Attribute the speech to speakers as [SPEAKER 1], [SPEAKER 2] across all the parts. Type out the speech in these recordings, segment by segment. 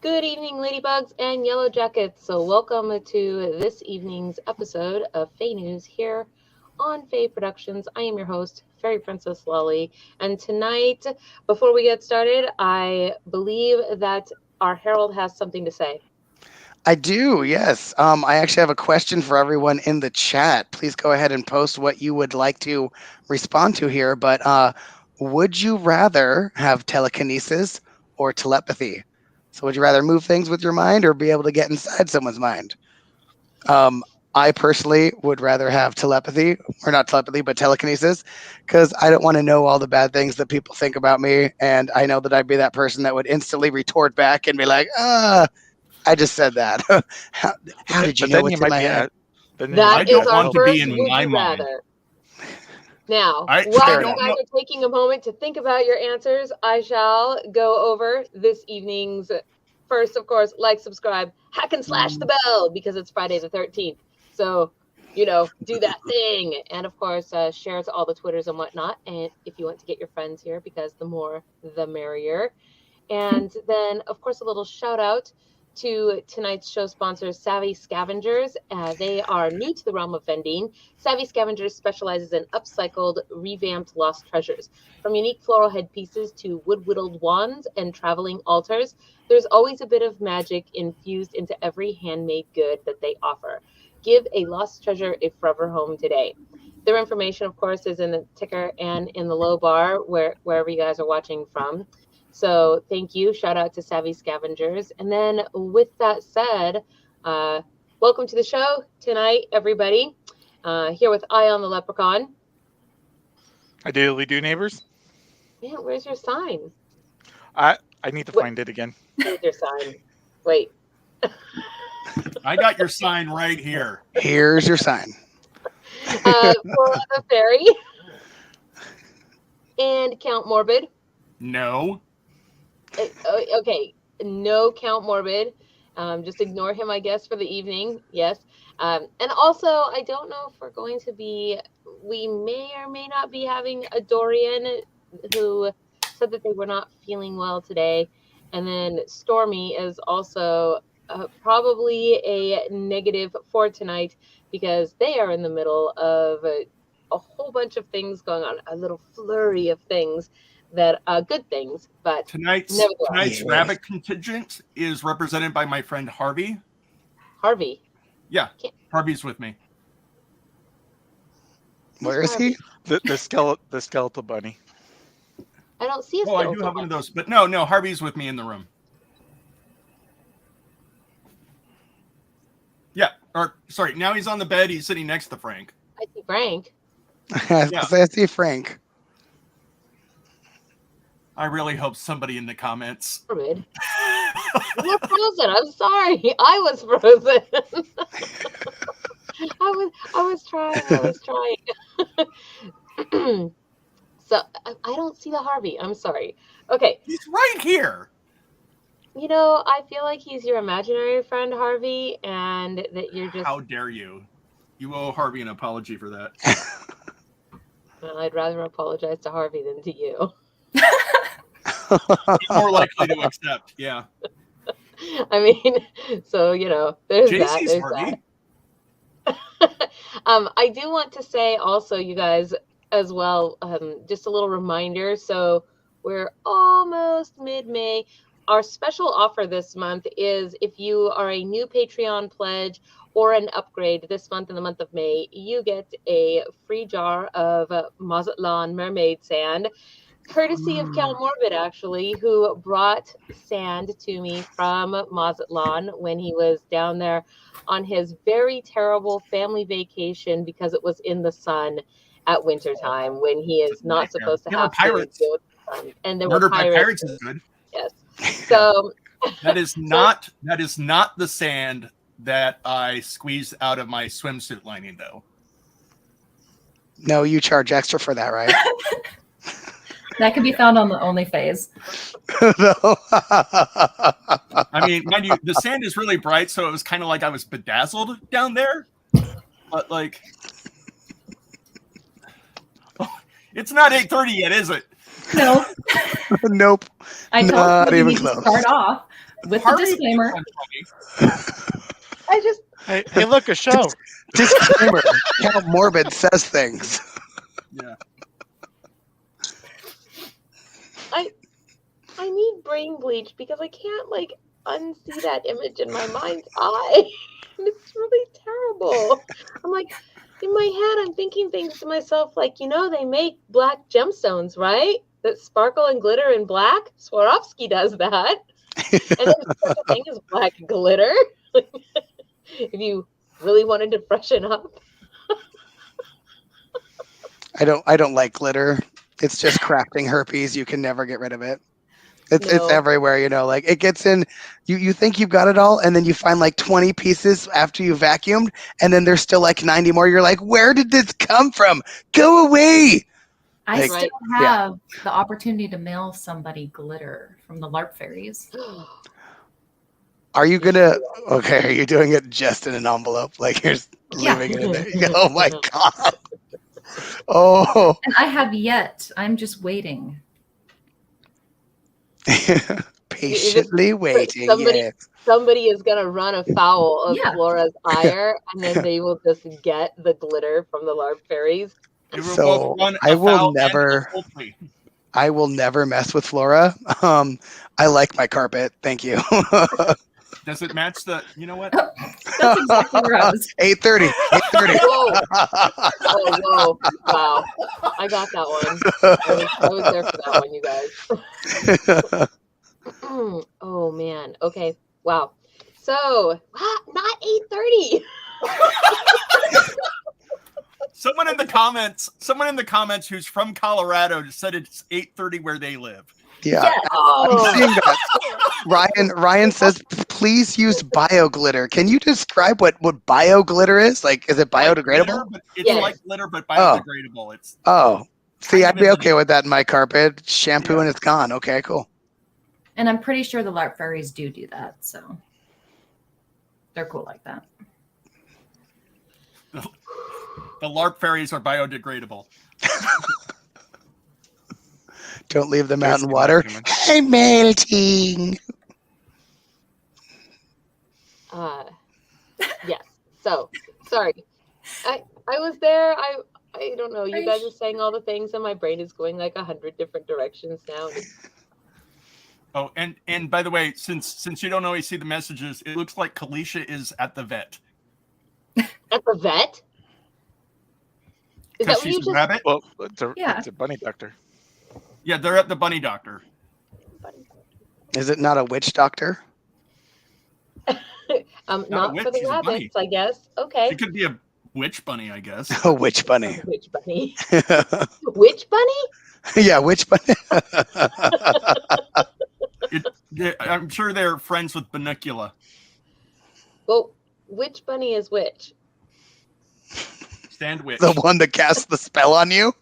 [SPEAKER 1] Good evening, ladybugs and yellow jackets. So welcome to this evening's episode of FAE News here on FAE Productions. I am your host, Fairy Princess Lolly. And tonight, before we get started, I believe that our Herald has something to say.
[SPEAKER 2] I do, yes. I actually have a question for everyone in the chat. Please go ahead and post what you would like to respond to here. But would you rather have telekinesis or telepathy? So would you rather move things with your mind or be able to get inside someone's mind? I personally would rather have telepathy, or not telepathy, but telekinesis, because I don't want to know all the bad things that people think about me. And I know that I'd be that person that would instantly retort back and be like, I just said that. How did you know what's in my head?
[SPEAKER 1] That is our first would you rather. Now, while you guys are taking a moment to think about your answers, I shall go over this evening's first, of course, like, subscribe, hack and slash the bell, because it's Friday the 13th. So, you know, do that thing. And, of course, share to all the Twitters and whatnot. And if you want to get your friends here, because the more, the merrier. And then, of course, a little shout out to tonight's show sponsors, Savvy Scavengers. They are new to the realm of vending. Savvy Scavengers specializes in upcycled, revamped lost treasures. From unique floral headpieces to wood-whittled wands and traveling altars, there's always a bit of magic infused into every handmade good that they offer. Give a lost treasure a forever home today. Their information, of course, is in the ticker and in the low bar, wherever you guys are watching from. So thank you. Shout out to Savvy Scavengers. And then with that said, welcome to the show tonight, everybody. Here with Ion the Leprechaun.
[SPEAKER 3] I daily do, neighbors.
[SPEAKER 1] Man, where's your sign?
[SPEAKER 3] I need to find it again.
[SPEAKER 1] Where's your sign? Wait.
[SPEAKER 4] I got your sign right here.
[SPEAKER 2] Here's your sign.
[SPEAKER 1] Flora the Fairy. And Count Morbid.
[SPEAKER 4] No.
[SPEAKER 1] Okay, no Count Morbid. Just ignore him, I guess, for the evening. Yes. And also, I don't know if we're going to be, we may or may not be having a Dorian who said that they were not feeling well today. And then Stormy is also probably a negative for tonight because they are in the middle of a whole bunch of things going on, a little flurry of things that are good things, but
[SPEAKER 4] tonight's rabbit contingent is represented by my friend Harvey.
[SPEAKER 1] Harvey?
[SPEAKER 4] Yeah, Harvey's with me.
[SPEAKER 2] Where is he?
[SPEAKER 3] The skeletal bunny.
[SPEAKER 1] I don't see a
[SPEAKER 4] skeletal. Oh, I do have one of those, but no, Harvey's with me in the room. Yeah, or sorry, now he's on the bed. He's sitting next to Frank.
[SPEAKER 1] I see Frank.
[SPEAKER 2] I see Frank.
[SPEAKER 4] I really hope somebody in the comments.
[SPEAKER 1] You're frozen. I'm sorry. I was frozen. I was trying. So I don't see the Harvey. I'm sorry. Okay.
[SPEAKER 4] He's right here.
[SPEAKER 1] You know, I feel like he's your imaginary friend, Harvey, and that you're just...
[SPEAKER 4] How dare you? You owe Harvey an apology for that.
[SPEAKER 1] Well, I'd rather apologize to Harvey than to you.
[SPEAKER 4] More likely to accept, yeah.
[SPEAKER 1] I mean, so, you know, there's
[SPEAKER 4] JC's
[SPEAKER 1] that.
[SPEAKER 4] Harvey.
[SPEAKER 1] I do want to say also, you guys, as well, just a little reminder. So we're almost mid-May. Our special offer this month is if you are a new Patreon pledge or an upgrade this month in the month of May, you get a free jar of Mazatlan Mermaid sand, courtesy of Count Morbid, actually, who brought sand to me from Mazatlan when he was down there on his very terrible family vacation because it was in the sun at wintertime when he is not supposed to have
[SPEAKER 4] pirates.
[SPEAKER 1] To deal with the sun. And there
[SPEAKER 4] Murder
[SPEAKER 1] were pirates.
[SPEAKER 4] By Pirates is good.
[SPEAKER 1] Yes. So
[SPEAKER 4] that is not the sand that I squeezed out of my swimsuit lining, though.
[SPEAKER 2] No, you charge extra for that, right?
[SPEAKER 5] That can be found on the OnlyFaes.
[SPEAKER 2] No.
[SPEAKER 4] I mean, mind you, the sand is really bright, so it was kind of like I was bedazzled down there. But like, it's not 8:30 yet, is it?
[SPEAKER 5] No.
[SPEAKER 2] Nope.
[SPEAKER 5] I told
[SPEAKER 2] not
[SPEAKER 5] you
[SPEAKER 2] even
[SPEAKER 5] need
[SPEAKER 2] close.
[SPEAKER 5] to start off. With the disclaimer.
[SPEAKER 1] I just
[SPEAKER 3] Hey, look, a show.
[SPEAKER 2] Disclaimer: how Morbid says things.
[SPEAKER 4] Yeah.
[SPEAKER 1] I need brain bleach because I can't like unsee that image in my mind's eye. And it's really terrible. I'm like, in my head, I'm thinking things to myself like, they make black gemstones, right? That sparkle and glitter in black. Swarovski does that. And there's such a thing as black glitter. If you really wanted to freshen up.
[SPEAKER 2] I don't like glitter. It's just crafting herpes. You can never get rid of it. It's everywhere, like it gets in, you think you've got it all, and then you find like 20 pieces after you vacuumed, and then there's still like 90 more. You're like, where did this come from? Go away.
[SPEAKER 5] I still have the opportunity to mail somebody glitter from the LARP fairies.
[SPEAKER 2] Are you gonna, are you doing it just in an envelope? Like you're leaving it in there? Oh my God. Oh.
[SPEAKER 5] And I have yet. I'm just waiting.
[SPEAKER 2] Patiently waiting.
[SPEAKER 1] Somebody is gonna run afoul of Flora's ire, and then they will just get the glitter from the LARP fairies.
[SPEAKER 2] So I will never mess with Flora. I like my carpet. Thank you.
[SPEAKER 4] Does it match the? You know what?
[SPEAKER 5] That's exactly where I was.
[SPEAKER 2] 8:30. 8:30.
[SPEAKER 1] Whoa! Wow! I got that one. I was there for that one, you guys. Oh man. Okay. Wow. So not 8:30.
[SPEAKER 4] Someone in the comments who's from Colorado just said it's 8:30 where they live.
[SPEAKER 2] Yeah.
[SPEAKER 5] Yes.
[SPEAKER 2] I'm seeing that. Ryan says, please use bio glitter. Can you describe what bio glitter is? Like, is it biodegradable?
[SPEAKER 4] It's like glitter, but biodegradable. It's
[SPEAKER 2] see, I'd be okay with that in my carpet. Shampoo and it's gone. Okay, cool.
[SPEAKER 5] And I'm pretty sure the LARP fairies do that, so they're cool like that.
[SPEAKER 4] The LARP fairies are biodegradable.
[SPEAKER 2] Don't leave them out in water. I'm melting.
[SPEAKER 1] Yes. So sorry. I was there. I don't know. You guys are saying all the things, and my brain is going like 100 different directions now.
[SPEAKER 4] Oh, and by the way, since you don't always see the messages, it looks like Kalisha is at the vet.
[SPEAKER 1] At the vet? Is that what you just?
[SPEAKER 4] Rabbit?
[SPEAKER 3] Well, it's a bunny doctor.
[SPEAKER 4] Yeah, they're at the bunny doctor.
[SPEAKER 2] Is it not a witch doctor?
[SPEAKER 1] Not for the rabbits, I guess. Okay.
[SPEAKER 4] It could be a witch bunny, I guess.
[SPEAKER 2] A witch bunny.
[SPEAKER 1] Witch bunny. Witch bunny?
[SPEAKER 2] Yeah, witch bunny.
[SPEAKER 4] I'm sure they're friends with Banicula.
[SPEAKER 1] Well, which bunny is which?
[SPEAKER 4] Sandwich.
[SPEAKER 2] The one that casts the spell on you?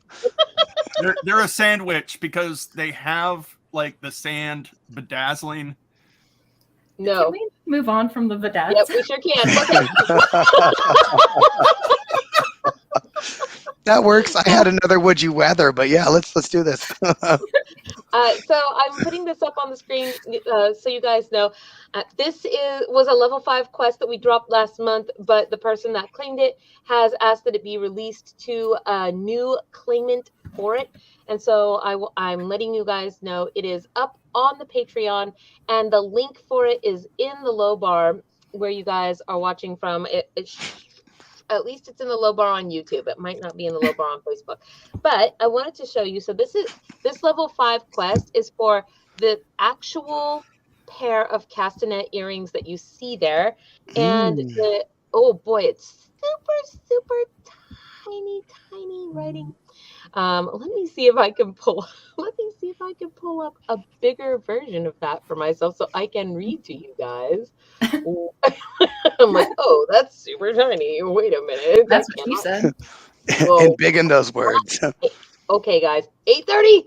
[SPEAKER 4] They're a sandwich because they have like the sand bedazzling.
[SPEAKER 1] No.
[SPEAKER 5] Can we move on from the vedettes?
[SPEAKER 1] Yep, we sure can.
[SPEAKER 2] That works. I had another would you rather, but yeah, let's do this.
[SPEAKER 1] So I'm putting this up on the screen so you guys know. This was a level 5 quest that we dropped last month, but the person that claimed it has asked that it be released to a new claimant for it. And so I'm letting you guys know it is up on the Patreon, and the link for it is in the low bar where you guys are watching from. At least it's in the low bar on YouTube. It might not be in the low bar on Facebook. But I wanted to show you. So this level 5 quest is for the actual pair of castanet earrings that you see there. And oh boy, it's super tiny writing. Let me see if I can pull up a bigger version of that for myself so I can read to you guys. I'm like, oh, that's super tiny. Wait a minute.
[SPEAKER 5] That's what she said.
[SPEAKER 2] And big in those words.
[SPEAKER 1] Okay, guys. 8:30.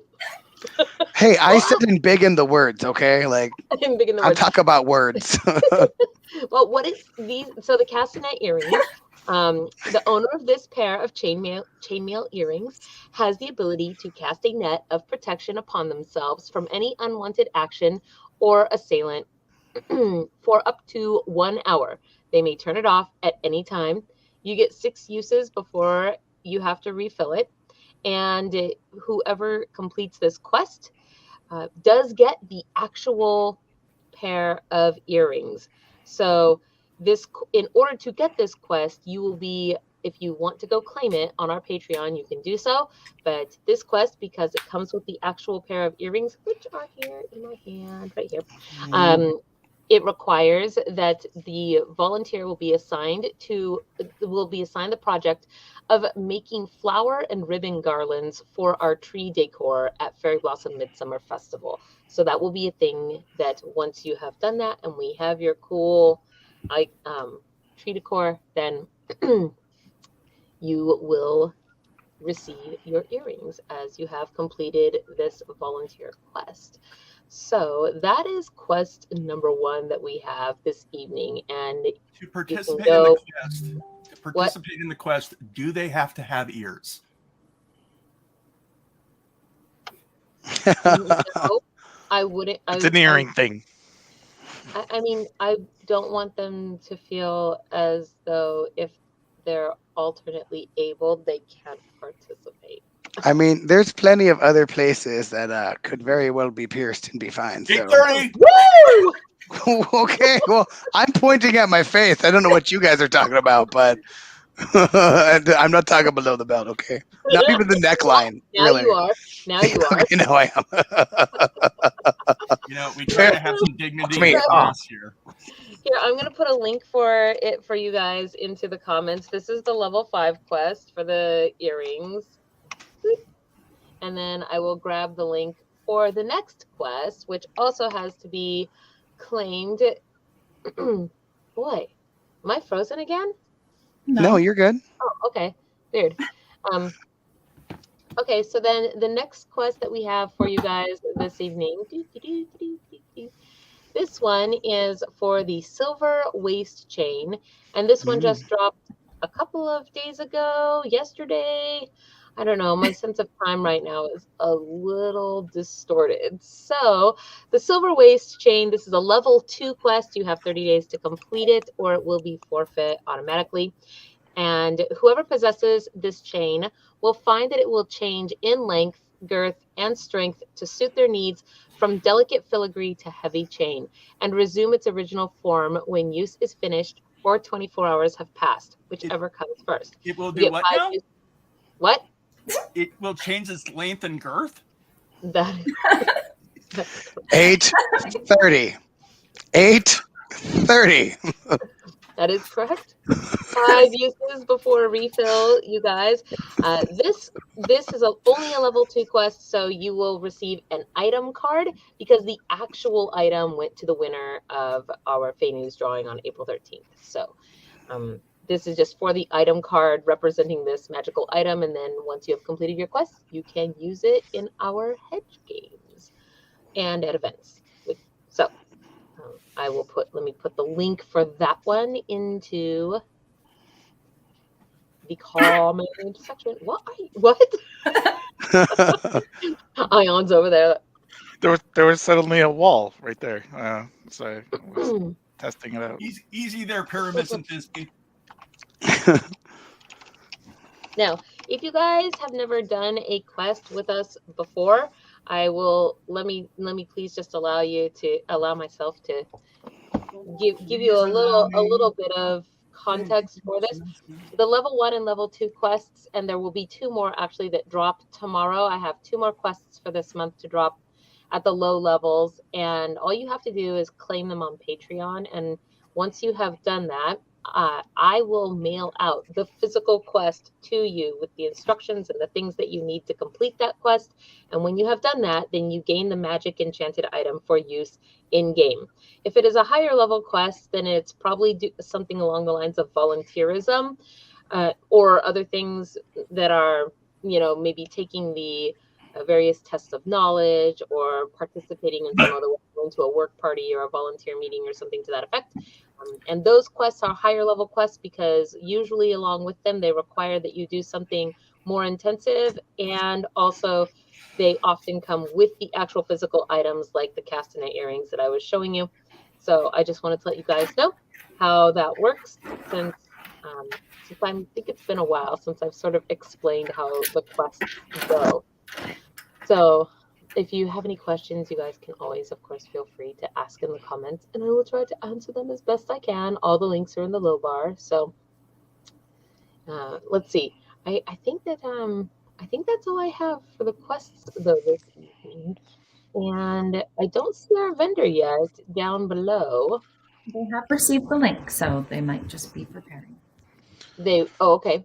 [SPEAKER 2] Hey, I said in big in the words, okay? Like,
[SPEAKER 1] in big in the
[SPEAKER 2] I'll
[SPEAKER 1] words.
[SPEAKER 2] talk about words.
[SPEAKER 1] Well, what is these? So the castanet earrings. The owner of this pair of chainmail earrings has the ability to cast a net of protection upon themselves from any unwanted action or assailant for up to 1 hour. They may turn it off at any time. You get 6 uses before you have to refill it. And whoever completes this quest does get the actual pair of earrings. So in order to get this quest, you will be, if you want to go claim it on our Patreon, you can do so. But this quest, because it comes with the actual pair of earrings, which are here in my hand, right here, it requires that the volunteer will be assigned the project of making flower and ribbon garlands for our tree decor at Fairy Blossom Midsummer Festival. So that will be a thing that once you have done that and we have your cool tree decor, then you will receive your earrings as you have completed this volunteer quest. So that is quest number 1 that we have this evening. And
[SPEAKER 4] to participate in the quest, do they have to have ears?
[SPEAKER 1] No, I wouldn't.
[SPEAKER 3] It's an earring thing.
[SPEAKER 1] I mean, I don't want them to feel as though if they're alternately able, they can't participate.
[SPEAKER 2] I mean, there's plenty of other places that could very well be pierced and be fine. So.
[SPEAKER 4] 8:30!
[SPEAKER 1] Woo!
[SPEAKER 2] Okay, well, I'm pointing at my face. I don't know what you guys are talking about, but I'm not talking below the belt, okay? Not even the neckline.
[SPEAKER 1] Now
[SPEAKER 2] really.
[SPEAKER 1] you are. Now you are.
[SPEAKER 2] Okay, now I am.
[SPEAKER 4] We try to have some dignity in class here.
[SPEAKER 1] Here, I'm going to put a link for it for you guys into the comments. This is the level 5 quest for the earrings. And then I will grab the link for the next quest, which also has to be claimed. Boy, am I frozen again?
[SPEAKER 2] No, you're good.
[SPEAKER 1] Oh, okay. Weird. Okay, so then the next quest that we have for you guys this evening. This one is for the Silver Waist Chain. And this one just dropped a couple of days ago, yesterday. I don't know, my sense of time right now is a little distorted. So the Silver Waist Chain, this is a level 2 quest. You have 30 days to complete it or it will be forfeit automatically. And whoever possesses this chain will find that it will change in length, girth, and strength to suit their needs from delicate filigree to heavy chain and resume its original form when use is finished or 24 hours have passed, whichever comes first.
[SPEAKER 4] It will do what now?
[SPEAKER 1] What?
[SPEAKER 4] It will change its length and girth?
[SPEAKER 1] That
[SPEAKER 2] 8:30. 8:30.
[SPEAKER 1] That is correct. 5 uses before refill, you guys. This is only a level 2 quest, so you will receive an item card because the actual item went to the winner of our FAE News drawing on April 13th. So this is just for the item card representing this magical item, and then once you have completed your quest, you can use it in our hedge games and at events. So let me put the link for that one into the comment section. What? Ion's over there.
[SPEAKER 3] There was suddenly a wall right there. So I was testing it out.
[SPEAKER 4] Easy there, Pyramids and Disney.
[SPEAKER 1] Now, if you guys have never done a quest with us before, I will let me please just allow myself to give you a little bit of context for this. The level 1 and level 2 quests, and there will be 2 more actually that drop tomorrow. I have 2 more quests for this month to drop at the low levels, and all you have to do is claim them on Patreon. And once you have done that, I will mail out the physical quest to you with the instructions and the things that you need to complete that quest. And when you have done that, then you gain the magic enchanted item for use in game. If it is a higher level quest, then it's probably something along the lines of volunteerism or other things that are, maybe taking the various tests of knowledge or participating in some other way, going to a work party or a volunteer meeting or something to that effect. And those quests are higher level quests because usually along with them, they require that you do something more intensive. And also they often come with the actual physical items like the castanet earrings that I was showing you. So I just wanted to let you guys know how that works since I think it's been a while since I've sort of explained how the quests go. So if you have any questions, you guys can always, of course, feel free to ask in the comments, and I will try to answer them as best I can. All the links are in the low bar. So let's see. I think that's all I have for the quests though this evening. And I don't see our vendor yet down below.
[SPEAKER 5] They have received the link, so they might just be preparing.
[SPEAKER 1] Okay.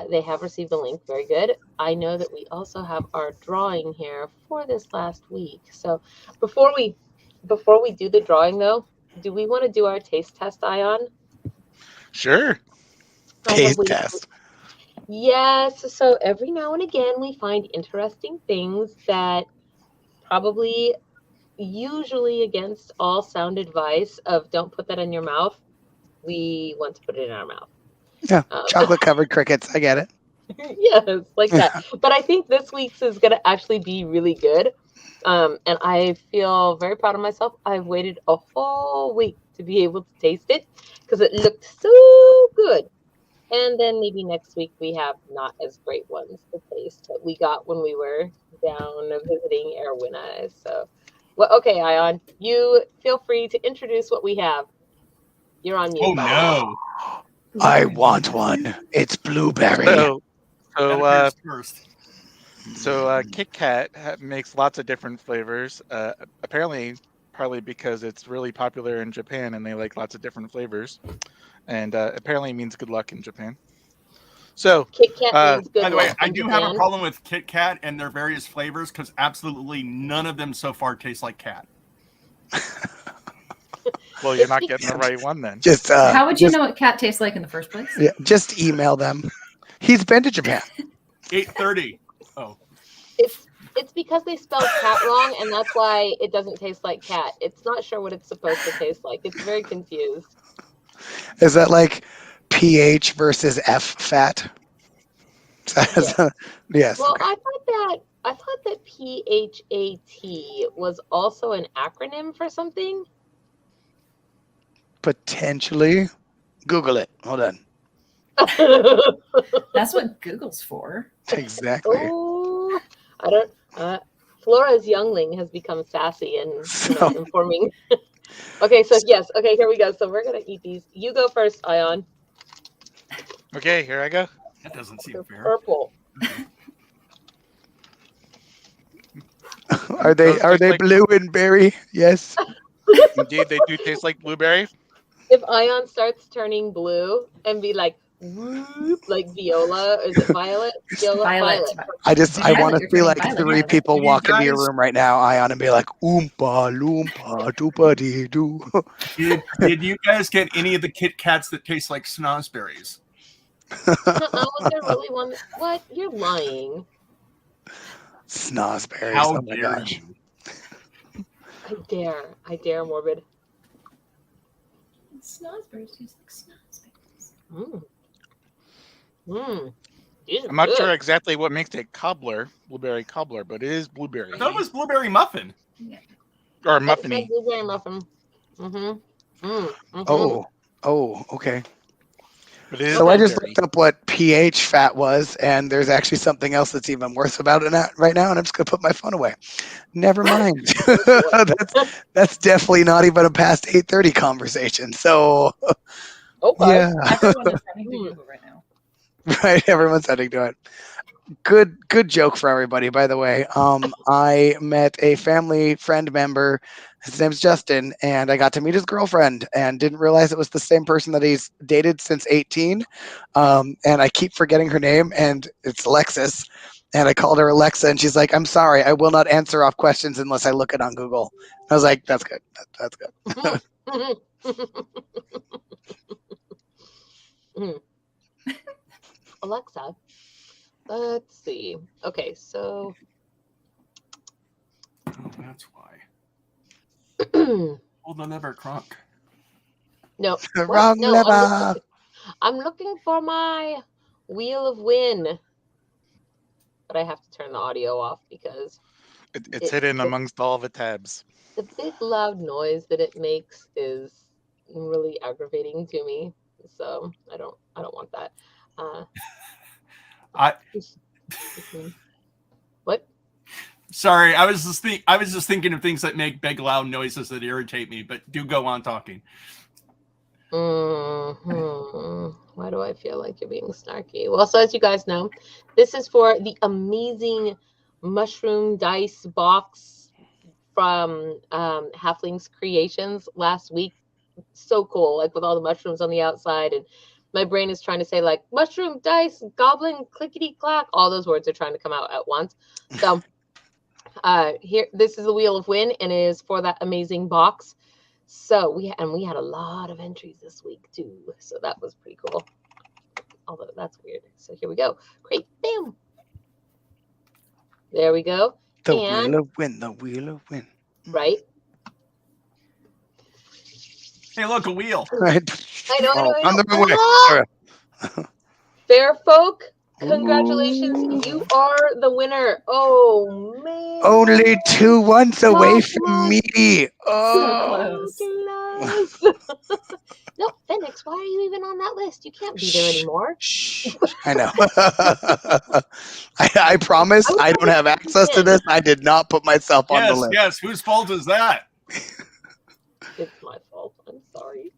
[SPEAKER 1] They have received the link. Very good. I know that we also have our drawing here for this last week. So before we do the drawing though, do we want to do our taste test, Ion?
[SPEAKER 3] Sure.
[SPEAKER 2] Taste test.
[SPEAKER 1] Yes. So every now and again we find interesting things that probably usually against all sound advice of don't put that in your mouth, we want to put it in our mouth.
[SPEAKER 2] Yeah, chocolate-covered crickets. I get it.
[SPEAKER 1] Yes, like that. But I think this week's is going to actually be really good. And I feel very proud of myself. I've waited a whole week to be able to taste it because it looked so good. And then maybe next week we have not as great ones to taste that we got when we were down visiting Erwin. So, well, okay, Ion, you feel free to introduce what we have. You're on mute.
[SPEAKER 4] Oh, no.
[SPEAKER 2] I want one. It's blueberry.
[SPEAKER 3] So Kit Kat makes lots of different flavors. Apparently, partly because it's really popular in Japan and they like lots of different flavors. And apparently means good luck in Japan. So,
[SPEAKER 1] Kit Kat means good
[SPEAKER 4] by the way,
[SPEAKER 1] luck
[SPEAKER 4] I
[SPEAKER 1] in
[SPEAKER 4] do
[SPEAKER 1] Japan.
[SPEAKER 4] have a problem with Kit Kat and their various flavors because absolutely none of them so far taste like cat.
[SPEAKER 3] Well, you're not getting the right one then.
[SPEAKER 5] How would you know what cat tastes like in the first place?
[SPEAKER 2] Yeah, just email them. He's been to Japan.
[SPEAKER 4] 8:30. Oh.
[SPEAKER 1] It's because they spelled cat wrong, and that's why it doesn't taste like cat. It's not sure what it's supposed to taste like. It's very confused.
[SPEAKER 2] Is that like pH versus F fat?
[SPEAKER 1] Yes.
[SPEAKER 2] Yes.
[SPEAKER 1] Well,
[SPEAKER 2] Okay.
[SPEAKER 1] I thought that PHAT was also an acronym for something.
[SPEAKER 2] Potentially. Google it. Hold on.
[SPEAKER 5] That's what Google's for.
[SPEAKER 2] Exactly.
[SPEAKER 1] Oh, I don't. Flora's youngling has become sassy and informing. Okay, so yes. Okay, here we go. So we're gonna eat these. You go first, Ion.
[SPEAKER 3] Okay, here I go.
[SPEAKER 4] That doesn't seem
[SPEAKER 1] They're
[SPEAKER 4] fair.
[SPEAKER 1] purple.
[SPEAKER 2] Are they blue and berry? Yes.
[SPEAKER 3] Indeed, they do taste like blueberry.
[SPEAKER 1] If Ion starts turning blue and be like, whoop, like Viola, is it Violet? Violet.
[SPEAKER 2] I want to see like
[SPEAKER 5] Violet,
[SPEAKER 2] three
[SPEAKER 5] Violet.
[SPEAKER 2] people walk into your room right now, Ion, and be like, oompa loompa doopa dee doo.
[SPEAKER 4] Did you guys get any of the Kit Kats that taste like snozzberries?
[SPEAKER 1] Was there really one? What? You're lying.
[SPEAKER 2] Snozzberries.
[SPEAKER 4] How
[SPEAKER 2] Oh my
[SPEAKER 4] dare
[SPEAKER 2] gosh.
[SPEAKER 4] you?
[SPEAKER 1] I dare, Morbid.
[SPEAKER 5] Snozzberries taste like snozzberries.
[SPEAKER 1] These are
[SPEAKER 3] I'm not
[SPEAKER 1] good.
[SPEAKER 3] sure exactly what makes it blueberry cobbler, but it is blueberry.
[SPEAKER 4] I thought it was blueberry muffin.
[SPEAKER 5] Yeah.
[SPEAKER 3] Or
[SPEAKER 1] It's like
[SPEAKER 3] muffiny.
[SPEAKER 1] blueberry muffin.
[SPEAKER 2] Oh, okay.
[SPEAKER 3] But it is
[SPEAKER 2] So I just
[SPEAKER 3] blueberry.
[SPEAKER 2] looked up what pH fat was, and there's actually something else that's even worse about it right now, and I'm just gonna put my phone away. Never mind. that's definitely not even a past 8:30 conversation. So
[SPEAKER 1] Okay.
[SPEAKER 2] yeah,
[SPEAKER 5] Everyone is having to Google right now.
[SPEAKER 2] right. Everyone's heading to it. Good joke for everybody, by the way. I met a family friend member. His name's Justin, and I got to meet his girlfriend and didn't realize it was the same person that he's dated since 18. And I keep forgetting her name, and it's Alexis. And I called her Alexa, and she's like, "I'm sorry, I will not answer off questions unless I look it on Google." I was like, "That's good. That's good."
[SPEAKER 1] Alexa, let's see. Okay, so
[SPEAKER 4] Oh, that's why.
[SPEAKER 1] no,
[SPEAKER 4] Hold the lever, Kronk.
[SPEAKER 1] what?
[SPEAKER 2] Wrong
[SPEAKER 1] No,
[SPEAKER 2] lever.
[SPEAKER 1] I'm looking for my Wheel of Win, but I have to turn the audio off because
[SPEAKER 3] It's hidden amongst all the tabs.
[SPEAKER 1] The big loud noise that it makes is really aggravating to me. So I don't want that. What?
[SPEAKER 4] Sorry, I was just thinking of things that make big loud noises that irritate me. But do go on talking.
[SPEAKER 1] Why do I feel like you're being snarky? Well, so as you guys know, this is for the amazing mushroom dice box from Halfling's Creations last week. So cool, like with all the mushrooms on the outside, and my brain is trying to say like mushroom dice, goblin, clickety clack. All those words are trying to come out at once. So here, this is the Wheel of Win, and it is for that amazing box. So we had a lot of entries this week too. So that was pretty cool. Although that's weird. So here we go. Great. Bam. There we go.
[SPEAKER 2] The Wheel of Win. The Wheel of Win.
[SPEAKER 1] Right.
[SPEAKER 4] Hey, look, a wheel.
[SPEAKER 2] Right.
[SPEAKER 1] I know.
[SPEAKER 2] On the way.
[SPEAKER 1] Fair folk, congratulations. You are the winner. Oh, man.
[SPEAKER 2] Only 2 ones away from me. Oh.
[SPEAKER 1] So no, Phoenix, why are you even on that list? You can't be there anymore.
[SPEAKER 2] Shh. I know. I promise I don't have access to this. I did not put myself on the list.
[SPEAKER 4] Yes, whose fault is that?
[SPEAKER 1] It's my fault. I'm sorry.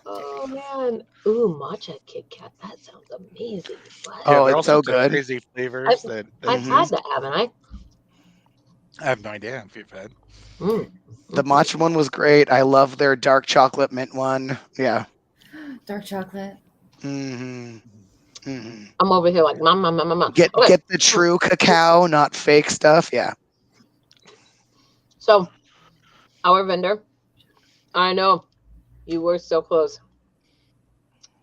[SPEAKER 1] Oh man. Ooh, matcha Kit Kat. That sounds amazing. What?
[SPEAKER 2] Oh,
[SPEAKER 3] it's
[SPEAKER 2] so good.
[SPEAKER 3] Crazy flavors
[SPEAKER 1] I've had that, haven't I?
[SPEAKER 3] I have no idea if you've had.
[SPEAKER 2] The matcha one was great. I love their dark chocolate mint one. Yeah.
[SPEAKER 5] Dark chocolate.
[SPEAKER 1] I'm over here like mama.
[SPEAKER 2] Get the true cacao, not fake stuff. Yeah.
[SPEAKER 1] So, our vendor, I know you were so close.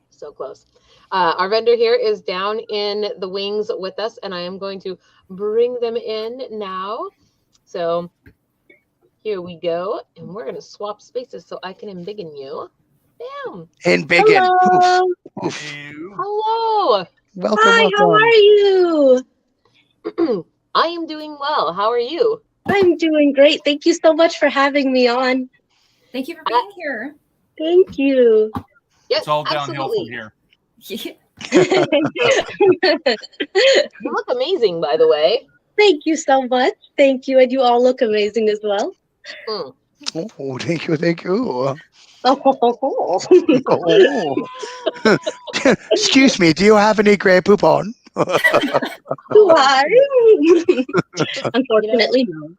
[SPEAKER 1] So close. Our vendor here is down in the wings with us, and I am going to bring them in now. So, here we go. And we're going to swap spaces so I can embiggen you. Bam.
[SPEAKER 2] Embiggen.
[SPEAKER 1] Hello.
[SPEAKER 2] Oof.
[SPEAKER 1] Hello.
[SPEAKER 2] Welcome.
[SPEAKER 6] Hi, how are you?
[SPEAKER 1] I am doing well. How are you?
[SPEAKER 6] I'm doing great. Thank you so much for having me on.
[SPEAKER 5] Thank you for being here.
[SPEAKER 6] Thank you.
[SPEAKER 1] Yes,
[SPEAKER 4] It's all downhill from here.
[SPEAKER 1] You look amazing, by the way.
[SPEAKER 6] Thank you so much. Thank you. And you all look amazing as well.
[SPEAKER 2] Oh, thank you.
[SPEAKER 6] Oh.
[SPEAKER 2] Excuse me, do you have any Grey Poupon?
[SPEAKER 6] Do I? Unfortunately, no.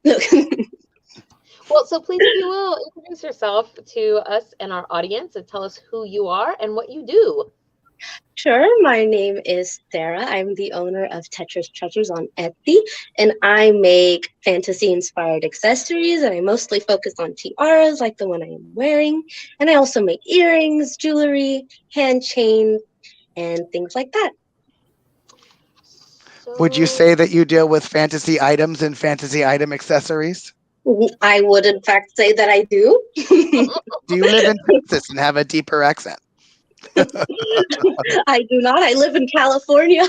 [SPEAKER 1] Well, so please, if you will, introduce yourself to us and our audience and tell us who you are and what you do.
[SPEAKER 6] Sure. My name is Sarah. I'm the owner of Tetra's Treasures on Etsy, and I make fantasy-inspired accessories, and I mostly focus on tiaras like the one I am wearing, and I also make earrings, jewelry, hand chains, and things like that.
[SPEAKER 2] Would you say that you deal with fantasy items and fantasy item accessories?
[SPEAKER 6] I would, in fact, say that I do.
[SPEAKER 2] Do you live in Texas and have a deeper accent?
[SPEAKER 6] I do not. I live in California.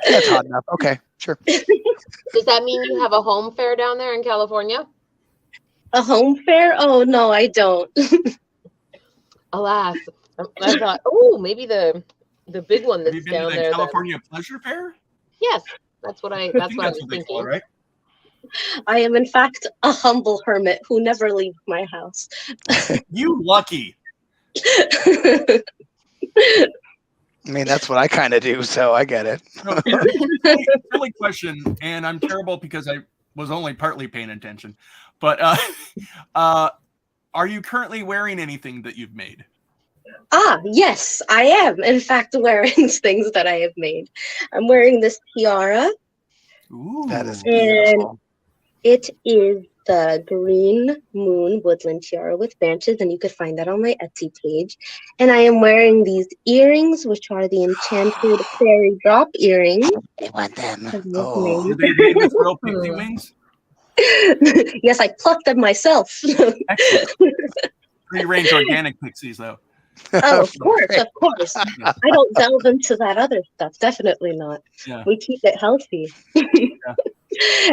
[SPEAKER 2] That's hot enough. Okay, sure.
[SPEAKER 1] Does that mean you have a home fair down there in California?
[SPEAKER 6] A home fair? Oh, no, I don't.
[SPEAKER 1] Alas. I thought, oh, maybe the big one that's
[SPEAKER 4] Have you been
[SPEAKER 1] down
[SPEAKER 4] to the
[SPEAKER 1] there.
[SPEAKER 4] California Pleasure Fair?
[SPEAKER 1] Yes, that's what I was thinking.
[SPEAKER 4] Right?
[SPEAKER 6] I am, in fact, a humble hermit who never leaves my house.
[SPEAKER 4] You lucky.
[SPEAKER 2] I mean, that's what I kind of do, so I get it.
[SPEAKER 4] Silly question, and I'm terrible because I was only partly paying attention. But are you currently wearing anything that you've made?
[SPEAKER 6] Yes, I am, in fact, wearing things that I have made. I'm wearing this tiara.
[SPEAKER 4] Ooh,
[SPEAKER 2] that is beautiful.
[SPEAKER 6] It is the green moon woodland tiara with branches, and you could find that on my Etsy page. And I am wearing these earrings, which are the Enchanted fairy drop earrings.
[SPEAKER 2] I want them.
[SPEAKER 4] Oh. Were they made with real pixie wings?
[SPEAKER 6] Yes, I plucked them myself.
[SPEAKER 4] Free range organic pixies, though.
[SPEAKER 6] Oh, of course, of course.
[SPEAKER 4] Yeah.
[SPEAKER 6] I don't delve into that other stuff. Definitely not.
[SPEAKER 4] Yeah.
[SPEAKER 6] We keep it healthy.
[SPEAKER 4] Yeah.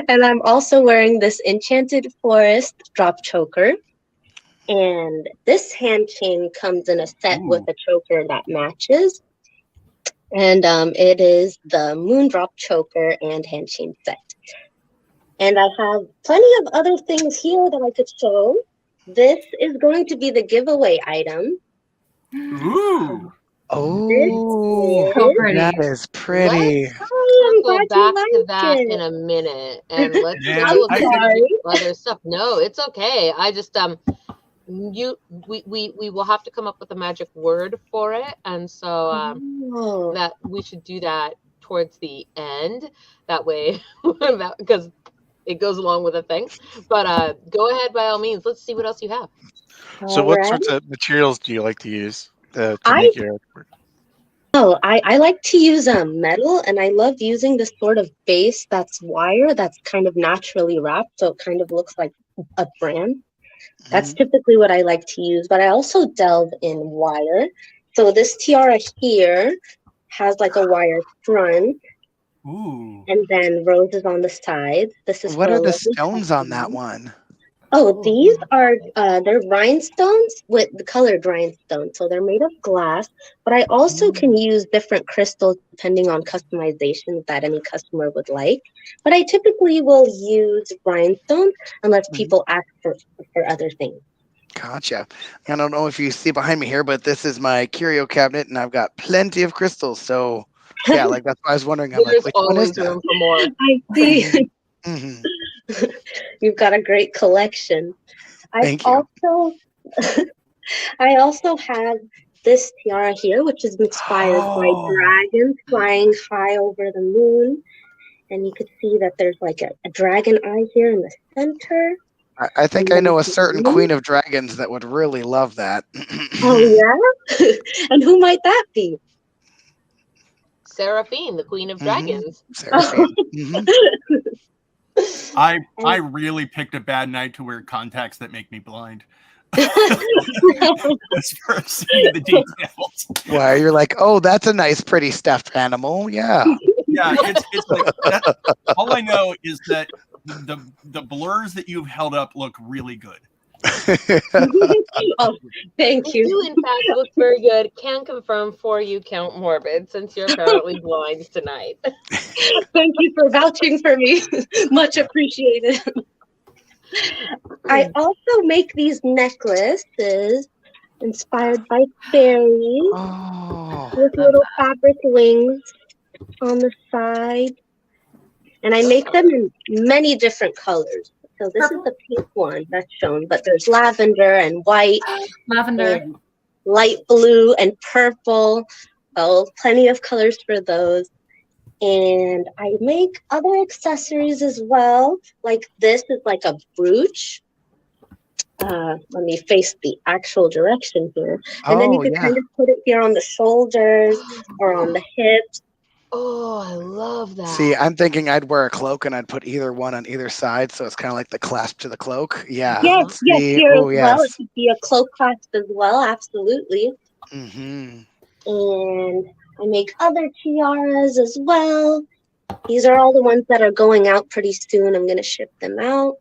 [SPEAKER 6] And I'm also wearing this Enchanted Forest drop choker. And this hand chain comes in a set with a choker that matches. And it is the Moondrop choker and hand chain set. And I have plenty of other things here that I could show. This is going to be the giveaway item.
[SPEAKER 4] Ooh.
[SPEAKER 2] Oh,
[SPEAKER 5] So pretty.
[SPEAKER 2] that is pretty.
[SPEAKER 1] Let's
[SPEAKER 6] I'm
[SPEAKER 1] go
[SPEAKER 6] glad
[SPEAKER 1] back
[SPEAKER 6] you
[SPEAKER 1] to
[SPEAKER 6] liked
[SPEAKER 1] that
[SPEAKER 6] it.
[SPEAKER 1] in a minute, and let's
[SPEAKER 4] Yeah,
[SPEAKER 1] take a look
[SPEAKER 6] I'm
[SPEAKER 1] at
[SPEAKER 6] sorry.
[SPEAKER 1] some other stuff. No, it's okay. I just we will have to come up with a magic word for it, and so
[SPEAKER 6] Oh.
[SPEAKER 1] that we should do that towards the end. That way, because it goes along with the thing. But go ahead by all means. Let's see what else you have.
[SPEAKER 3] So what
[SPEAKER 6] Alright.
[SPEAKER 3] sorts of materials do you like to use to
[SPEAKER 6] I-
[SPEAKER 3] make your artwork?
[SPEAKER 6] Oh, I like to use metal, and I love using this sort of base that's wire that's kind of naturally wrapped, so it kind of looks like a brand. That's typically what I like to use, but I also delve in wire. So this tiara here has like a wire front,
[SPEAKER 4] Ooh.
[SPEAKER 6] and then roses on the sides. This is
[SPEAKER 2] What
[SPEAKER 6] for
[SPEAKER 2] are
[SPEAKER 6] a
[SPEAKER 2] the
[SPEAKER 6] lovely
[SPEAKER 2] stones on that
[SPEAKER 6] customer.
[SPEAKER 2] one?
[SPEAKER 6] Oh, these are they're rhinestones with the colored rhinestones, so they're made of glass. But I also can use different crystals depending on customizations that any customer would like. But I typically will use rhinestones unless people ask for other things.
[SPEAKER 2] Gotcha. I don't know if you see behind me here, but this is my curio cabinet, and I've got plenty of crystals. So, yeah, like that's why I was wondering. I'm like,
[SPEAKER 1] There's
[SPEAKER 2] which one is
[SPEAKER 1] always room
[SPEAKER 2] that?
[SPEAKER 1] for more.
[SPEAKER 6] I see.
[SPEAKER 2] Mhm.
[SPEAKER 6] You've got a great collection.
[SPEAKER 2] Thank you.
[SPEAKER 6] I also have this tiara here, which is inspired by dragons flying high over the moon. And you could see that there's like a dragon eye here in the center.
[SPEAKER 2] I think I know a certain queen of dragons that would really love that.
[SPEAKER 6] Oh, yeah? And who might that be?
[SPEAKER 1] Seraphine, the queen of dragons.
[SPEAKER 2] Seraphine. Mhm.
[SPEAKER 4] I really picked a bad night to wear contacts that make me blind. As far as seeing the details.
[SPEAKER 2] Why you're like, oh, that's a nice, pretty stuffed animal. Yeah.
[SPEAKER 4] Yeah, it's like all I know is that the blurs that you've held up look really good.
[SPEAKER 6] Oh, thank you.
[SPEAKER 1] You, in fact, look very good. Can confirm for you, Count Morbid, since you're apparently blind tonight.
[SPEAKER 6] Thank you for vouching for me. Much appreciated. I also make these necklaces inspired by fairies with little fabric wings on the side. And I make them in many different colors. So this is the pink one that's shown, but there's lavender and white, and light blue and purple. Oh, plenty of colors for those. And I make other accessories as well. Like this is like a brooch. Let me face the actual direction here. And then you can kind of put it here on the shoulders or on the hips.
[SPEAKER 1] Oh, I love that.
[SPEAKER 2] See, I'm thinking I'd wear a cloak and I'd put either one on either side, so it's kind of like the clasp to the cloak. Yeah.
[SPEAKER 6] Yes, here as well. It could be a cloak clasp as well, absolutely.
[SPEAKER 2] Mm-hmm.
[SPEAKER 6] And I make other tiaras as well. These are all the ones that are going out pretty soon. I'm going to ship them out.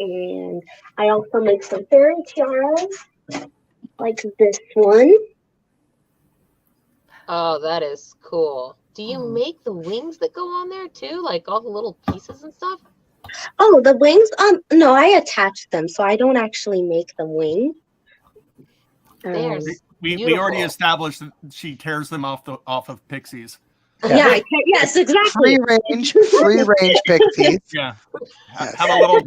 [SPEAKER 6] And I also make some fairy tiaras, like this one.
[SPEAKER 1] Oh, that is cool. Do you make the wings that go on there too? Like all the little pieces and stuff?
[SPEAKER 6] Oh, the wings? No, I attach them, so I don't actually make the wings.
[SPEAKER 4] We already established that she tears them off of pixies.
[SPEAKER 6] Yeah, yes, exactly.
[SPEAKER 2] Free range pixies.
[SPEAKER 4] Yeah. Have a little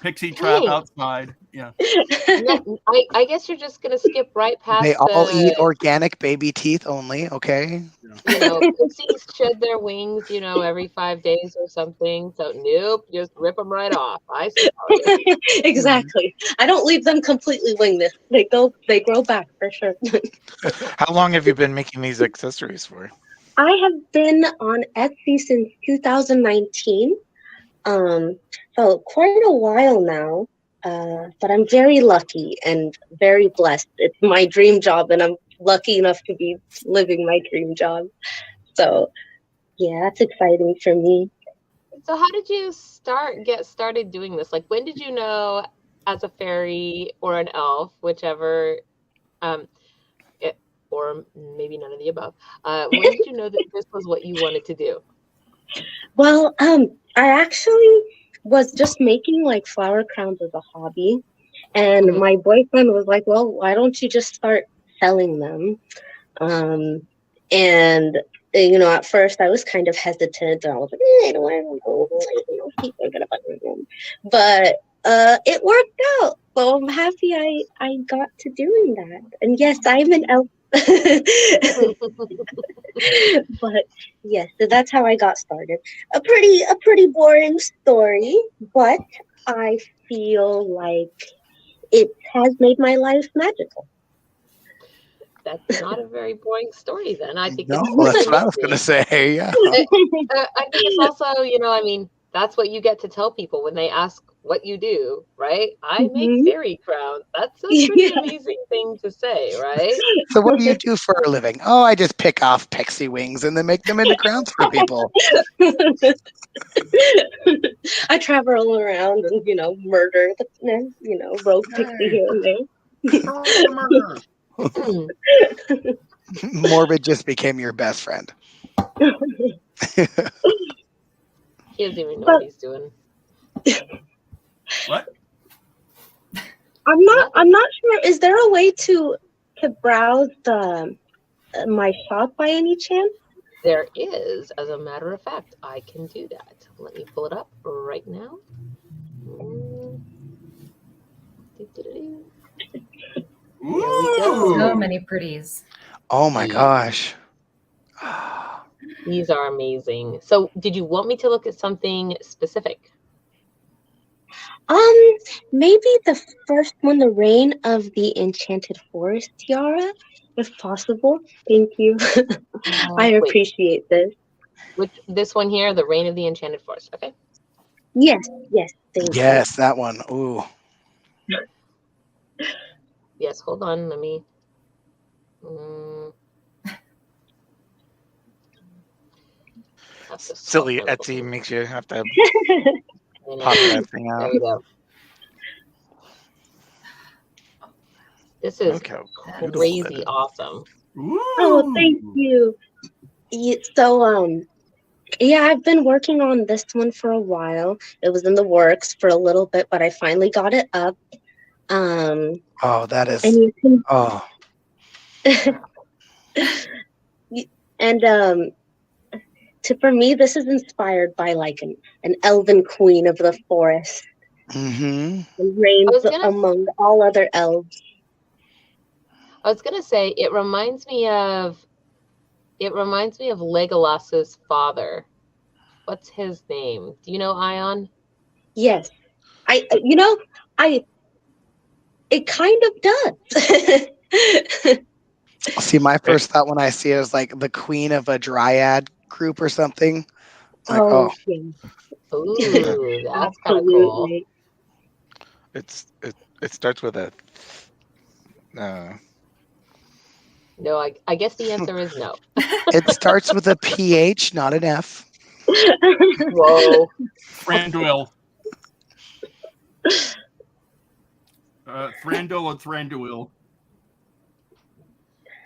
[SPEAKER 4] pixie trap outside. Yeah.
[SPEAKER 1] I guess you're just gonna skip right past.
[SPEAKER 2] They all eat organic baby teeth only. Okay.
[SPEAKER 1] You know, pixies shed their wings, every 5 days or something. So nope, just rip them right off. I suppose.
[SPEAKER 6] Exactly. I don't leave them completely wingless. They grow back for sure.
[SPEAKER 3] How long have you been making these accessories for?
[SPEAKER 6] I have been on Etsy since 2019. So quite a while now. But I'm very lucky and very blessed. It's my dream job, and I'm lucky enough to be living my dream job. So, yeah, that's exciting for me.
[SPEAKER 1] So how did you get started doing this? Like, when did you know as a fairy or an elf, whichever, or maybe none of the above, when did you know that this was what you wanted to do?
[SPEAKER 6] Well, I actually was just making like flower crowns as a hobby. And my boyfriend was like, well, why don't you just start selling them? And at first I was kind of hesitant. I was like, I don't want to people are gonna buy them. But it worked out. So I'm happy I got to doing that. And yes, I'm an elf. But yes, so that's how I got started. A pretty boring story, but I feel like it has made my life magical.
[SPEAKER 1] That's not a very boring story then. I think
[SPEAKER 2] No,
[SPEAKER 1] it's
[SPEAKER 2] that's what I was going to say. Yeah.
[SPEAKER 1] I think it's also, that's what you get to tell people when they ask what you do, right? I make fairy crowns. That's a pretty amazing thing to say, right?
[SPEAKER 2] So what do you do for a living? Oh, I just pick off pixie wings and then make them into crowns for people.
[SPEAKER 6] I travel around and, murder the, rogue pixie here and there.
[SPEAKER 2] Morbid just became your best friend.
[SPEAKER 1] He doesn't even know what he's doing.
[SPEAKER 4] What?
[SPEAKER 6] I'm not sure. Is there a way to browse my shop by any chance?
[SPEAKER 1] There is, as a matter of fact. I can do that. Let me pull it up right now.
[SPEAKER 5] So many pretties.
[SPEAKER 2] Oh my gosh.
[SPEAKER 1] These are amazing. So did you want me to look at something specific?
[SPEAKER 6] Maybe the first one, the Reign of the Enchanted Forest tiara, if possible. Thank you. I appreciate this.
[SPEAKER 1] This one here, the Reign of the Enchanted Forest. Okay.
[SPEAKER 6] Yes, thank you.
[SPEAKER 2] Yes, that one. Ooh.
[SPEAKER 1] Yes, hold on. Let me.
[SPEAKER 3] Silly Etsy makes you have to pop that thing out.
[SPEAKER 1] There we go. This is crazy awesome.
[SPEAKER 4] Ooh.
[SPEAKER 6] Oh, thank you. So, I've been working on this one for a while. It was in the works for a little bit, but I finally got it up.
[SPEAKER 2] Oh, that is.
[SPEAKER 6] And you can,
[SPEAKER 2] oh.
[SPEAKER 6] And for me, this is inspired by like an elven queen of the forest,
[SPEAKER 2] Mm-hmm.
[SPEAKER 6] and reigns among all other elves.
[SPEAKER 1] I was gonna say it reminds me of Legolas's father. What's his name? Do you know Ion?
[SPEAKER 6] Yes, it kind of does.
[SPEAKER 2] See, my first thought when I see it is like the queen of a dryad group or something. Like,
[SPEAKER 1] Ooh, that's kind of cool.
[SPEAKER 3] It starts with a.
[SPEAKER 1] No, I guess the answer is no.
[SPEAKER 2] It starts with a PH, not an F.
[SPEAKER 1] Whoa.
[SPEAKER 4] Thranduil. Thranduil or Thranduil.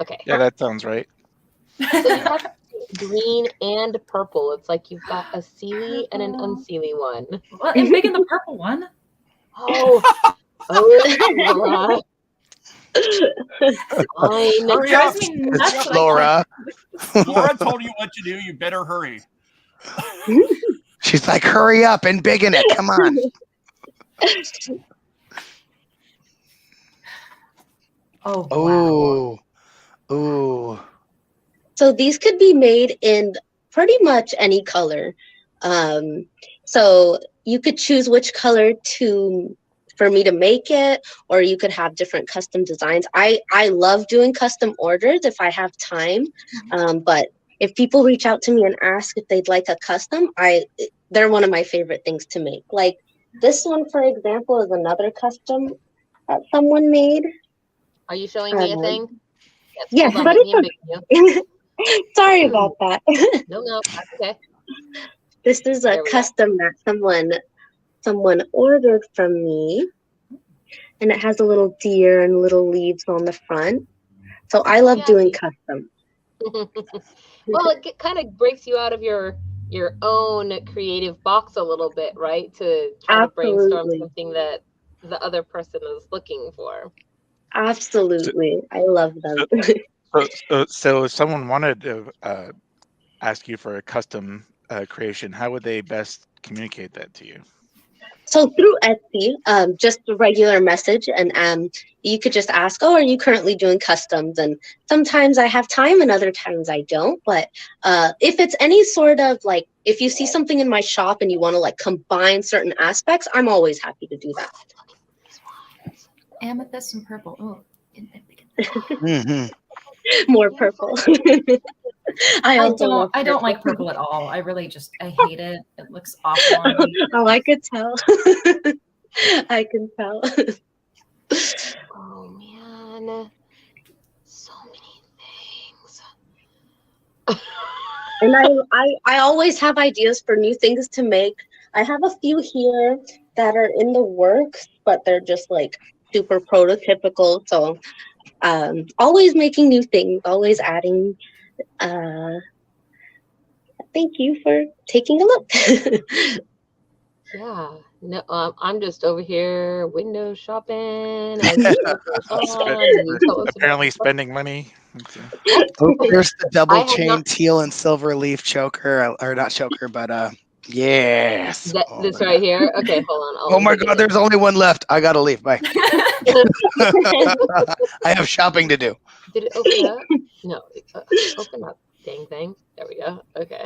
[SPEAKER 1] Okay.
[SPEAKER 3] Yeah, that sounds right.
[SPEAKER 1] So you have green and purple. It's like you've got a Seelie and an Unseelie one.
[SPEAKER 5] Well, and making the purple one.
[SPEAKER 1] Oh, Flora.
[SPEAKER 4] Hurry up.
[SPEAKER 2] It's Flora.
[SPEAKER 4] Flora told you what to do. You better hurry.
[SPEAKER 2] She's like, hurry up and big in it. Come on.
[SPEAKER 5] Oh,
[SPEAKER 2] wow. Ooh.
[SPEAKER 6] So these could be made in pretty much any color. So you could choose which color for me to make it, or you could have different custom designs. I love doing custom orders if I have time. But if people reach out to me and ask if they'd like a custom, they're one of my favorite things to make. Like This one, for example, is another custom that someone made.
[SPEAKER 1] Are you showing me a thing?
[SPEAKER 6] Yes,
[SPEAKER 1] hold on,
[SPEAKER 6] but
[SPEAKER 1] let me unbig you.
[SPEAKER 6] Sorry about that.
[SPEAKER 1] No, that's okay.
[SPEAKER 6] This is a custom that someone ordered from me, and it has a little deer and little leaves on the front. So I love doing custom.
[SPEAKER 1] Well, it kind of breaks you out of your own creative box a little bit, right? To try to brainstorm something that the other person is looking for.
[SPEAKER 6] Absolutely. I love them.
[SPEAKER 3] So if someone wanted to ask you for a custom creation, how would they best communicate that to you?
[SPEAKER 6] So through Etsy, just a regular message, and you could just ask, "Oh, are you currently doing customs?" And sometimes I have time, and other times I don't. But if it's any sort of like, if you see something in my shop and you want to like combine certain aspects, I'm always happy to do that.
[SPEAKER 5] Amethyst and purple. Oh,
[SPEAKER 6] more purple. I
[SPEAKER 5] don't like purple at all. I really I hate it. It looks awful on me.
[SPEAKER 6] Oh, I could tell. I can tell.
[SPEAKER 1] Oh man, so many things.
[SPEAKER 6] And I always have ideas for new things to make. I have a few here that are in the works, but they're just like super prototypical. So always making new things, always adding. Thank you for taking a look.
[SPEAKER 1] Yeah, no, I'm just over here window shopping.
[SPEAKER 3] Apparently spending money.
[SPEAKER 2] Oh, there's the double chain teal and silver leaf choker, or not choker, but yes.
[SPEAKER 1] This right here. Okay, hold on.
[SPEAKER 2] Oh my God, there's only one left. I gotta leave. Bye. I have shopping to do.
[SPEAKER 1] Did it open up? No, open up. Dang thing. There we go. Okay.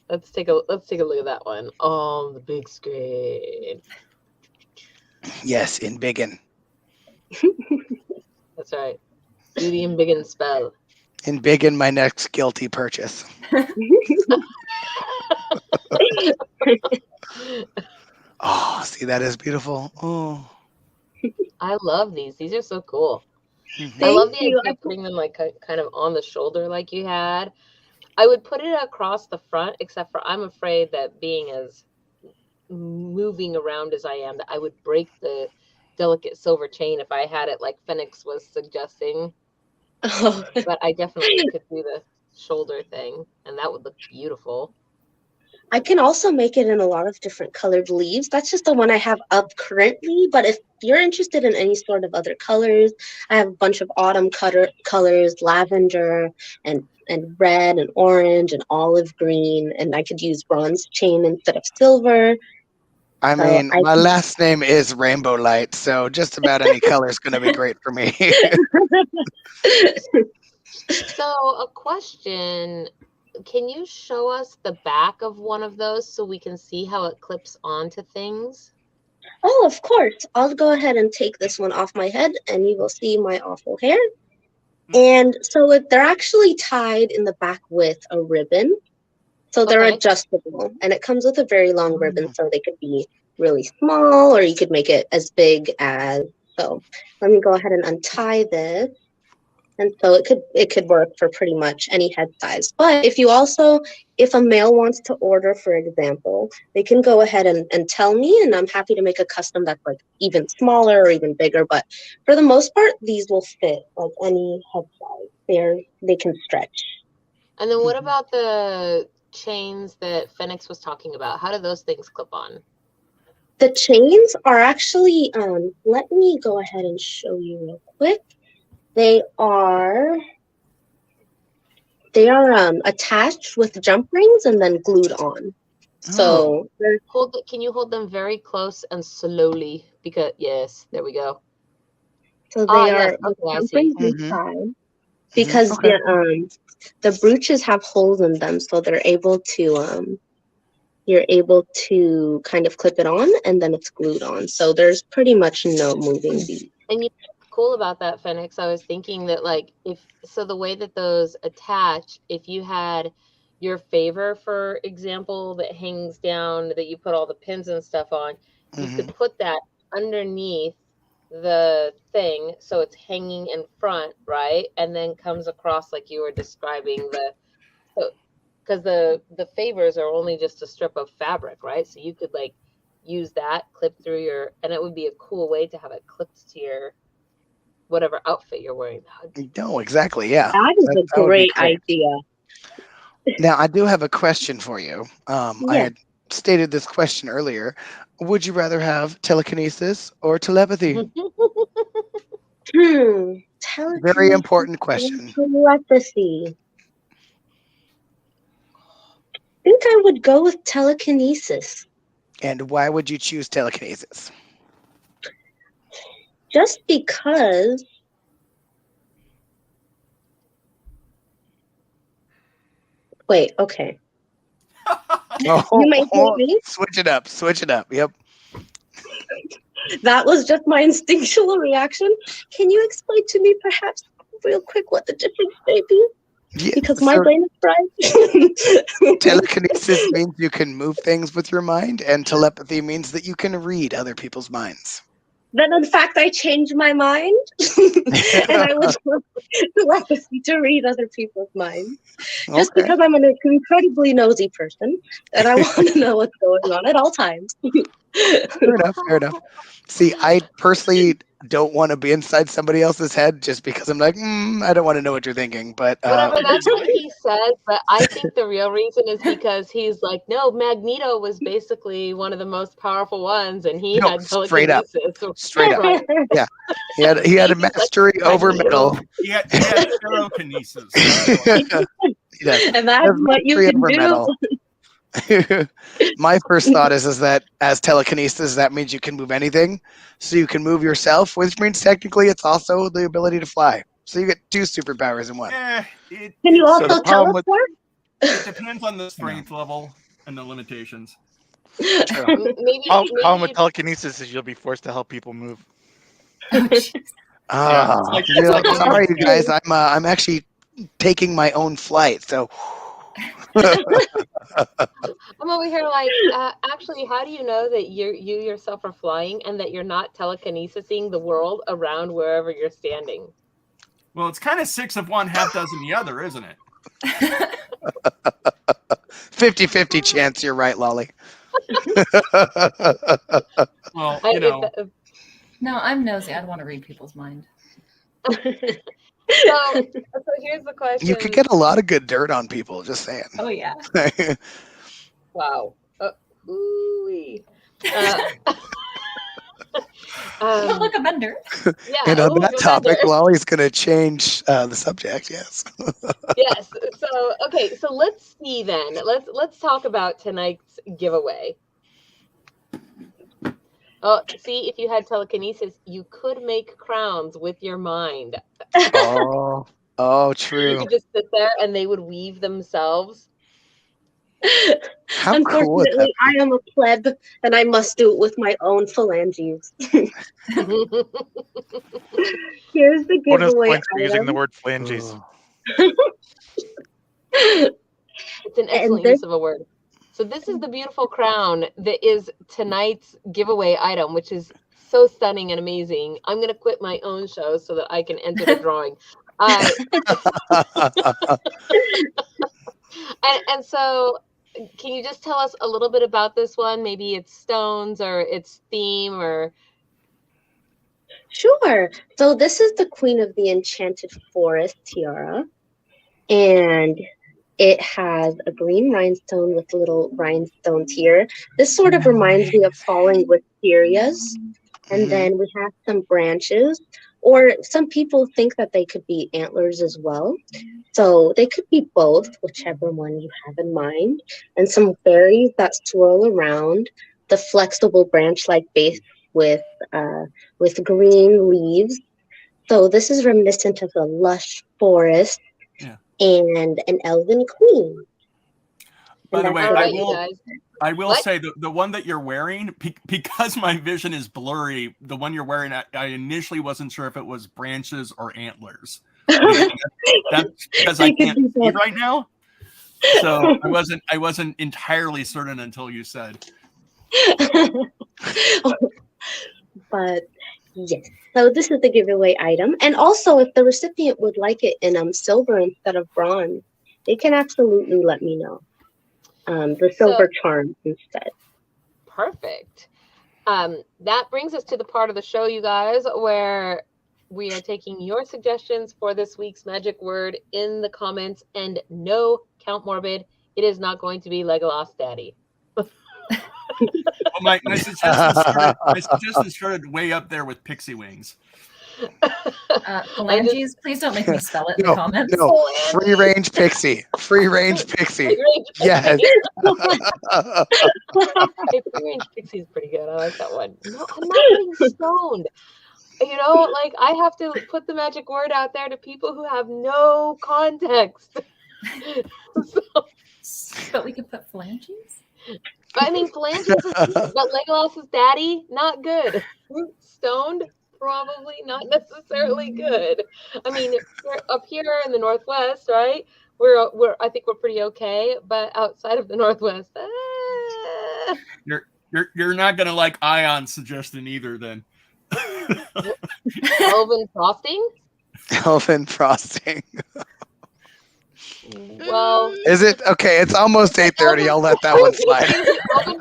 [SPEAKER 1] Let's take a look at that one on the big screen.
[SPEAKER 2] Yes, in biggin.
[SPEAKER 1] That's right. Do the in biggin spell.
[SPEAKER 2] In biggin, my next guilty purchase. Oh, see, that is beautiful. Oh,
[SPEAKER 1] I love these. These are so cool. I love the idea of putting them like kind of on the shoulder like you had. I would put it across the front, except for I'm afraid that being as moving around as I am, that I would break the delicate silver chain if I had it like Phoenix was suggesting. Oh. But I definitely could do the shoulder thing, and that would look beautiful.
[SPEAKER 6] I can also make it in a lot of different colored leaves. That's just the one I have up currently. But if you're interested in any sort of other colors, I have a bunch of autumn colors, lavender and red and orange and olive green. And I could use bronze chain instead of silver.
[SPEAKER 2] I mean, my last name is Rainbow Light, so just about any color is going to be great for me.
[SPEAKER 1] So a question. Can you show us the back of one of those so we can see how it clips onto things?
[SPEAKER 6] Oh, of course. I'll go ahead and take this one off my head and you will see my awful hair. And so they're actually tied in the back with a ribbon. So they're adjustable, and it comes with a very long ribbon, so they could be really small or you could make it as big as. So let me go ahead and untie this. And so it could work for pretty much any head size. But if a male wants to order, for example, they can go ahead and tell me, and I'm happy to make a custom that's like even smaller or even bigger. But for the most part, these will fit like any head size. They can stretch.
[SPEAKER 1] And then what about the chains that Phoenix was talking about? How do those things clip on?
[SPEAKER 6] The chains are actually, let me go ahead and show you real quick. They are attached with jump rings and then glued on. So
[SPEAKER 1] can you hold them very close and slowly? Because yes, there we go.
[SPEAKER 6] So they are jump rings inside because the brooches have holes in them, so they're able to you're able to kind of clip it on and then it's glued on. So there's pretty much no moving bead.
[SPEAKER 1] And cool about that, Phoenix, I was thinking that like the way that those attach, if you had your favor, for example, that hangs down that you put all the pins and stuff on, you could put that underneath the thing so it's hanging in front, right? And then comes across like you were describing because the favors are only just a strip of fabric, right? So you could like use that, clip through your, and it would be a cool way to have it clipped to your whatever outfit you're wearing.
[SPEAKER 2] No, exactly. Yeah.
[SPEAKER 6] That is a great idea.
[SPEAKER 2] Now, I do have a question for you. I
[SPEAKER 6] Yeah.
[SPEAKER 2] had stated this question earlier. Would you rather have telekinesis or telepathy? Very important question.
[SPEAKER 6] Telepathy. I think I would go with telekinesis.
[SPEAKER 2] And why would you choose telekinesis?
[SPEAKER 6] Just because. Wait, okay. You may hear me?
[SPEAKER 2] Switch it up. Switch it up. Yep.
[SPEAKER 6] That was just my instinctual reaction. Can you explain to me, perhaps, real quick, what the difference may be?
[SPEAKER 2] Yeah,
[SPEAKER 6] because my brain is fried.
[SPEAKER 2] Telekinesis means you can move things with your mind, and telepathy means that you can read other people's minds.
[SPEAKER 6] Then, in fact, I changed my mind, and I would want telepathy to read other people's minds. Just because I'm an incredibly nosy person, and I want to know what's going on at all times.
[SPEAKER 2] Fair enough. Fair enough. See, I personally don't want to be inside somebody else's head just because I'm like, I don't want to know what you're thinking. But
[SPEAKER 1] whatever, that's what he says. But I think the real reason is because he's like, no, Magneto was basically one of the most powerful ones, and he had telekinesis.
[SPEAKER 2] Straight up. Yeah, he had a mastery over metal.
[SPEAKER 4] He had telekinesis.
[SPEAKER 6] And that's what you can do.
[SPEAKER 2] My first thought is that as telekinesis, that means you can move anything. So you can move yourself, which means technically it's also the ability to fly. So you get two superpowers in one.
[SPEAKER 6] Can you also teleport?
[SPEAKER 4] It depends on the strength level and the limitations.
[SPEAKER 3] Problem with telekinesis is you'll be forced to help people move.
[SPEAKER 2] Sorry, you guys. I'm actually taking my own flight, so.
[SPEAKER 1] I'm over here like, actually, how do you know that you yourself are flying and that you're not telekinesising the world around wherever you're standing?
[SPEAKER 4] Well, it's kind of 6 of one, half dozen the other, isn't it?
[SPEAKER 2] 50-50 chance you're right, Lolly.
[SPEAKER 4] Well, you know.
[SPEAKER 5] No, I'm nosy. I'd want to read people's mind.
[SPEAKER 1] So here's the question.
[SPEAKER 2] You could get a lot of good dirt on people, just saying.
[SPEAKER 5] Oh, yeah.
[SPEAKER 1] Wow. Ooh-wee.
[SPEAKER 5] Look, a bender.
[SPEAKER 1] Yeah,
[SPEAKER 2] and on that topic, Lolly's going to change the subject, yes.
[SPEAKER 1] Yes. So let's see then. Let's talk about tonight's giveaway. Oh, see, if you had telekinesis, you could make crowns with your mind.
[SPEAKER 2] Oh, true.
[SPEAKER 1] You could just sit there and they would weave themselves.
[SPEAKER 2] How cool would that be?
[SPEAKER 6] I am a pleb and I must do it with my own phalanges. Here's the giveaway.
[SPEAKER 3] Bonus points for using the word phalanges.
[SPEAKER 1] It's an excellent use of a word. So this is the beautiful crown that is tonight's giveaway item, which is so stunning and amazing. I'm going to quit my own show so that I can enter the drawing. And so can you just tell us a little bit about this one? Maybe its stones or its theme or...
[SPEAKER 6] Sure. So this is the Queen of the Enchanted Forest tiara. And it has a green rhinestone with a little rhinestone tear. This sort of reminds me of falling wisterias. And then we have some branches, or some people think that they could be antlers as well. So they could be both, whichever one you have in mind. And some berries that swirl around the flexible branch-like base with green leaves. So this is reminiscent of a lush forest. And an elven queen.
[SPEAKER 4] By the way, I will say the one that you're wearing, because my vision is blurry, the one you're wearing, I initially wasn't sure if it was branches or antlers. That's because I can't see right now. So I wasn't entirely certain until you said.
[SPEAKER 6] But yes, so this is the giveaway item. And also, if the recipient would like it in silver instead of bronze, they can absolutely let me know. The silver charm instead.
[SPEAKER 1] Perfect. That brings us to the part of the show, you guys, where we are taking your suggestions for this week's magic word in the comments. And no, Count Morbid, it is not going to be Legolas Daddy.
[SPEAKER 4] Well, my suggestion started way up there with pixie wings.
[SPEAKER 5] Phalanges, please don't make me spell it in the comments.
[SPEAKER 2] No, free range pixie. Free range pixie. Yes.
[SPEAKER 1] Free range pixie is pretty good. I like that one. No, I'm not getting stoned. You know, like I have to put the magic word out there to people who have no context.
[SPEAKER 5] But we could put phalanges?
[SPEAKER 1] I mean, phalanges is good, but Legolas's daddy, not good. Stoned, probably not necessarily good. I mean, we're up here in the Northwest, right? I think we're pretty okay, but outside of the Northwest,
[SPEAKER 4] You're not gonna like Ion's suggestion either, then.
[SPEAKER 1] Elven frosting.
[SPEAKER 2] Elven frosting.
[SPEAKER 1] Well,
[SPEAKER 2] is it okay? It's almost 8:30. I'll let that one slide.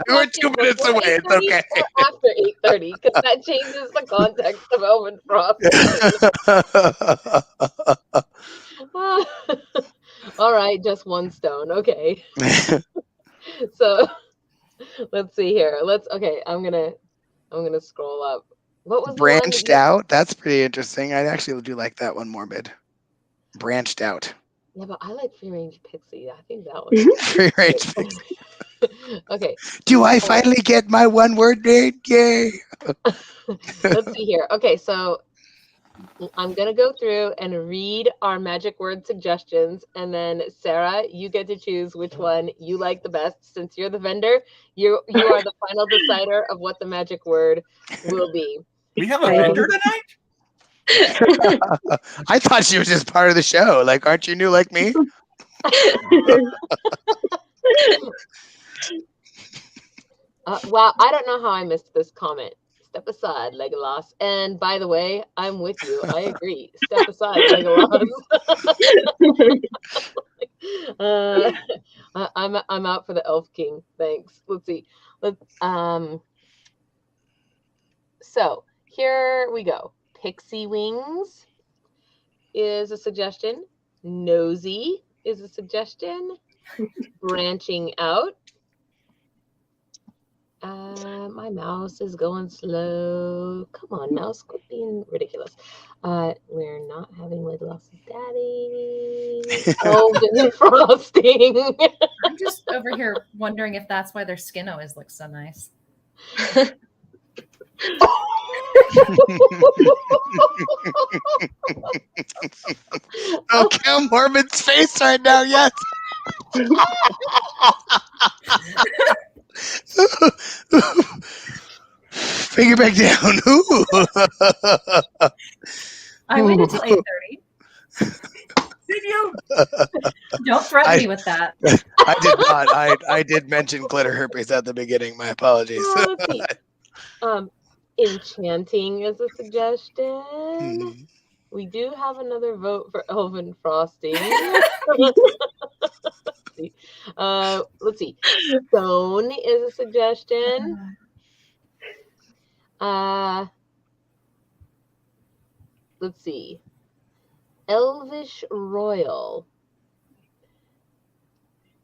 [SPEAKER 2] We're 2 minutes away. It's okay.
[SPEAKER 1] After 8:30, because that changes the context of Elven frosting. All right, just one stone. Okay. So let's see here. Okay. I'm gonna scroll up. What was
[SPEAKER 2] branched out? That's pretty interesting. I actually do like that one, Morbid. Branched out.
[SPEAKER 1] Yeah, but I like free range pixie. I think that one.
[SPEAKER 2] Free range pixie.
[SPEAKER 1] Okay.
[SPEAKER 2] Do I finally get my one word name? Yay.
[SPEAKER 1] Let's see here. Okay, so I'm going to go through and read our magic word suggestions. And then, Sarah, you get to choose which one you like the best. Since you're the vendor, you are the final decider of what the magic word will be.
[SPEAKER 4] We have a vendor tonight?
[SPEAKER 2] I thought she was just part of the show. Like, aren't you new like me?
[SPEAKER 1] Wow, I don't know how I missed this comment. Step aside, Legolas. And by the way, I'm with you. I agree. Step aside, Legolas. I'm out for the Elf King. Thanks. Let's see. So here we go. Pixie wings is a suggestion. Nosy is a suggestion. Branching out. My mouse is going slow. Come on, mouse, quit being ridiculous. We're not having Legolas's daddy. Elven frosting.
[SPEAKER 5] I'm just over here wondering if that's why their skin always looks so nice.
[SPEAKER 2] Oh, Count Morbid's face right now, yes. Finger back down.
[SPEAKER 5] I waited till 8:30.
[SPEAKER 4] Did you?
[SPEAKER 5] Don't threaten me with that.
[SPEAKER 2] I did not. I did mention glitter herpes at the beginning. My apologies.
[SPEAKER 1] Enchanting is a suggestion. We do have another vote for Elven frosting. Let's see. Stone is a suggestion. Let's see. Elvish Royal.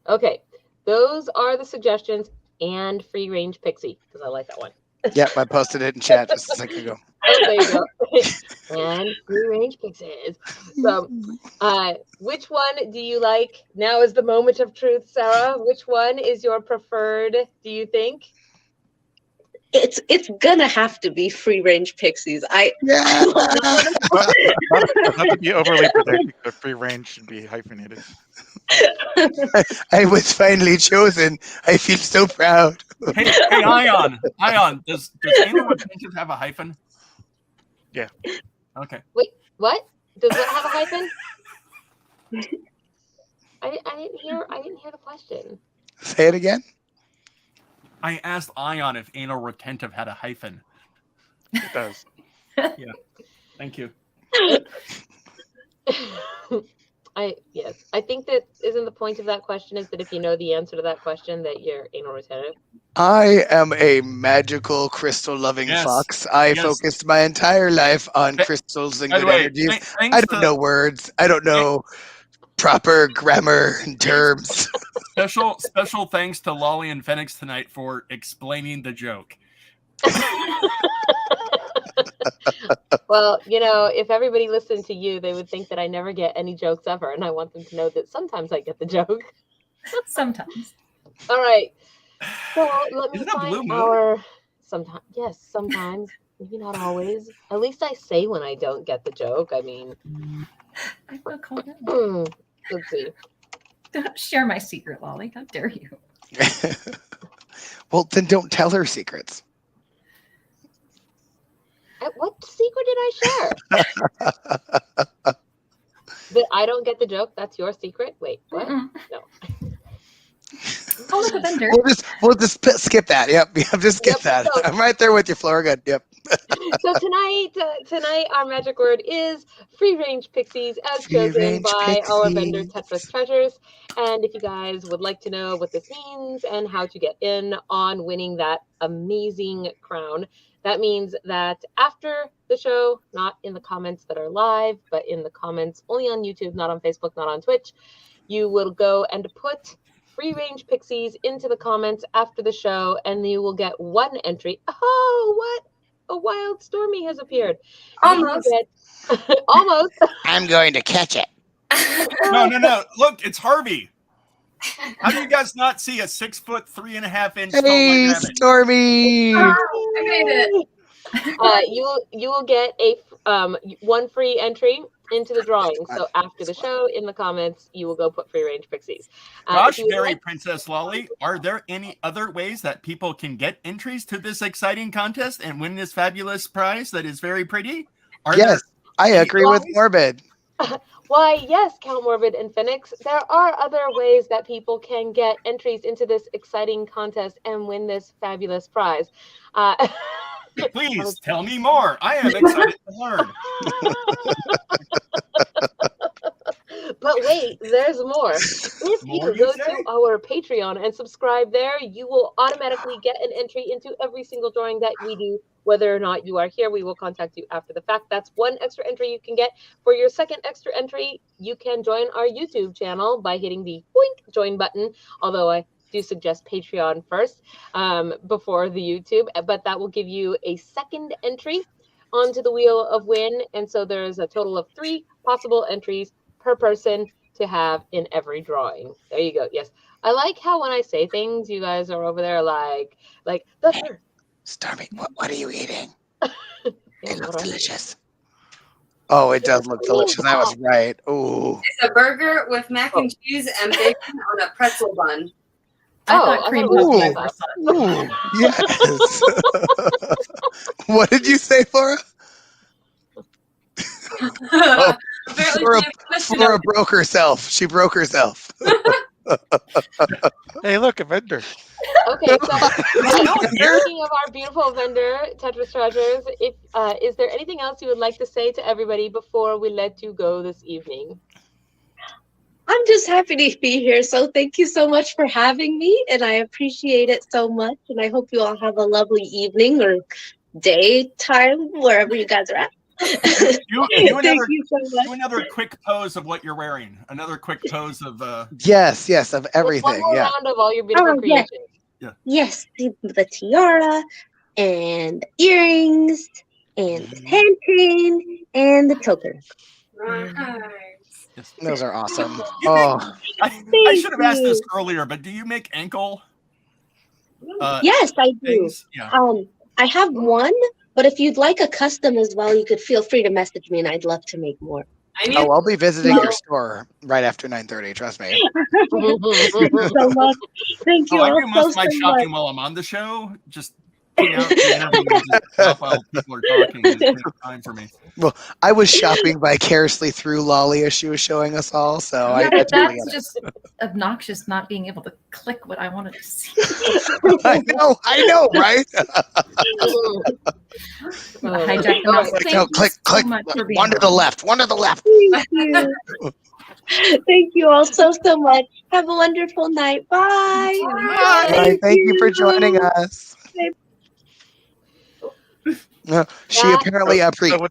[SPEAKER 1] Okay, those are the suggestions, and free range pixie, because I like that one.
[SPEAKER 2] Yep, I posted it in chat just a second ago.
[SPEAKER 1] Oh, there you go. And free range pixies. So, which one do you like? Now is the moment of truth, Sarah. Which one is your preferred, do you think?
[SPEAKER 6] It's gonna have to be free range pixies.
[SPEAKER 3] Not to be overly predictive, but free range should be hyphenated.
[SPEAKER 2] I was finally chosen. I feel so proud.
[SPEAKER 4] Hey, Ion, does Taylor Retention have a hyphen?
[SPEAKER 3] Yeah.
[SPEAKER 1] Okay. Wait, what? Does it have a hyphen? I didn't hear the question.
[SPEAKER 2] Say it again.
[SPEAKER 4] I asked Ion if anal retentive had a hyphen.
[SPEAKER 3] It does.
[SPEAKER 4] Yeah. Thank you.
[SPEAKER 1] Yes. I think that isn't the point of that question is that if you know the answer to that question, that you're anal retentive.
[SPEAKER 2] I am a magical crystal-loving fox. I focused my entire life on crystals and good energies. I don't know words. I don't know proper grammar and terms.
[SPEAKER 4] Special thanks to Lolly and Phoenix tonight for explaining the joke.
[SPEAKER 1] Well, if everybody listened to you, they would think that I never get any jokes ever, and I want them to know that sometimes I get the joke.
[SPEAKER 5] Sometimes.
[SPEAKER 1] All right. So let me
[SPEAKER 4] Is it a blue
[SPEAKER 1] find
[SPEAKER 4] moon?
[SPEAKER 1] sometimes. Yes, sometimes. Maybe not always. At least I say when I don't get the joke. I mean,
[SPEAKER 5] I feel called out.
[SPEAKER 1] Let's see.
[SPEAKER 5] Don't share my secret, Lolly. How dare you?
[SPEAKER 2] Well, then don't tell her secrets.
[SPEAKER 1] What secret did I share? That I don't get the joke? That's your secret? Wait, what? No.
[SPEAKER 5] Call it a vendor.
[SPEAKER 2] We'll just skip that. Yep, just skip that.
[SPEAKER 1] So,
[SPEAKER 2] I'm right there with you, Flora. Good. Yep.
[SPEAKER 1] So tonight our magic word is free range pixies, as chosen by our vendor Tetra's Treasures. And if you guys would like to know what this means and how to get in on winning that amazing crown, that means that after the show, not in the comments that are live, but in the comments only on YouTube, not on Facebook, not on Twitch, you will go and put free range pixies into the comments after the show, and you will get one entry. Oh, what? A wild Stormy has appeared.
[SPEAKER 7] Almost.
[SPEAKER 1] Almost.
[SPEAKER 2] I'm going to catch it.
[SPEAKER 4] No. Look, it's Harvey. How do you guys not see a 6 foot 3.5 inch tall
[SPEAKER 2] Hey,
[SPEAKER 4] white rabbit?
[SPEAKER 2] Stormy!
[SPEAKER 7] I made it.
[SPEAKER 1] You will get a one free entry into the drawing. So after the show, in the comments, you will go put free range pixies.
[SPEAKER 4] Gosh, Mary Princess Lolly, are there any other ways that people can get entries to this exciting contest and win this fabulous prize that is very pretty?
[SPEAKER 2] Yes, I agree with Morbid.
[SPEAKER 1] Why, yes, Count Morbid and Phoenix, there are other ways that people can get entries into this exciting contest and win this fabulous prize.
[SPEAKER 4] Please tell me more. I am excited to learn.
[SPEAKER 1] But wait, there's more. If you go to our Patreon and subscribe there, you will automatically get an entry into every single drawing that we do. Whether or not you are here, we will contact you after the fact. That's one extra entry you can get. For your second extra entry, you can join our YouTube channel by hitting the boink join button, although I do suggest Patreon first before the YouTube, but that will give you a second entry onto the Wheel of Win. And so there's a total of 3 possible entries per person to have in every drawing. There you go. Yes. I like how when I say things, you guys are over there like the
[SPEAKER 2] Hey, Stormy, what are you eating? It looks delicious. Oh, it does look delicious. I was right. Ooh.
[SPEAKER 7] It's a burger with mac and cheese and bacon on a pretzel bun.
[SPEAKER 5] I thought cream was my
[SPEAKER 2] Ooh, yes. What did you say, Flora? Flora broke herself. She broke herself.
[SPEAKER 3] Hey, look, a vendor.
[SPEAKER 1] Okay, so speaking of our beautiful vendor, Tetra's Treasures, is there anything else you would like to say to everybody before we let you go this evening?
[SPEAKER 6] I'm just happy to be here. So thank you so much for having me, and I appreciate it so much. And I hope you all have a lovely evening or daytime, wherever you guys are at.
[SPEAKER 4] Thank you so much. Do another quick pose of what you're wearing. Another quick pose of
[SPEAKER 2] Yes, of everything.
[SPEAKER 1] One more round of all your beautiful creations.
[SPEAKER 6] Yes, the tiara and earrings and the handpin and the choker.
[SPEAKER 2] Yes. Those are awesome.
[SPEAKER 4] I should have asked this earlier, but do you make ankle?
[SPEAKER 6] Yes, I do.
[SPEAKER 4] Things? Yeah.
[SPEAKER 6] I have one, but if you'd like a custom as well, you could feel free to message me, and I'd love to make more.
[SPEAKER 2] I'll be visiting your store right after 9:30. Trust me.
[SPEAKER 6] Thank you so much. Thank you.
[SPEAKER 4] I do most of my shopping while I'm on the show. Just tune out the interview and just stop while people are talking. It takes time for me.
[SPEAKER 2] Well, I was shopping vicariously through Lolly as she was showing us all, so
[SPEAKER 5] Yeah,
[SPEAKER 2] I
[SPEAKER 5] but
[SPEAKER 2] totally
[SPEAKER 5] that's
[SPEAKER 2] get it.
[SPEAKER 5] just obnoxious not being able to click what I wanted to see.
[SPEAKER 2] I know, right?
[SPEAKER 5] Hijack the mouse. Thank you
[SPEAKER 2] click,
[SPEAKER 5] so much for being
[SPEAKER 2] one to the left, one to the left.
[SPEAKER 6] Thank you. Thank you all so much. Have a wonderful night. Bye.
[SPEAKER 2] Bye. Thank you for joining us. She apparently
[SPEAKER 3] So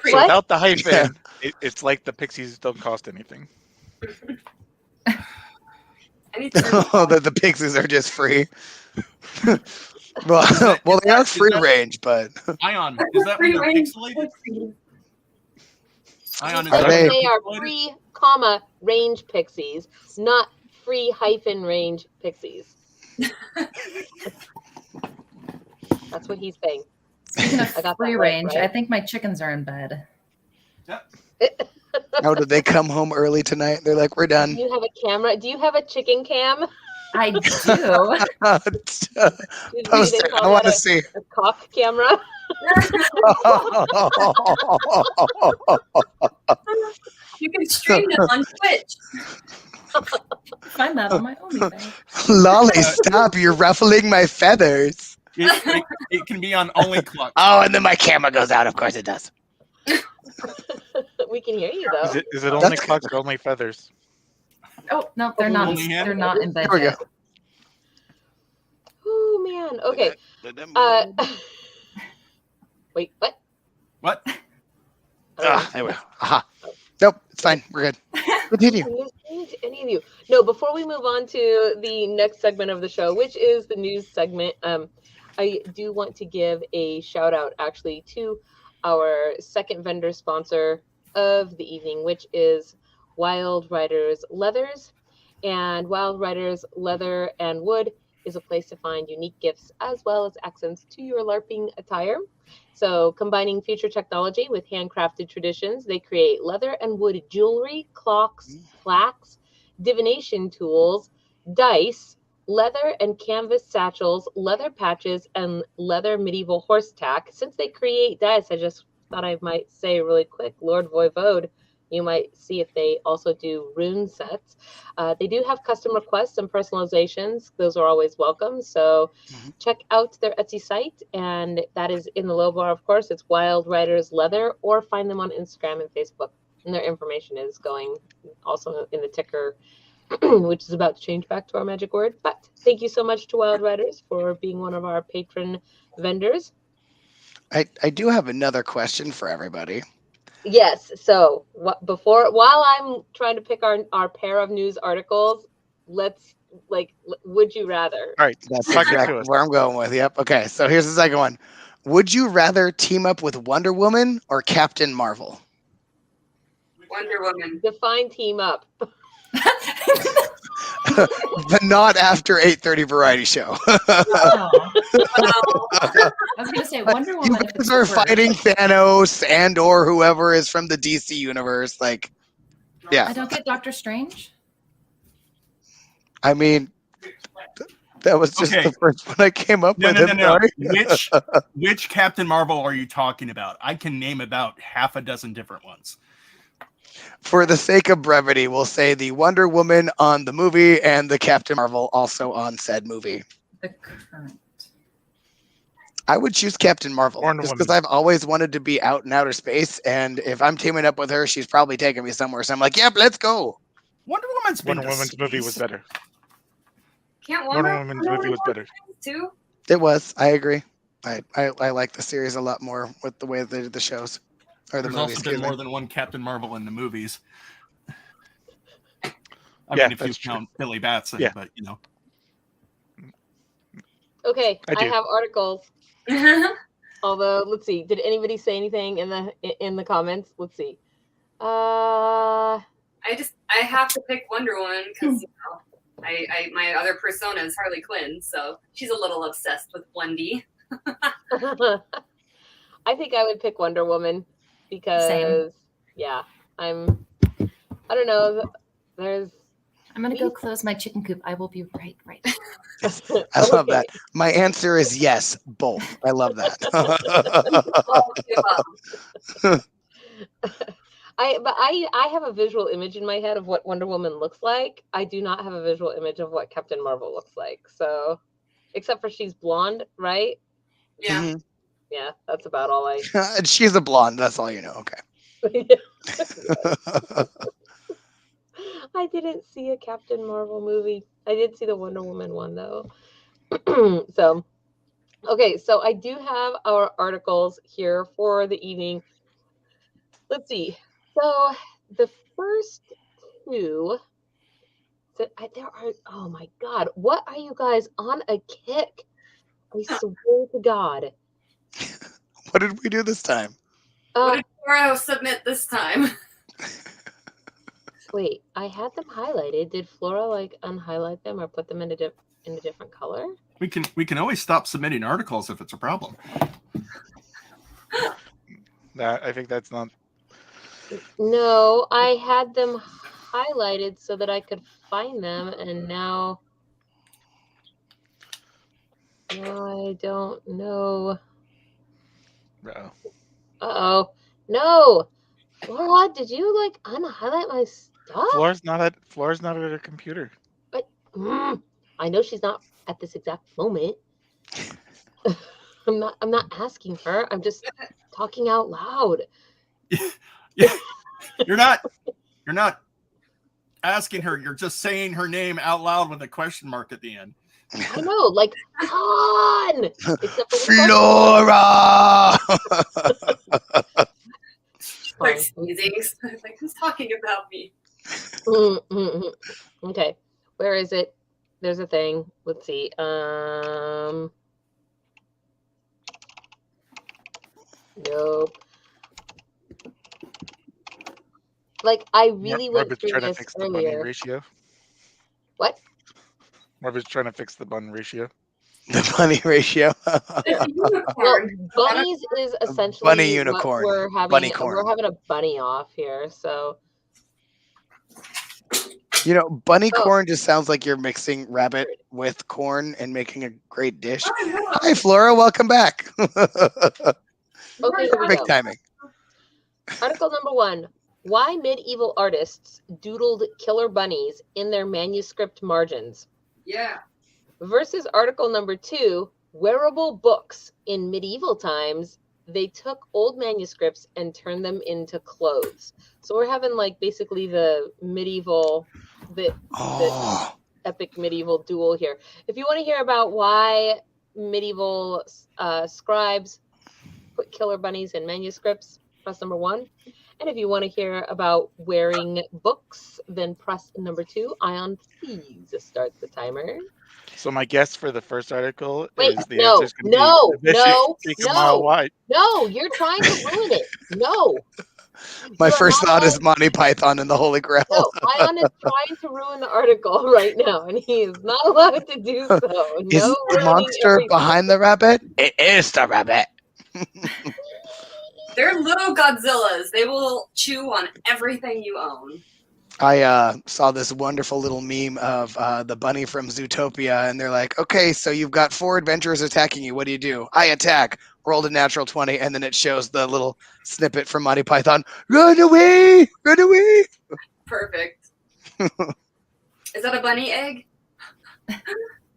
[SPEAKER 3] without the hyphen, it's like the pixies don't cost anything.
[SPEAKER 2] The pixies are just free. well, they are free range, but
[SPEAKER 4] Ion, is that when they're pixelated? Ion, is
[SPEAKER 1] they are free, range pixies, not free range pixies. That's what he's saying.
[SPEAKER 5] Speaking of free range, right? I think my chickens are in bed.
[SPEAKER 2] Oh, did they come home early tonight? They're like, we're done.
[SPEAKER 1] Do you have a camera? Do you have a chicken cam?
[SPEAKER 5] I do.
[SPEAKER 2] Post it. I want to see.
[SPEAKER 1] A cock camera?
[SPEAKER 7] You can stream them on Twitch.
[SPEAKER 5] Find that on my OnlyFans.
[SPEAKER 2] Lolly, stop. You're ruffling my feathers.
[SPEAKER 4] It can be on only clock.
[SPEAKER 2] Oh, and then my camera goes out. Of course it does.
[SPEAKER 1] We can hear you, though.
[SPEAKER 3] Is it only clocks or only feathers?
[SPEAKER 5] Oh, no, they're not. They're not in bed yet.
[SPEAKER 1] Oh, man. Okay. Wait, what?
[SPEAKER 4] What?
[SPEAKER 2] There we go. Aha. Nope, it's fine. We're good. Continue.
[SPEAKER 1] Any of you? No, before we move on to the next segment of the show, which is the news segment, I do want to give a shout out actually to our second vendor sponsor of the evening, which is Wild Riders Leathers. And Wild Riders Leather and Wood is a place to find unique gifts as well as accents to your LARPing attire. So combining future technology with handcrafted traditions, they create leather and wood jewelry, clocks, plaques, divination tools, dice, leather and canvas satchels, leather patches, and leather medieval horse tack. Since they create dice, I just thought I might say really quick, Lord Voivode, you might see if they also do rune sets. They do have custom requests and personalizations. Those are always welcome. So check out their Etsy site, and that is in the low bar, of course. It's Wild Riders Leather, or find them on Instagram and Facebook. And their information is going also in the ticker, which is about to change back to our magic word. But thank you so much to Wild Riders for being one of our patron vendors.
[SPEAKER 2] I do have another question for everybody.
[SPEAKER 1] Yes. So while I'm trying to pick our pair of news articles, let's would you rather?
[SPEAKER 2] All right. That's exactly where I'm going with. Yep. Okay. So here's the second one. Would you rather team up with Wonder Woman or Captain Marvel?
[SPEAKER 7] Wonder Woman.
[SPEAKER 1] Define team up.
[SPEAKER 2] But not after 8:30 variety show.
[SPEAKER 5] I was going to say Wonder Woman.
[SPEAKER 2] You guys are fighting Thanos and or whoever is from the DC universe. Like, yeah.
[SPEAKER 5] I don't get Doctor Strange.
[SPEAKER 2] I mean, that was just the first one I came up with.
[SPEAKER 4] No. Which Captain Marvel are you talking about? I can name about half a dozen different ones.
[SPEAKER 2] For the sake of brevity, we'll say the Wonder Woman on the movie and the Captain Marvel also on said movie.
[SPEAKER 5] The current.
[SPEAKER 2] I would choose Captain Marvel just because I've always wanted to be out in outer space, and if I'm teaming up with her, she's probably taking me somewhere. So I'm like, yep, let's go.
[SPEAKER 4] Wonder Woman's
[SPEAKER 3] movie was better.
[SPEAKER 7] Can't
[SPEAKER 3] Wonder Woman's movie was better
[SPEAKER 7] too.
[SPEAKER 2] It was. I agree. I like the series a lot more with the way they did the shows. Or the
[SPEAKER 4] There's
[SPEAKER 2] movies,
[SPEAKER 4] also been more than one Captain Marvel in the movies. I
[SPEAKER 3] Yeah,
[SPEAKER 4] mean, if you count Billy Batson, but you know.
[SPEAKER 1] Okay, I have articles. Although, let's see. Did anybody say anything in the comments? Let's see.
[SPEAKER 7] I have to pick Wonder Woman because my other persona is Harley Quinn, so she's a little obsessed with 1D.
[SPEAKER 1] I think I would pick Wonder Woman because I don't know,
[SPEAKER 5] I'm going to go close my chicken coop. I will be right.
[SPEAKER 2] I love that. My answer is yes, both. I love that.
[SPEAKER 1] I have a visual image in my head of what Wonder Woman looks like. I do not have a visual image of what Captain Marvel looks like. So, except for she's blonde, right?
[SPEAKER 7] Yeah.
[SPEAKER 2] Mm-hmm.
[SPEAKER 1] Yeah, that's about all I.
[SPEAKER 2] She's a blonde. That's all you know. Okay.
[SPEAKER 1] I didn't see a Captain Marvel movie. I did see the Wonder Woman one though. So, okay, so I do have our articles here for the evening. Let's see. So the first two, there are. Oh my God, what are you guys on a kick? I swear to God.
[SPEAKER 2] What did we do this time?
[SPEAKER 7] What did Flora submit this time?
[SPEAKER 1] Wait, I had them highlighted. Did Flora like unhighlight them or put them in a different color?
[SPEAKER 4] We can always stop submitting articles if it's a problem.
[SPEAKER 3] I think that's not.
[SPEAKER 1] No, I had them highlighted so that I could find them, and now I don't know. Uh-oh. No! Flora, did you like unhighlight my stuff?
[SPEAKER 3] Flora's not at her computer.
[SPEAKER 1] But I know she's not at this exact moment. I'm not asking her. I'm just talking out loud.
[SPEAKER 4] Yeah. You're not asking her, you're just saying her name out loud with a question mark at the end.
[SPEAKER 1] I know, like, come on! Except for
[SPEAKER 2] Flora!
[SPEAKER 7] Like sneezing. Like, who's talking about me?
[SPEAKER 1] Okay, where is it? There's a thing. Let's see. Nope. Like, I really went
[SPEAKER 3] Morbid's
[SPEAKER 1] through
[SPEAKER 3] trying
[SPEAKER 1] this
[SPEAKER 3] to fix the bunny
[SPEAKER 1] earlier.
[SPEAKER 3] ratio.
[SPEAKER 1] What?
[SPEAKER 3] Morbid's trying to fix the bun ratio.
[SPEAKER 2] The bunny ratio.
[SPEAKER 1] Well, bunnies is essentially
[SPEAKER 2] bunny unicorn.
[SPEAKER 1] What we're having.
[SPEAKER 2] Bunny corn.
[SPEAKER 1] We're having a bunny off here, so.
[SPEAKER 2] You know, bunny corn just sounds like you're mixing rabbit with corn and making a great dish. Hi, Flora. Welcome back.
[SPEAKER 1] Okay,
[SPEAKER 2] Perfect timing.
[SPEAKER 1] Article number 1. Why medieval artists doodled killer bunnies in their manuscript margins.
[SPEAKER 7] Yeah.
[SPEAKER 1] Versus article number 2. Wearable books. In medieval times, they took old manuscripts and turned them into clothes. So we're having like basically the medieval, the epic medieval duel here. If you want to hear about why medieval scribes put killer bunnies in manuscripts, press number 1. And if you want to hear about wearing books, then press number 2. Ion, please start the timer.
[SPEAKER 3] So my guess for the first article
[SPEAKER 1] Wait,
[SPEAKER 3] is the
[SPEAKER 1] no,
[SPEAKER 3] answer's going to be a mile wide.
[SPEAKER 1] No, you're trying to ruin it. No.
[SPEAKER 2] My first thought is Monty Python and the Holy Grail.
[SPEAKER 1] No, Ion is trying to ruin the article right now, and he is not allowed to do so.
[SPEAKER 2] Is the monster behind the rabbit? It is the rabbit.
[SPEAKER 7] They're little Godzillas. They will chew on everything you own.
[SPEAKER 2] I saw this wonderful little meme of the bunny from Zootopia, and they're like, okay, so you've got 4 adventurers attacking you. What do? I attack. Rolled a natural 20, and then it shows the little snippet from Monty Python. Run away! Run away!
[SPEAKER 7] Perfect. Is that a bunny egg?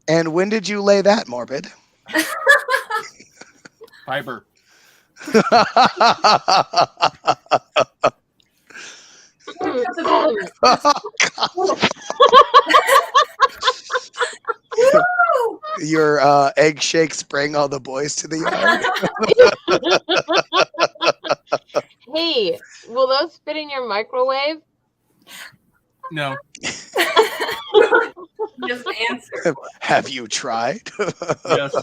[SPEAKER 2] And when did you lay that, Morbid?
[SPEAKER 4] Fiber.
[SPEAKER 2] Your egg shakes bring all the boys to the yard.
[SPEAKER 1] Hey, will those fit in your microwave?
[SPEAKER 4] No.
[SPEAKER 7] Just answer.
[SPEAKER 2] Have you tried?
[SPEAKER 4] Yes.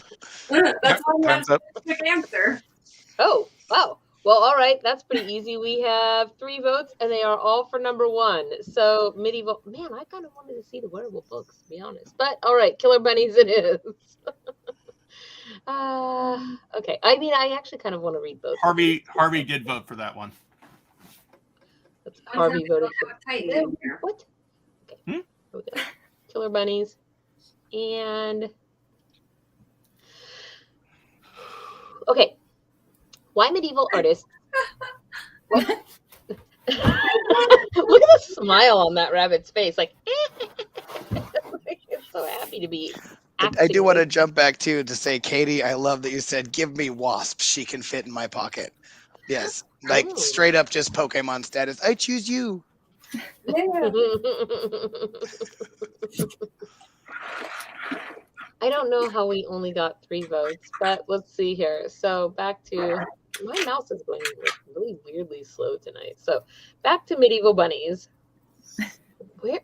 [SPEAKER 7] That's one
[SPEAKER 3] Time's up.
[SPEAKER 7] quick answer.
[SPEAKER 1] Oh, wow. Well, all right. That's pretty easy. We have 3 votes, and they are all for number 1. So medieval. Man, I kind of wanted to see the wearable books, to be honest. But all right, killer bunnies it is. Okay. I mean, I actually kind of want to read both.
[SPEAKER 4] Harvey did vote for that one.
[SPEAKER 1] Harvey voted for
[SPEAKER 7] Titan in here.
[SPEAKER 1] what? Okay. Killer bunnies. And okay, why medieval artists? What? Look at the smile on that rabbit's face, like it's so happy to be.
[SPEAKER 2] I do want to jump back too to say, Katie, I love that you said, "Give me wasp; she can fit in my pocket." Yes, like straight up, just Pokemon status. I choose you.
[SPEAKER 1] Yeah. I don't know how we only got 3 votes, but let's see here. So back to my mouse is going really weirdly slow tonight. So back to medieval bunnies.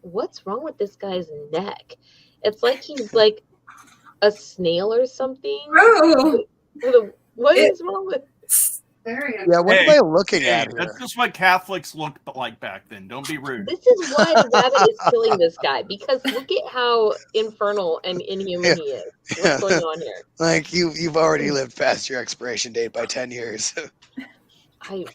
[SPEAKER 1] What's wrong with this guy's neck? It's like he's like a snail or something. What is wrong with?
[SPEAKER 2] Yeah, what am I looking at here?
[SPEAKER 4] That's just what Catholics looked like back then. Don't be rude.
[SPEAKER 1] This is why the rabbit is killing this guy, because look at how infernal and inhuman he is. What's going on here?
[SPEAKER 2] Like you've already lived past your expiration date by 10 years.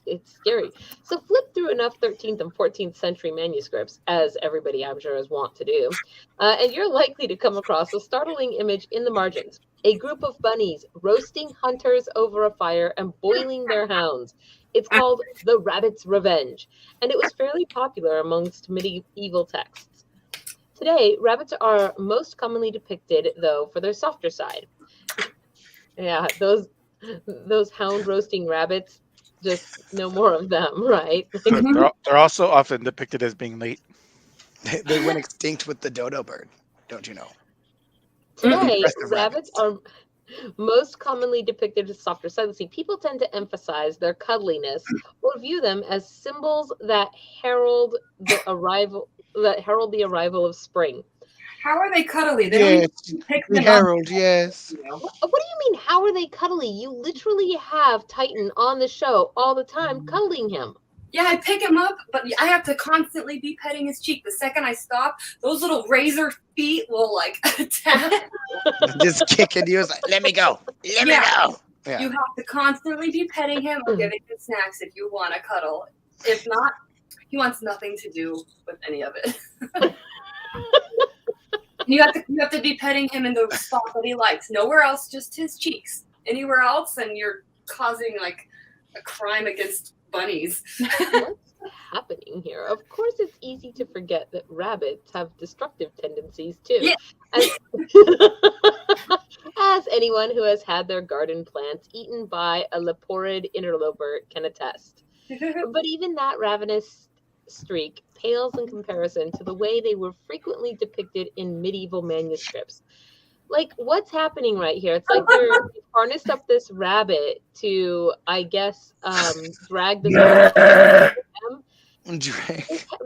[SPEAKER 1] It's scary. So flip through enough 13th and 14th century manuscripts, as everybody I'm sure is wont to do, and you're likely to come across a startling image in the margins. A group of bunnies roasting hunters over a fire and boiling their hounds. It's called The Rabbit's Revenge, and it was fairly popular amongst medieval texts. Today, rabbits are most commonly depicted, though, for their softer side. Yeah, those hound roasting rabbits, just no more of them, right?
[SPEAKER 3] They're also often depicted as being late.
[SPEAKER 2] They went extinct with the dodo bird, don't you know?
[SPEAKER 1] Today, rabbits are most commonly depicted as softer side. Let's see, people tend to emphasize their cuddliness or view them as symbols that herald the arrival of spring.
[SPEAKER 7] How are they cuddly? They don't even pick them
[SPEAKER 2] herald, yes.
[SPEAKER 1] What do you mean, how are they cuddly? You literally have Titan on the show all the time cuddling him.
[SPEAKER 7] Yeah, I pick him up, but I have to constantly be petting his cheek. The second I stop, those little razor feet will like attack.
[SPEAKER 2] Just kicking you. Like, let me go. Let me go. Yeah.
[SPEAKER 7] You have to constantly be petting him or giving him snacks if you want to cuddle. If not, he wants nothing to do with any of it. You have to be petting him in the spot that he likes. Nowhere else, just his cheeks. Anywhere else, and you're causing like a crime against bunnies.
[SPEAKER 1] What's happening here? Of course, it's easy to forget that rabbits have destructive tendencies too. Yeah. As anyone who has had their garden plants eaten by a leporid interloper can attest. But even that ravenous streak pales in comparison to the way they were frequently depicted in medieval manuscripts. Like, what's happening right here? It's like they've harnessed up this rabbit to, I guess, drag this rabbit.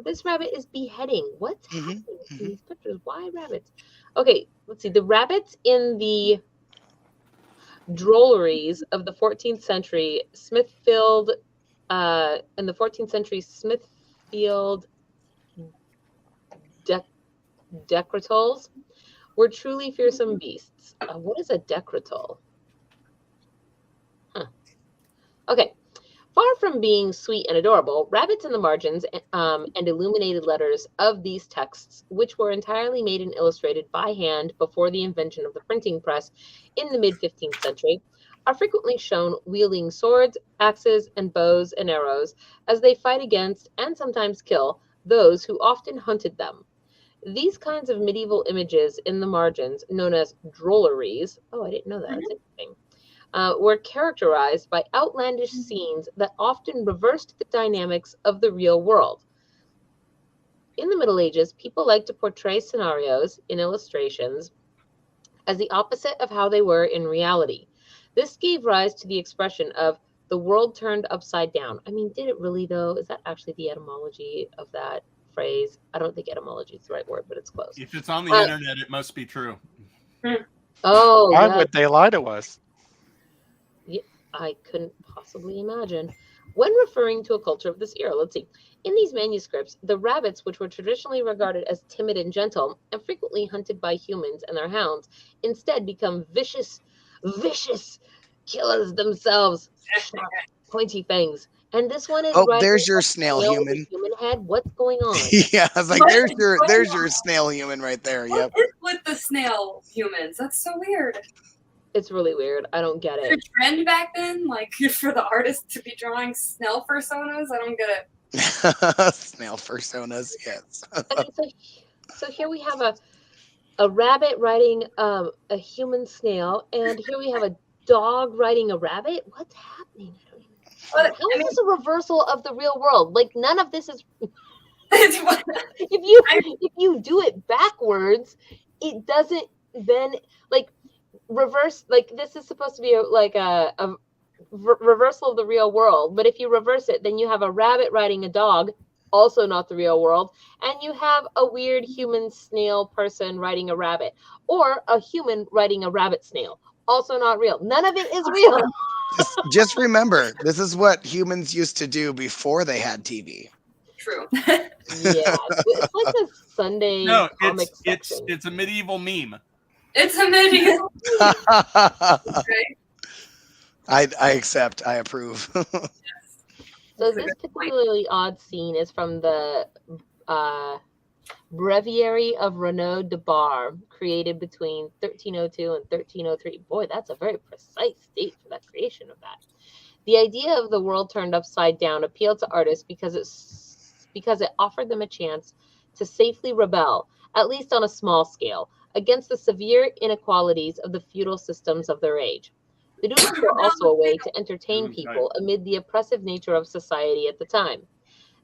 [SPEAKER 1] This rabbit is beheading. What's happening in these pictures? Why rabbits? Okay, let's see. The rabbits in the drolleries of the 14th century Smithfield decretals were truly fearsome beasts. What is a decretal? Okay. Far from being sweet and adorable, rabbits in the margins and illuminated letters of these texts, which were entirely made and illustrated by hand before the invention of the printing press in the mid-15th century, are frequently shown wielding swords, axes, and bows and arrows as they fight against and sometimes kill those who often hunted them. These kinds of medieval images in the margins, known as drolleries, I didn't know that, that's interesting, were characterized by outlandish scenes that often reversed the dynamics of the real world. In the Middle Ages, people liked to portray scenarios in illustrations as the opposite of how they were in reality. This gave rise to the expression of the world turned upside down. I mean, did it really though? Is that actually the etymology of that phrase? I don't think etymology is the right word, but it's close.
[SPEAKER 4] If it's on the internet, it must be true.
[SPEAKER 1] Oh,
[SPEAKER 3] why would they lie to us?
[SPEAKER 1] Yeah, I couldn't possibly imagine. When referring to a culture of this era, let's see. In these manuscripts, the rabbits, which were traditionally regarded as timid and gentle and frequently hunted by humans and their hounds, instead become vicious killers themselves, sharp, pointy fangs, And this one is
[SPEAKER 2] there's your snail human.
[SPEAKER 1] Human head. What's going on?
[SPEAKER 2] Yeah, I was like, there's your snail human right there.
[SPEAKER 7] What
[SPEAKER 2] Yep.
[SPEAKER 7] is with the snail humans? That's so weird.
[SPEAKER 1] It's really weird. I don't get it.
[SPEAKER 7] Was there a trend back then, like for the artist to be drawing snail personas? I don't get it.
[SPEAKER 2] Snail personas, yes.
[SPEAKER 1] I mean, so here we have a rabbit riding a human snail, and here we have a dog riding a rabbit. What's happening? How is this a reversal of the real world? Like, none of this is. if you do it backwards, it doesn't then like reverse. Like, this is supposed to be a reversal of the real world. But if you reverse it, then you have a rabbit riding a dog, also not the real world, and you have a weird human snail person riding a rabbit, or a human riding a rabbit snail, also not real. None of it is real.
[SPEAKER 2] Just remember, this is what humans used to do before they had TV.
[SPEAKER 7] True.
[SPEAKER 1] Yeah, it's like a Sunday comic section.
[SPEAKER 4] It's a medieval meme.
[SPEAKER 7] It's a medieval meme. Okay.
[SPEAKER 2] I accept. I approve.
[SPEAKER 1] So this particularly odd scene is from the Breviary of Renaud de Bar, created between 1302 and 1303. Boy, that's a very precise date for the creation of that. The idea of the world turned upside down appealed to artists because it offered them a chance to safely rebel, at least on a small scale, against the severe inequalities of the feudal systems of their age. The doodles were also a way to entertain people amid the oppressive nature of society at the time.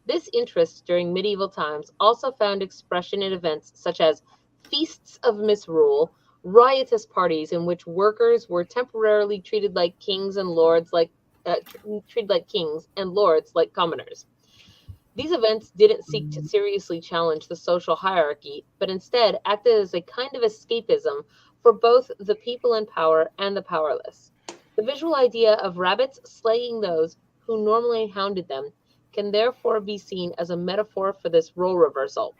[SPEAKER 1] This interest during medieval times also found expression in events such as feasts of misrule, riotous parties in which workers were temporarily treated like kings and lords like commoners. These events didn't seek to seriously challenge the social hierarchy, but instead acted as a kind of escapism for both the people in power and the powerless. The visual idea of rabbits slaying those who normally hounded them can therefore be seen as a metaphor for this role reversal,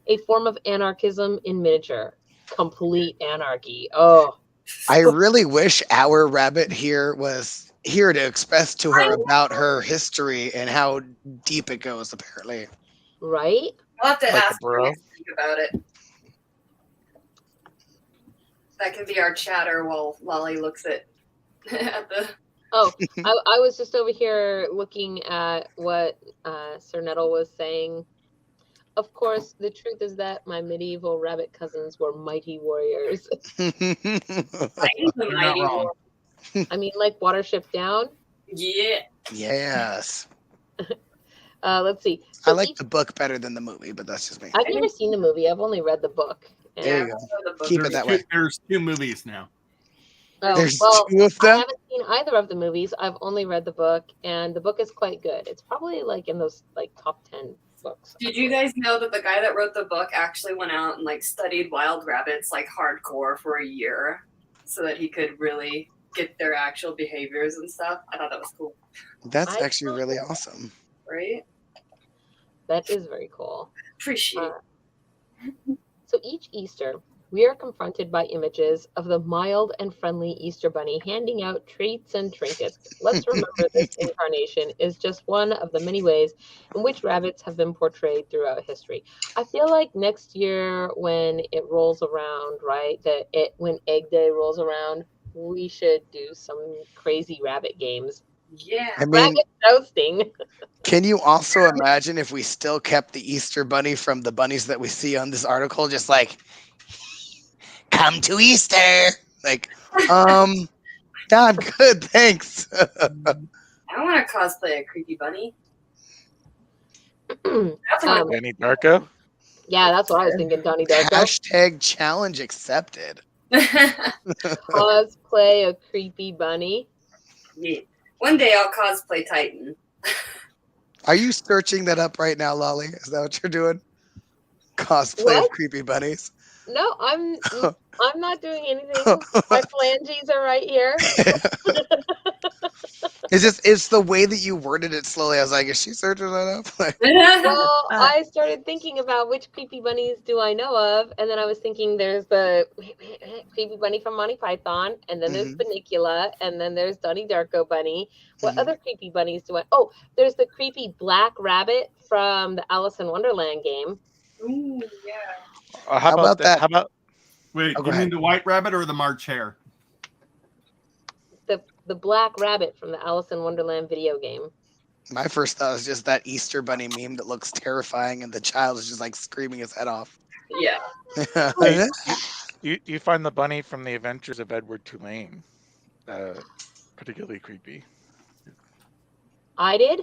[SPEAKER 1] a form of anarchism in miniature. Complete anarchy. Oh.
[SPEAKER 2] I really wish our rabbit here was here to express to her about her history and how deep it goes, apparently.
[SPEAKER 1] Right?
[SPEAKER 7] I'll have to ask her to think about it. That can be our chatter while Lolly looks at the...
[SPEAKER 1] Oh, I was just over here looking at what Sir Nettle was saying. Of course, the truth is that my medieval rabbit cousins were mighty warriors. I mean, like Watership Down?
[SPEAKER 7] Yeah.
[SPEAKER 2] Yes.
[SPEAKER 1] Let's see. So
[SPEAKER 2] I like the book better than the movie, but that's just me.
[SPEAKER 1] I've never seen the movie. I've only read the book.
[SPEAKER 2] There you go. Keep it that way.
[SPEAKER 4] There's 2 movies now.
[SPEAKER 1] Oh,
[SPEAKER 2] There's
[SPEAKER 1] well,
[SPEAKER 2] 2 of them?
[SPEAKER 1] I haven't seen either of the movies. I've only read the book, and the book is quite good. It's probably like in those like top 10 books.
[SPEAKER 7] Did you guys know that the guy that wrote the book actually went out and like studied wild rabbits like hardcore for a year so that he could really get their actual behaviors and stuff? I thought that was cool.
[SPEAKER 2] That's actually really awesome.
[SPEAKER 7] Right?
[SPEAKER 1] That is very cool.
[SPEAKER 7] Appreciate it.
[SPEAKER 1] So each Easter, we are confronted by images of the mild and friendly Easter Bunny handing out treats and trinkets. Let's remember this incarnation is just one of the many ways in which rabbits have been portrayed throughout history. I feel like next year when it rolls around, right, when Egg Day rolls around, we should do some crazy rabbit games.
[SPEAKER 7] Yeah.
[SPEAKER 2] I mean,
[SPEAKER 1] rabbit roasting.
[SPEAKER 2] Can you also imagine if we still kept the Easter Bunny from the bunnies that we see on this article, just like, come to Easter. Like, not good, thanks.
[SPEAKER 7] I want to cosplay a creepy bunny. That's what
[SPEAKER 3] Danny Darko?
[SPEAKER 1] Yeah, that's what I was thinking, Donnie Darko.
[SPEAKER 2] Hashtag challenge accepted.
[SPEAKER 1] Cosplay a creepy bunny.
[SPEAKER 7] Yeah. One day I'll cosplay Titan.
[SPEAKER 2] Are you searching that up right now, Lolly? Is that what you're doing? Cosplay of creepy bunnies?
[SPEAKER 1] No, I'm not doing anything. My phalanges are right here.
[SPEAKER 2] It's the way that you worded it slowly. I was like, is she searching that up? Like,
[SPEAKER 1] Well, I started thinking about which creepy bunnies do I know of, and then I was thinking there's the creepy bunny from Monty Python, and then there's Bunnicula, and then there's Donnie Darko bunny. What other creepy bunnies do I? Oh, there's the creepy black rabbit from the Alice in Wonderland game.
[SPEAKER 7] Ooh, yeah.
[SPEAKER 3] How about that? How about?
[SPEAKER 4] Wait, you mean the white rabbit or the March hare?
[SPEAKER 1] The black rabbit from the Alice in Wonderland video game.
[SPEAKER 2] my first thought was just that Easter bunny meme that looks terrifying, and the child is just like screaming his head off.
[SPEAKER 7] Yeah.
[SPEAKER 3] You find the bunny from the Adventures of Edward Tulane particularly creepy?
[SPEAKER 1] I did?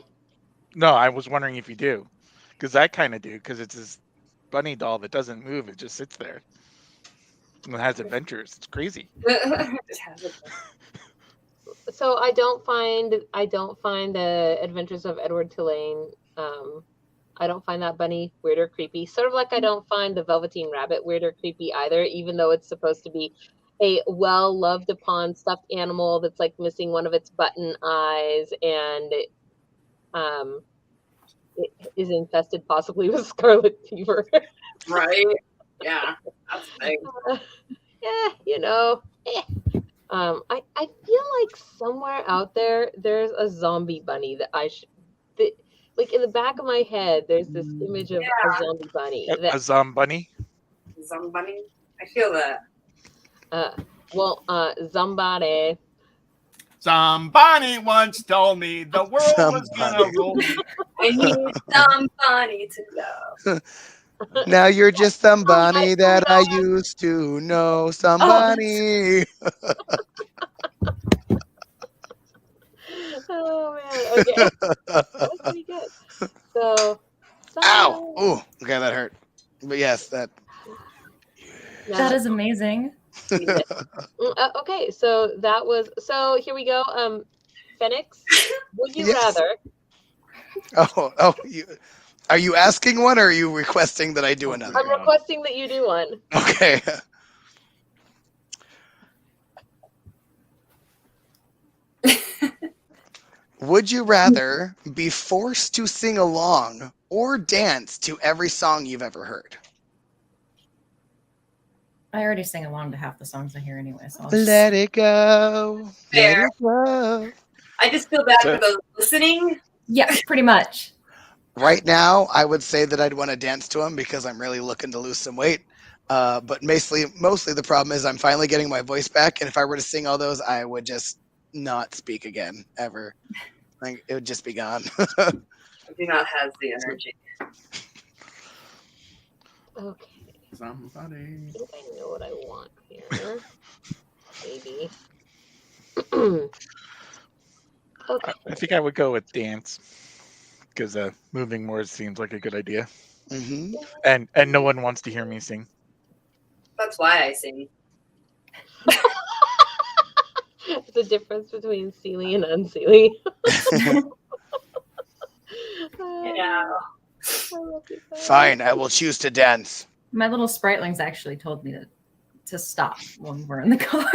[SPEAKER 3] No, I was wondering if you do, because I kind of do, because it's this bunny doll that doesn't move; it just sits there and it has adventures. It's crazy.
[SPEAKER 1] So I don't find the Adventures of Edward Tulane. I don't find that bunny weird or creepy. Sort of like I don't find the Velveteen Rabbit weird or creepy either, even though it's supposed to be a well loved upon stuffed animal that's like missing one of its button eyes and it is infested possibly with scarlet fever.
[SPEAKER 7] Right? Yeah. That's the thing.
[SPEAKER 1] Yeah, you know. I feel like somewhere out there there's a zombie bunny that like in the back of my head there's this image of a zombie bunny.
[SPEAKER 3] A zombunny?
[SPEAKER 7] Zombunny? I feel that.
[SPEAKER 1] Somebody
[SPEAKER 4] once told me the world was gonna roll me.
[SPEAKER 7] I need somebody to love.
[SPEAKER 2] Now you're just somebody that I used to know. Somebody.
[SPEAKER 1] Oh man, okay. That's pretty good. So
[SPEAKER 2] Ow! Oh, okay, that hurt. But yes, that
[SPEAKER 5] is amazing.
[SPEAKER 1] Okay, so that was here we go. Phoenix, would you rather?
[SPEAKER 2] Are you asking one or are you requesting that I do another?
[SPEAKER 1] I'm requesting that you do one.
[SPEAKER 2] Okay. Would you rather be forced to sing along or dance to every song you've ever heard?
[SPEAKER 5] I already sing along to half the songs I hear anyway. So
[SPEAKER 2] Let it go.
[SPEAKER 7] Fair.
[SPEAKER 2] Let it go.
[SPEAKER 7] I just feel bad for those listening.
[SPEAKER 5] Yeah, pretty much.
[SPEAKER 2] Right now, I would say that I'd want to dance to him because I'm really looking to lose some weight. But mostly the problem is I'm finally getting my voice back, and if I were to sing all those, I would just not speak again ever. Like it would just be gone.
[SPEAKER 7] I do not have the energy.
[SPEAKER 1] Okay.
[SPEAKER 4] Somebody.
[SPEAKER 1] I think I know what I want here. Maybe. Okay.
[SPEAKER 3] I think I would go with dance because moving more seems like a good idea.
[SPEAKER 2] Mm-hmm.
[SPEAKER 3] And no one wants to hear me sing.
[SPEAKER 7] That's why I sing.
[SPEAKER 1] The difference between Sealy and unsealy.
[SPEAKER 7] Yeah.
[SPEAKER 2] Fine, I will choose to dance.
[SPEAKER 5] My little spritlings actually told me to stop when we're in the car.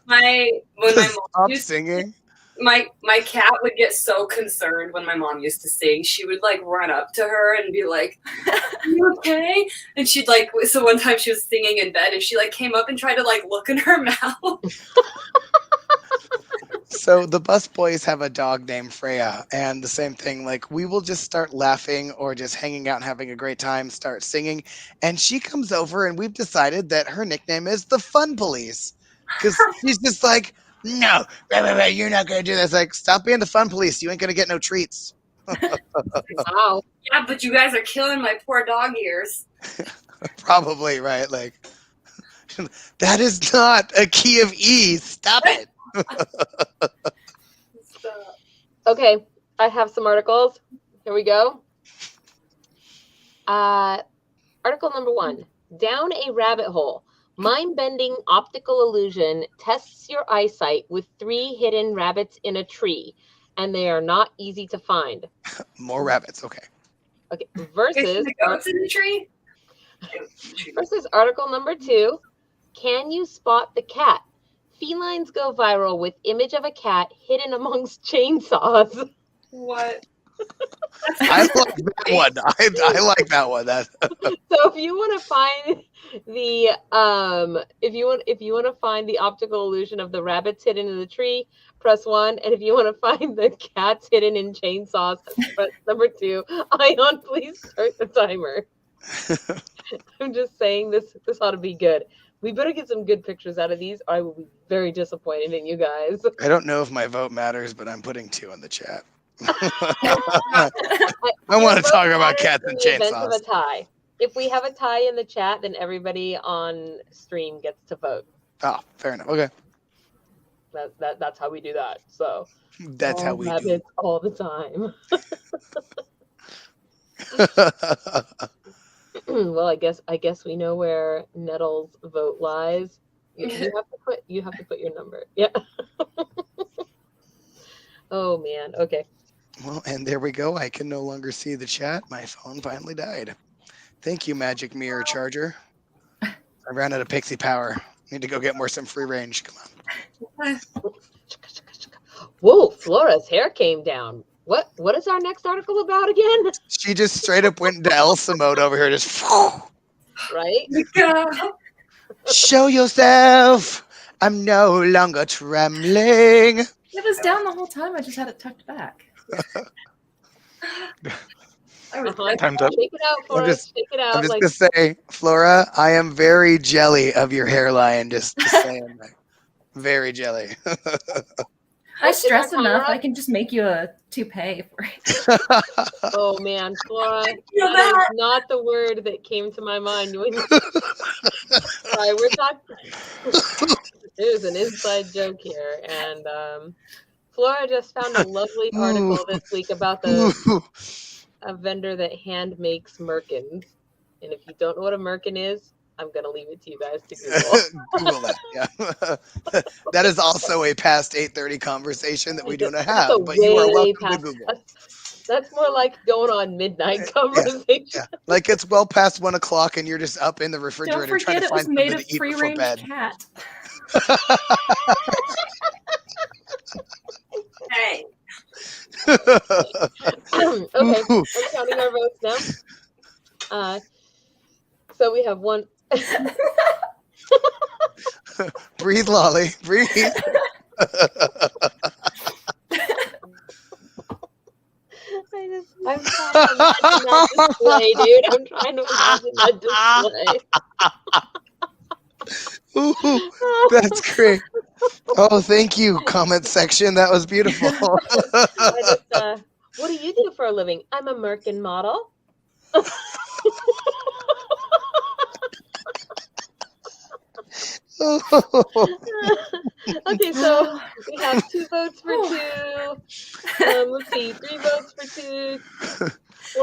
[SPEAKER 7] When my mom
[SPEAKER 2] Stop singing.
[SPEAKER 7] My cat would get so concerned when my mom used to sing. She would like run up to her and be like, "Are you okay?" And she'd like, so one time she was singing in bed and she like came up and tried to like look in her mouth.
[SPEAKER 2] So the bus boys have a dog named Freya, and the same thing, like we will just start laughing or just hanging out and having a great time, start singing, and she comes over and we've decided that her nickname is the Fun Police because she's just like, no, you're not going to do this. Like, stop being the Fun Police. You ain't going to get no treats.
[SPEAKER 1] Wow.
[SPEAKER 7] Yeah, but you guys are killing my poor dog ears.
[SPEAKER 2] Probably, right? Like, that is not a key of E. Stop it.
[SPEAKER 1] Okay, I have some articles. Here we go. Article number 1. Down a rabbit hole. Mind-bending optical illusion tests your eyesight with 3 hidden rabbits in a tree, and they are not easy to find.
[SPEAKER 2] More rabbits. Okay.
[SPEAKER 1] Okay. Versus
[SPEAKER 7] the goats in the tree.
[SPEAKER 1] Versus article number 2. Can you spot the cat? Felines go viral with image of a cat hidden amongst chainsaws.
[SPEAKER 7] What?
[SPEAKER 2] I like that one. I like that one.
[SPEAKER 1] So if you want to find the if you want to find the optical illusion of the rabbits hidden in the tree, press 1, and if you want to find the cats hidden in chainsaws, press number 2. Ion, please start the timer. I'm just saying this ought to be good. We better get some good pictures out of these, or I will be very disappointed in you guys.
[SPEAKER 2] I don't know if my vote matters, but I'm putting 2 in the chat. I want to talk about cats and chainsaws.
[SPEAKER 1] Event of a tie. If we have a tie in the chat, then everybody on stream gets to vote.
[SPEAKER 2] Oh, fair enough. Okay.
[SPEAKER 1] That's how we do that. So
[SPEAKER 2] that's how we do
[SPEAKER 1] it all the time. Well, I guess we know where Nettle's vote lies. You have to put your number. Yeah. Oh man. Okay.
[SPEAKER 2] Well, and there we go. I can no longer see the chat. My phone finally died. Thank you, Magic Mirror Charger. I ran out of pixie power. Need to go get some free range. Come on.
[SPEAKER 1] Whoa, Flora's hair came down. What is our next article about again?
[SPEAKER 2] She just straight up went into Elsa mode over here, just
[SPEAKER 1] right?
[SPEAKER 2] Show yourself. I'm no longer trembling.
[SPEAKER 5] It was down the whole time. I just had it tucked back.
[SPEAKER 3] Time's up.
[SPEAKER 1] Shake it out for us. Shake it out.
[SPEAKER 2] I'm just gonna say, Flora, I am very jelly of your hairline. Just saying, very jelly.
[SPEAKER 5] I stress enough. I can just make you a toupee for it.
[SPEAKER 1] Oh man, Flora, that is not the word that came to my mind. Sorry, we're talking. There's an inside joke here, and Flora just found a lovely article this week about a vendor that hand makes merkins. And if you don't know what a merkin is, I'm going to leave it to you guys to Google.
[SPEAKER 2] Google that, yeah. That is also a past 8:30 conversation that we don't have, but you are welcome to Google.
[SPEAKER 1] That's more like going on midnight conversation.
[SPEAKER 2] Yeah. Like it's well past 1 o'clock and you're just up in the refrigerator trying to find something to eat before bed.
[SPEAKER 5] Cat.
[SPEAKER 7] Hey.
[SPEAKER 1] Okay, we're counting our votes now. So we have one.
[SPEAKER 2] Breathe, Lolly. Breathe.
[SPEAKER 1] I'm trying to imagine that display, dude. I'm trying to imagine that display.
[SPEAKER 2] Ooh, that's great. Oh, thank you, comment section. That was beautiful.
[SPEAKER 1] What do you do for a living? I'm a merkin model. Okay, so we have 2 votes for 2. Let's see, 3 votes for 2. 4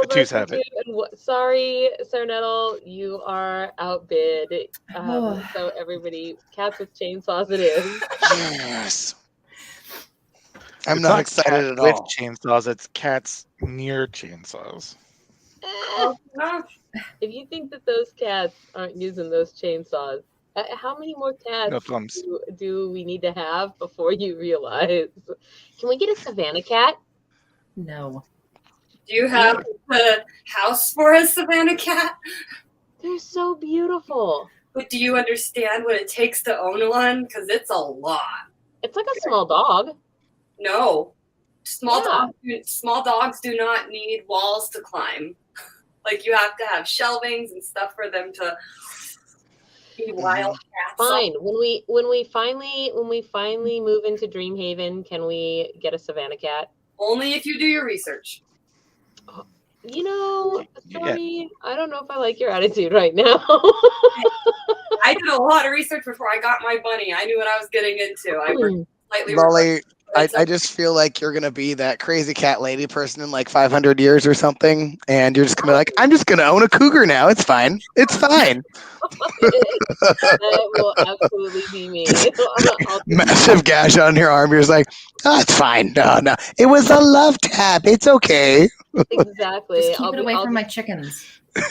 [SPEAKER 1] votes for 2. And sorry, Sir Nettle, you are outbid. So everybody, cats with chainsaws it is.
[SPEAKER 2] Yes. I'm not excited at all.
[SPEAKER 3] With chainsaws, it's cats near chainsaws.
[SPEAKER 1] If you think that those cats aren't using those chainsaws, how many more cats do we need to have before you realize? Can we get a Savannah cat?
[SPEAKER 5] No.
[SPEAKER 7] Do you have the house for a Savannah cat?
[SPEAKER 1] They're so beautiful.
[SPEAKER 7] But do you understand what it takes to own one? Because it's a lot.
[SPEAKER 1] It's like a small dog.
[SPEAKER 7] No. Small dogs do not need walls to climb. Like you have to have shelvings and stuff for them to be wild cats.
[SPEAKER 1] Fine. When we finally move into Dreamhaven, can we get a Savannah cat?
[SPEAKER 7] Only if you do your research.
[SPEAKER 1] You know, Stormy, I don't know if I like your attitude right now.
[SPEAKER 7] I did a lot of research before I got my bunny. I knew what I was getting into. I worked slightly.
[SPEAKER 2] Lolly, I just feel like you're gonna be that crazy cat lady person in like 500 years or something, and you're just gonna be like, I'm just gonna own a cougar now. It's fine. It's fine.
[SPEAKER 1] That will absolutely be me.
[SPEAKER 2] Massive gash on your arm. You're just like, oh, it's fine. No. It was a love tap. It's okay.
[SPEAKER 1] Exactly.
[SPEAKER 5] Just keep it away from my chickens.
[SPEAKER 1] Roy,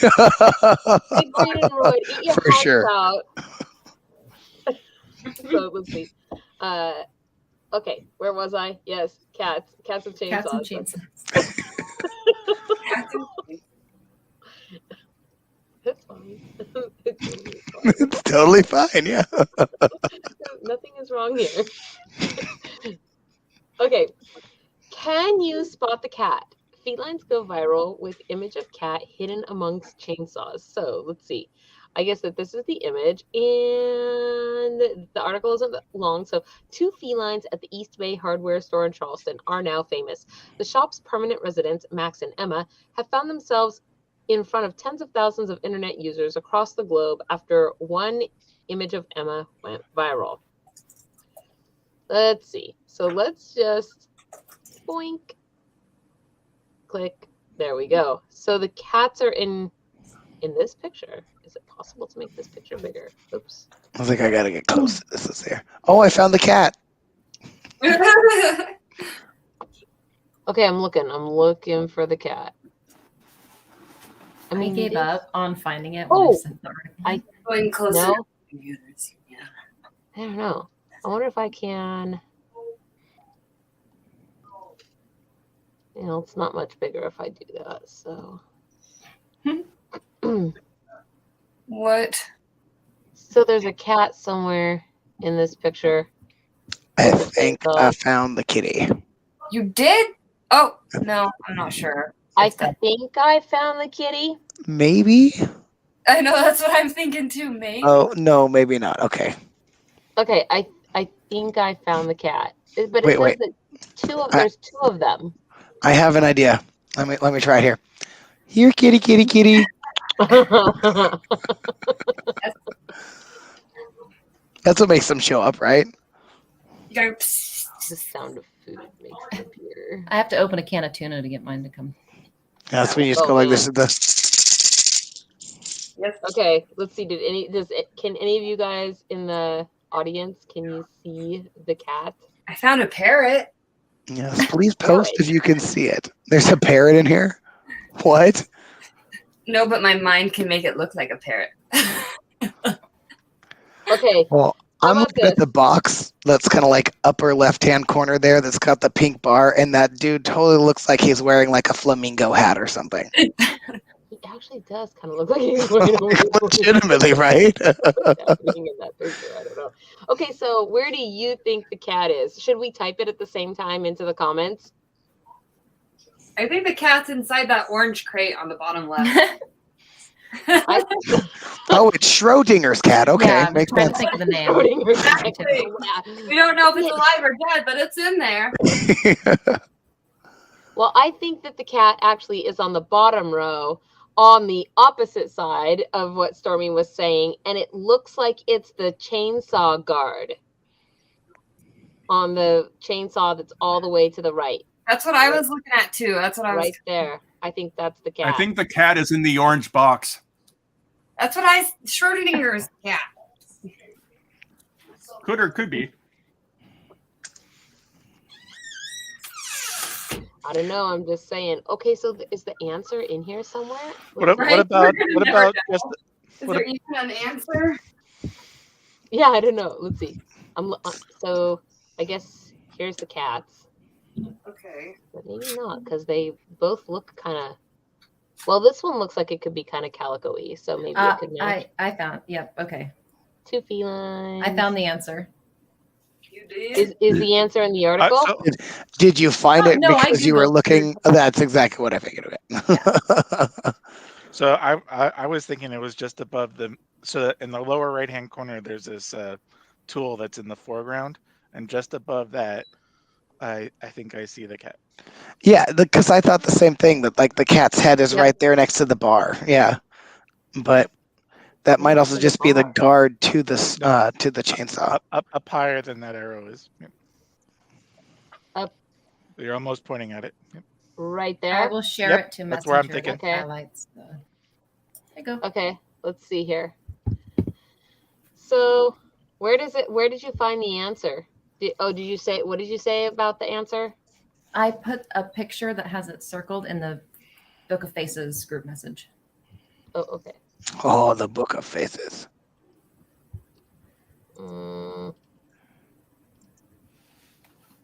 [SPEAKER 1] eat your
[SPEAKER 2] For sure.
[SPEAKER 1] out. So let's see. Okay, where was I? Yes, cats. Cats with chainsaws.
[SPEAKER 5] Cats and chainsaws.
[SPEAKER 1] It's fine. It's totally fine.
[SPEAKER 2] It's totally fine, yeah.
[SPEAKER 1] Nothing is wrong here. Okay. Can you spot the cat? Felines go viral with image of cat hidden amongst chainsaws. So let's see. I guess that this is the image, and the article isn't long. So, 2 felines at the East Bay hardware store in Charleston are now famous. The shop's permanent residents, Max and Emma, have found themselves in front of tens of thousands of internet users across the globe after one image of Emma went viral. Let's see. So let's just boink, click. There we go. So the cats are in this picture. Is it possible to make this picture bigger? Oops.
[SPEAKER 2] I was like, I gotta get close to this. Is there? Oh, I found the cat.
[SPEAKER 1] Okay, I'm looking. I'm looking for the cat.
[SPEAKER 5] I mean, gave up on finding it.
[SPEAKER 1] Oh,
[SPEAKER 7] I'm going closer.
[SPEAKER 1] No?
[SPEAKER 7] To computers. Yeah.
[SPEAKER 1] I don't know. I wonder if I can. You know, it's not much bigger if I do that. So.
[SPEAKER 7] What?
[SPEAKER 1] So there's a cat somewhere in this picture.
[SPEAKER 2] I think I found the kitty.
[SPEAKER 7] You did? Oh, no, I'm not sure.
[SPEAKER 1] I think I found the kitty.
[SPEAKER 2] Maybe?
[SPEAKER 7] I know, that's what I'm thinking too, maybe.
[SPEAKER 2] Oh, no, maybe not. Okay.
[SPEAKER 1] Okay, I think I found the cat. But it
[SPEAKER 2] Wait,
[SPEAKER 1] says that there's 2 of them.
[SPEAKER 2] I have an idea. Let me try it here. Here, kitty, kitty, kitty. That's what makes them show up, right?
[SPEAKER 1] The sound of food makes it appear.
[SPEAKER 5] I have to open a can of tuna to get mine to come.
[SPEAKER 2] Yeah, that's when you just go like this.
[SPEAKER 1] Yes. Okay. Let's see. Can any of you guys in the audience, can you see the cat?
[SPEAKER 7] I found a parrot.
[SPEAKER 2] Yes, please post if you can see it. There's a parrot in here. What?
[SPEAKER 7] No, but my mind can make it look like a parrot.
[SPEAKER 1] Okay.
[SPEAKER 2] Well, I'm looking at the box that's kind of like upper left-hand corner there that's got the pink bar, and that dude totally looks like he's wearing like a flamingo hat or something.
[SPEAKER 1] He actually does kind of look like he's wearing a
[SPEAKER 2] legitimately, right?
[SPEAKER 1] I don't know. Okay, so where do you think the cat is? Should we type it at the same time into the comments?
[SPEAKER 7] I think the cat's inside that orange crate on the bottom left.
[SPEAKER 2] Oh, it's Schrodinger's cat. Okay,
[SPEAKER 5] yeah,
[SPEAKER 2] makes sense.
[SPEAKER 5] Think of the name.
[SPEAKER 7] Exactly. We don't know if it's alive or dead, but it's in there.
[SPEAKER 1] Well, I think that the cat actually is on the bottom row on the opposite side of what Stormy was saying, and it looks like it's the chainsaw guard on the chainsaw that's all the way to the right.
[SPEAKER 7] That's what I was looking at too. That's what I was
[SPEAKER 1] right there. I think that's the cat.
[SPEAKER 4] I think the cat is in the orange box.
[SPEAKER 7] That's what Schrodinger's cat.
[SPEAKER 4] Could be.
[SPEAKER 1] I don't know. I'm just saying. Okay, so is the answer in here somewhere?
[SPEAKER 3] What about just?
[SPEAKER 7] Is there even an answer?
[SPEAKER 1] Yeah, I don't know. Let's see. So I guess here's the cats.
[SPEAKER 7] Okay.
[SPEAKER 1] But maybe not, because they both look kind of. Well, this one looks like it could be kind of calico-y, so maybe it could match.
[SPEAKER 5] I found. Yep. Okay.
[SPEAKER 1] 2 felines.
[SPEAKER 5] I found the answer.
[SPEAKER 7] You did?
[SPEAKER 1] Is the answer in the article?
[SPEAKER 2] Did you find it
[SPEAKER 5] no,
[SPEAKER 2] because you were looking? That's exactly what I figured.
[SPEAKER 5] Yeah.
[SPEAKER 3] So I was thinking it was just above the. So in the lower right hand corner, there's this tool that's in the foreground, and just above that, I think I see the cat.
[SPEAKER 2] Yeah, because I thought the same thing, that like the cat's head is right there next to the bar. Yeah, but that might also just be the guard to the chainsaw.
[SPEAKER 3] Up higher than that arrow is. Yep.
[SPEAKER 1] Up.
[SPEAKER 3] You're almost pointing at it. Yep.
[SPEAKER 1] Right there.
[SPEAKER 5] I will share it to Messenger.
[SPEAKER 3] That's where I'm thinking.
[SPEAKER 1] Okay.
[SPEAKER 5] Highlights. There you go.
[SPEAKER 1] Okay, let's see here. So, where did you find the answer? What did you say about the answer?
[SPEAKER 5] I put a picture that has it circled in the Book of Faces group message.
[SPEAKER 1] Oh, okay.
[SPEAKER 2] Oh, the Book of Faces.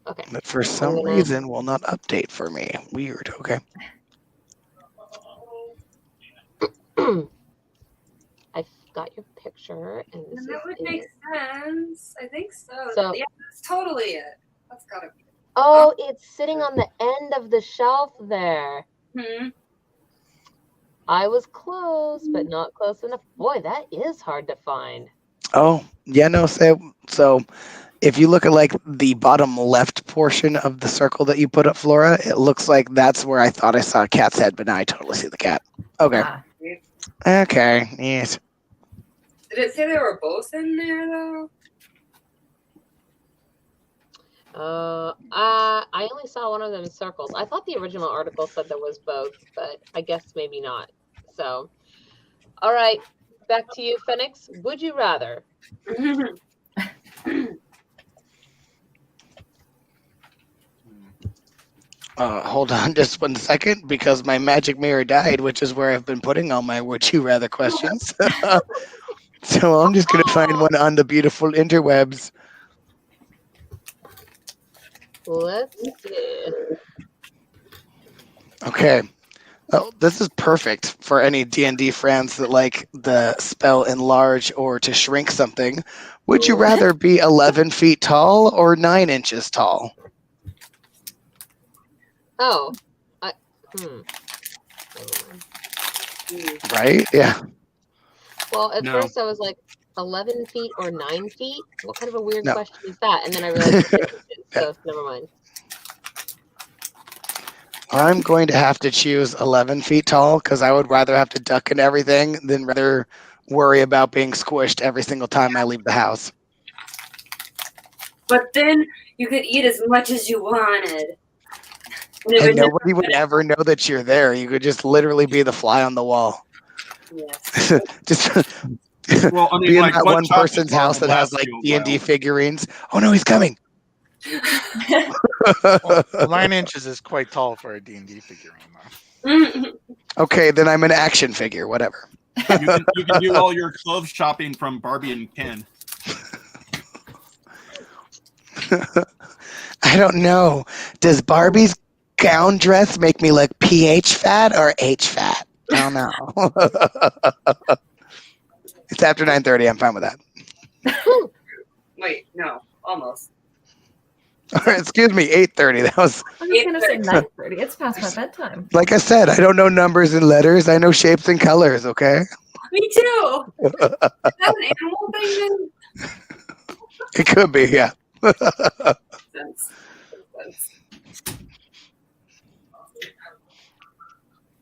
[SPEAKER 1] Okay.
[SPEAKER 2] But for some reason will not update for me. Weird. Okay.
[SPEAKER 1] I've got your picture, and this
[SPEAKER 7] that would
[SPEAKER 1] is
[SPEAKER 7] make sense. I think so.
[SPEAKER 1] So
[SPEAKER 7] yeah, that's totally it. That's gotta be.
[SPEAKER 1] Oh, it's sitting on the end of the shelf there. I was close, but not close enough. Boy, that is hard to find.
[SPEAKER 2] Oh, yeah, no, so if you look at like the bottom left portion of the circle that you put up, Flora, it looks like that's where I thought I saw a cat's head, but now I totally see the cat. Okay. Okay, yes.
[SPEAKER 7] Did it say they were both in there though?
[SPEAKER 1] I only saw one of them in circles. I thought the original article said there was both, but I guess maybe not. So, all right, back to you, Phoenix. Would you rather?
[SPEAKER 2] Hold on just 1 second, because my magic mirror died, which is where I've been putting all my would you rather questions. So I'm just going to find one on the beautiful interwebs.
[SPEAKER 1] Let's see.
[SPEAKER 2] Okay. Oh, this is perfect for any D&D friends that like the spell enlarge or to shrink something. Would you rather be 11 feet tall or 9 inches tall?
[SPEAKER 1] Oh,
[SPEAKER 2] Right? Yeah.
[SPEAKER 1] Well, at first I was like, 11 feet or 9 feet? What kind of a weird question is that? And then I realized it's inches, so never mind.
[SPEAKER 2] I'm going to have to choose 11 feet tall because I would rather have to duck and everything than rather worry about being squished every single time I leave the house.
[SPEAKER 7] But then you could eat as much as you wanted.
[SPEAKER 2] And nobody would ever know that you're there. You could just literally be the fly on the wall.
[SPEAKER 7] Yes.
[SPEAKER 2] Just
[SPEAKER 4] well, I mean,
[SPEAKER 2] be in
[SPEAKER 4] like
[SPEAKER 2] that one person's house that has like D&D figurines. Oh no, he's coming.
[SPEAKER 3] Well, 9 inches is quite tall for a D&D figurine, though.
[SPEAKER 2] Okay, then I'm an action figure, whatever.
[SPEAKER 4] You can do all your clothes shopping from Barbie and Ken.
[SPEAKER 2] I don't know. Does Barbie's gown dress make me look PH fat or H fat? I don't know. It's after 9:30. I'm fine with that.
[SPEAKER 7] Wait, no, almost.
[SPEAKER 2] Excuse me, 8:30. That was.
[SPEAKER 5] I was gonna say 9:30. It's past my bedtime.
[SPEAKER 2] Like I said, I don't know numbers and letters. I know shapes and colors. Okay.
[SPEAKER 7] Me too. Is that an animal thing? Then?
[SPEAKER 2] It could be, yeah.
[SPEAKER 7] Sense.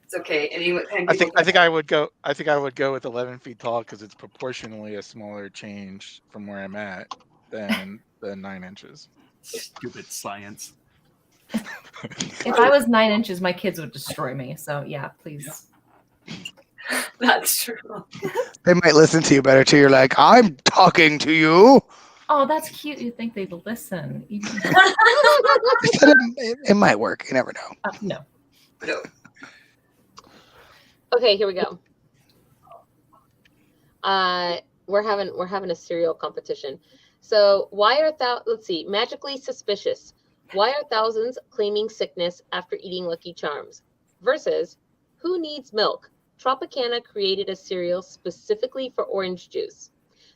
[SPEAKER 7] It's okay.
[SPEAKER 3] I think I would go. I think I would go with 11 feet tall because it's proportionally a smaller change from where I'm at than 9 inches.
[SPEAKER 4] Stupid science.
[SPEAKER 5] If I was 9 inches, my kids would destroy me. So yeah, please.
[SPEAKER 7] That's true.
[SPEAKER 2] They might listen to you better too. You're like, I'm talking to you.
[SPEAKER 5] Oh, that's cute. You think they'd listen?
[SPEAKER 2] It might work. You never know.
[SPEAKER 5] No.
[SPEAKER 1] Okay, here we go. We're having a cereal competition. So why are let's see, magically suspicious. Why are thousands claiming sickness after eating Lucky Charms? Versus, who needs milk? Tropicana created a cereal specifically for orange juice.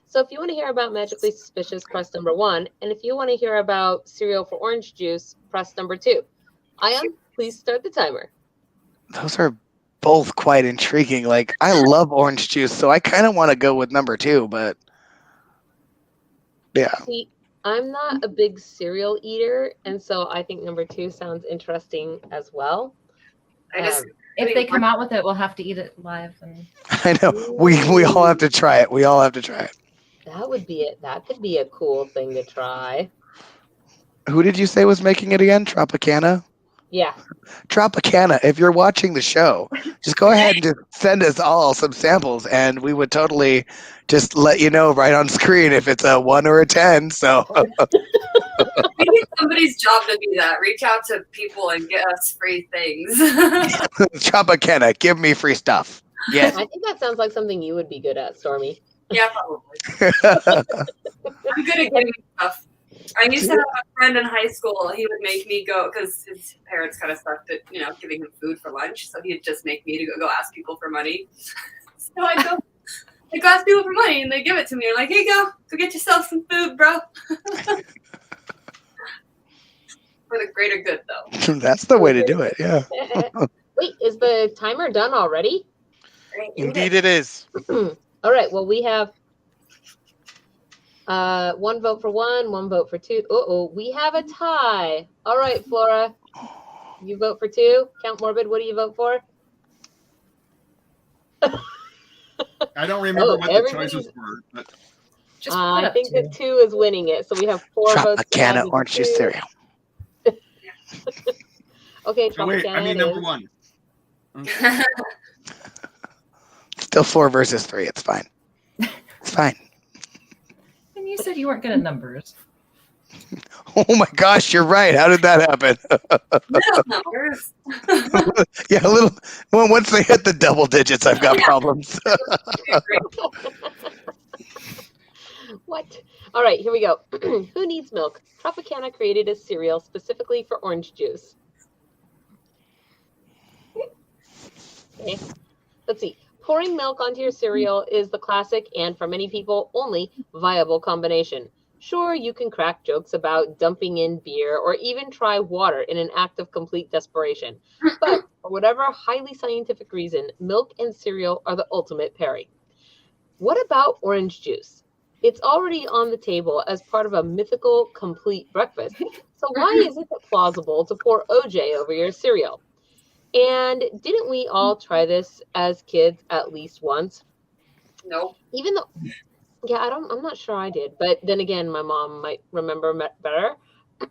[SPEAKER 1] So if you want to hear about magically suspicious, press number 1. And if you want to hear about cereal for orange juice, press number 2. Ion, please start the timer.
[SPEAKER 2] Those are both quite intriguing. Like, I love orange juice, so I kind of want to go with number 2, but yeah.
[SPEAKER 1] See, I'm not a big cereal eater, and so I think number 2 sounds interesting as well.
[SPEAKER 5] If they come out with it, we'll have to eat it live. And
[SPEAKER 2] I know. We all have to try it. We all have to try it.
[SPEAKER 1] That would be it. That could be a cool thing to try.
[SPEAKER 2] Who did you say was making it again? Tropicana?
[SPEAKER 1] Yeah.
[SPEAKER 2] Tropicana, if you're watching the show, just go ahead and just send us all some samples, and we would totally just let you know right on screen if it's a 1 or a 10. So
[SPEAKER 7] maybe somebody's job to be that. Reach out to people and get us free things.
[SPEAKER 2] Tropicana, give me free stuff. Yes.
[SPEAKER 1] I think that sounds like something you would be good at, Stormy.
[SPEAKER 7] Yeah, probably. I'm good at getting stuff. I used to have a friend in high school. He would make me go because his parents kind of sucked at giving him food for lunch. So he'd just make me to go ask people for money. So I go ask people for money, and they give it to me. I'm like, here you go get yourself some food, bro. For the greater good, though.
[SPEAKER 2] That's the way to do it. Yeah.
[SPEAKER 1] Wait, is the timer done already?
[SPEAKER 3] Indeed, it is.
[SPEAKER 1] All right. Well, we have 1 vote for 1, 1 vote for 2. We have a tie. All right, Flora, you vote for 2. Count Morbid, what do you vote for?
[SPEAKER 4] I don't remember what the choices were. But...
[SPEAKER 1] I think that 2 is winning it. So we have 4 votes.
[SPEAKER 2] Tropicana orange juice cereal.
[SPEAKER 1] Okay,
[SPEAKER 4] so wait, I mean number 1.
[SPEAKER 2] Still 4 versus 3. It's fine. It's fine.
[SPEAKER 5] And you said you weren't good at numbers.
[SPEAKER 2] Oh my gosh, you're right. How did that happen?
[SPEAKER 7] Little numbers.
[SPEAKER 2] Yeah, a little. Well, once they hit the double digits, I've got problems.
[SPEAKER 1] What? All right, here we go. Who needs milk? Tropicana created a cereal specifically for orange juice. Okay, let's see. Pouring milk onto your cereal is the classic and, for many people, only viable combination. Sure, you can crack jokes about dumping in beer or even try water in an act of complete desperation. But for whatever highly scientific reason, milk and cereal are the ultimate pairing. What about orange juice? It's already on the table as part of a mythical complete breakfast. So why isn't it plausible to pour OJ over your cereal? And didn't we all try this as kids at least once?
[SPEAKER 7] No.
[SPEAKER 1] Even though, yeah, I'm not sure I did. But then again, my mom might remember better.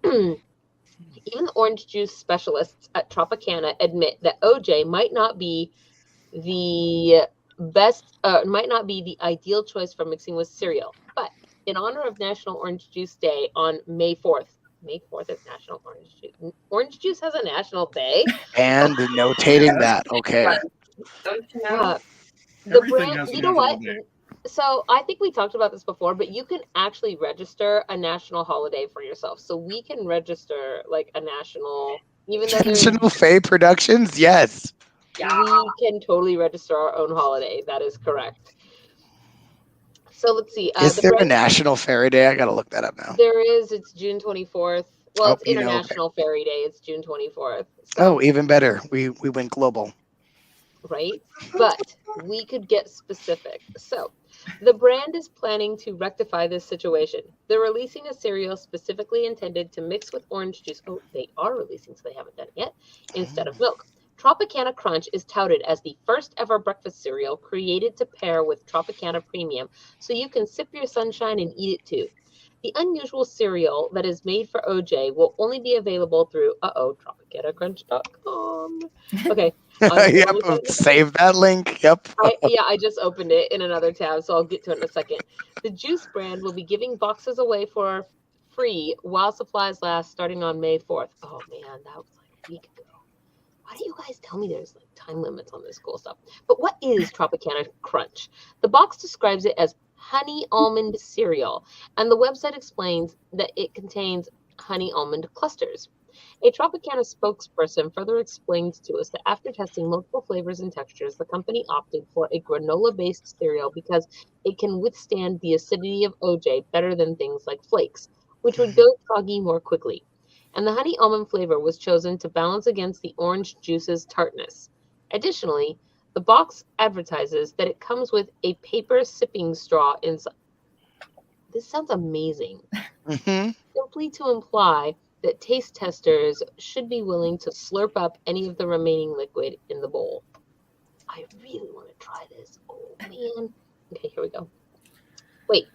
[SPEAKER 1] Even the orange juice specialists at Tropicana admit that OJ might not be the best, might not be the ideal choice for mixing with cereal. But in honor of National Orange Juice Day on May 4th, May 4th is National Orange Juice. Orange Juice has a national day.
[SPEAKER 2] And notating that. Okay.
[SPEAKER 7] Don't you know?
[SPEAKER 1] The brand, you know what? So I think we talked about this before, but you can actually register a national holiday for yourself. So we can register like a national, even though
[SPEAKER 2] National FAE Productions, yes.
[SPEAKER 1] Yeah. We can totally register our own holiday. That is correct. So let's see.
[SPEAKER 2] Is there a National Fairy Day? I got to look that up now.
[SPEAKER 1] There is. It's June 24th. Well, it's International Fairy Day. It's June 24th. So.
[SPEAKER 2] Oh, even better. We went global.
[SPEAKER 1] Right? But we could get specific. So the brand is planning to rectify this situation. They're releasing a cereal specifically intended to mix with orange juice. Oh, they are releasing, so they haven't done it yet, instead of milk. Tropicana Crunch is touted as the first ever breakfast cereal created to pair with Tropicana Premium, so you can sip your sunshine and eat it too. The unusual cereal that is made for OJ will only be available through TropicanaCrunch.com. Okay.
[SPEAKER 2] Yep, save that link. Yep.
[SPEAKER 1] I just opened it in another tab, so I'll get to it in a second. The juice brand will be giving boxes away for free while supplies last, starting on May 4th. Oh man, that was like a week ago. Why do you guys tell me there's like time limits on this cool stuff? But what is Tropicana Crunch? The box describes it as honey almond cereal, and the website explains that it contains honey almond clusters. A Tropicana spokesperson further explains to us that after testing multiple flavors and textures, the company opted for a granola-based cereal because it can withstand the acidity of OJ better than things like flakes, which would go soggy more quickly. And the honey almond flavor was chosen to balance against the orange juice's tartness. Additionally, the box advertises that it comes with a paper sipping straw inside. This sounds amazing. Simply to imply that taste testers should be willing to slurp up any of the remaining liquid in the bowl. I really want to try this. Oh, man. Okay, here we go. Wait.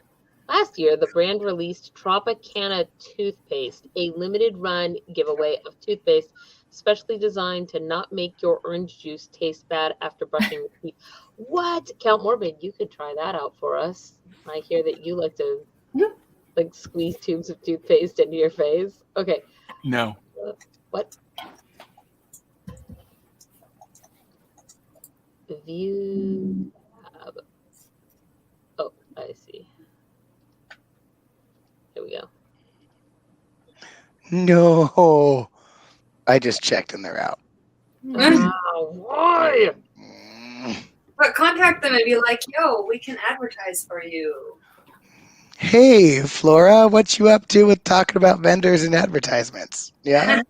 [SPEAKER 1] Last year, the brand released Tropicana toothpaste, a limited run giveaway of toothpaste specially designed to not make your orange juice taste bad after brushing your teeth. What? Count Morbid, you could try that out for us. I hear that you like to like squeeze tubes of toothpaste into your face. Okay.
[SPEAKER 4] No.
[SPEAKER 1] What? View. Oh, I see. Here we go.
[SPEAKER 2] No. I just checked and they're out.
[SPEAKER 1] Why?
[SPEAKER 7] But contact them and be like, yo, we can advertise for you.
[SPEAKER 2] Hey, Flora, what you up to with talking about vendors and advertisements? Yeah?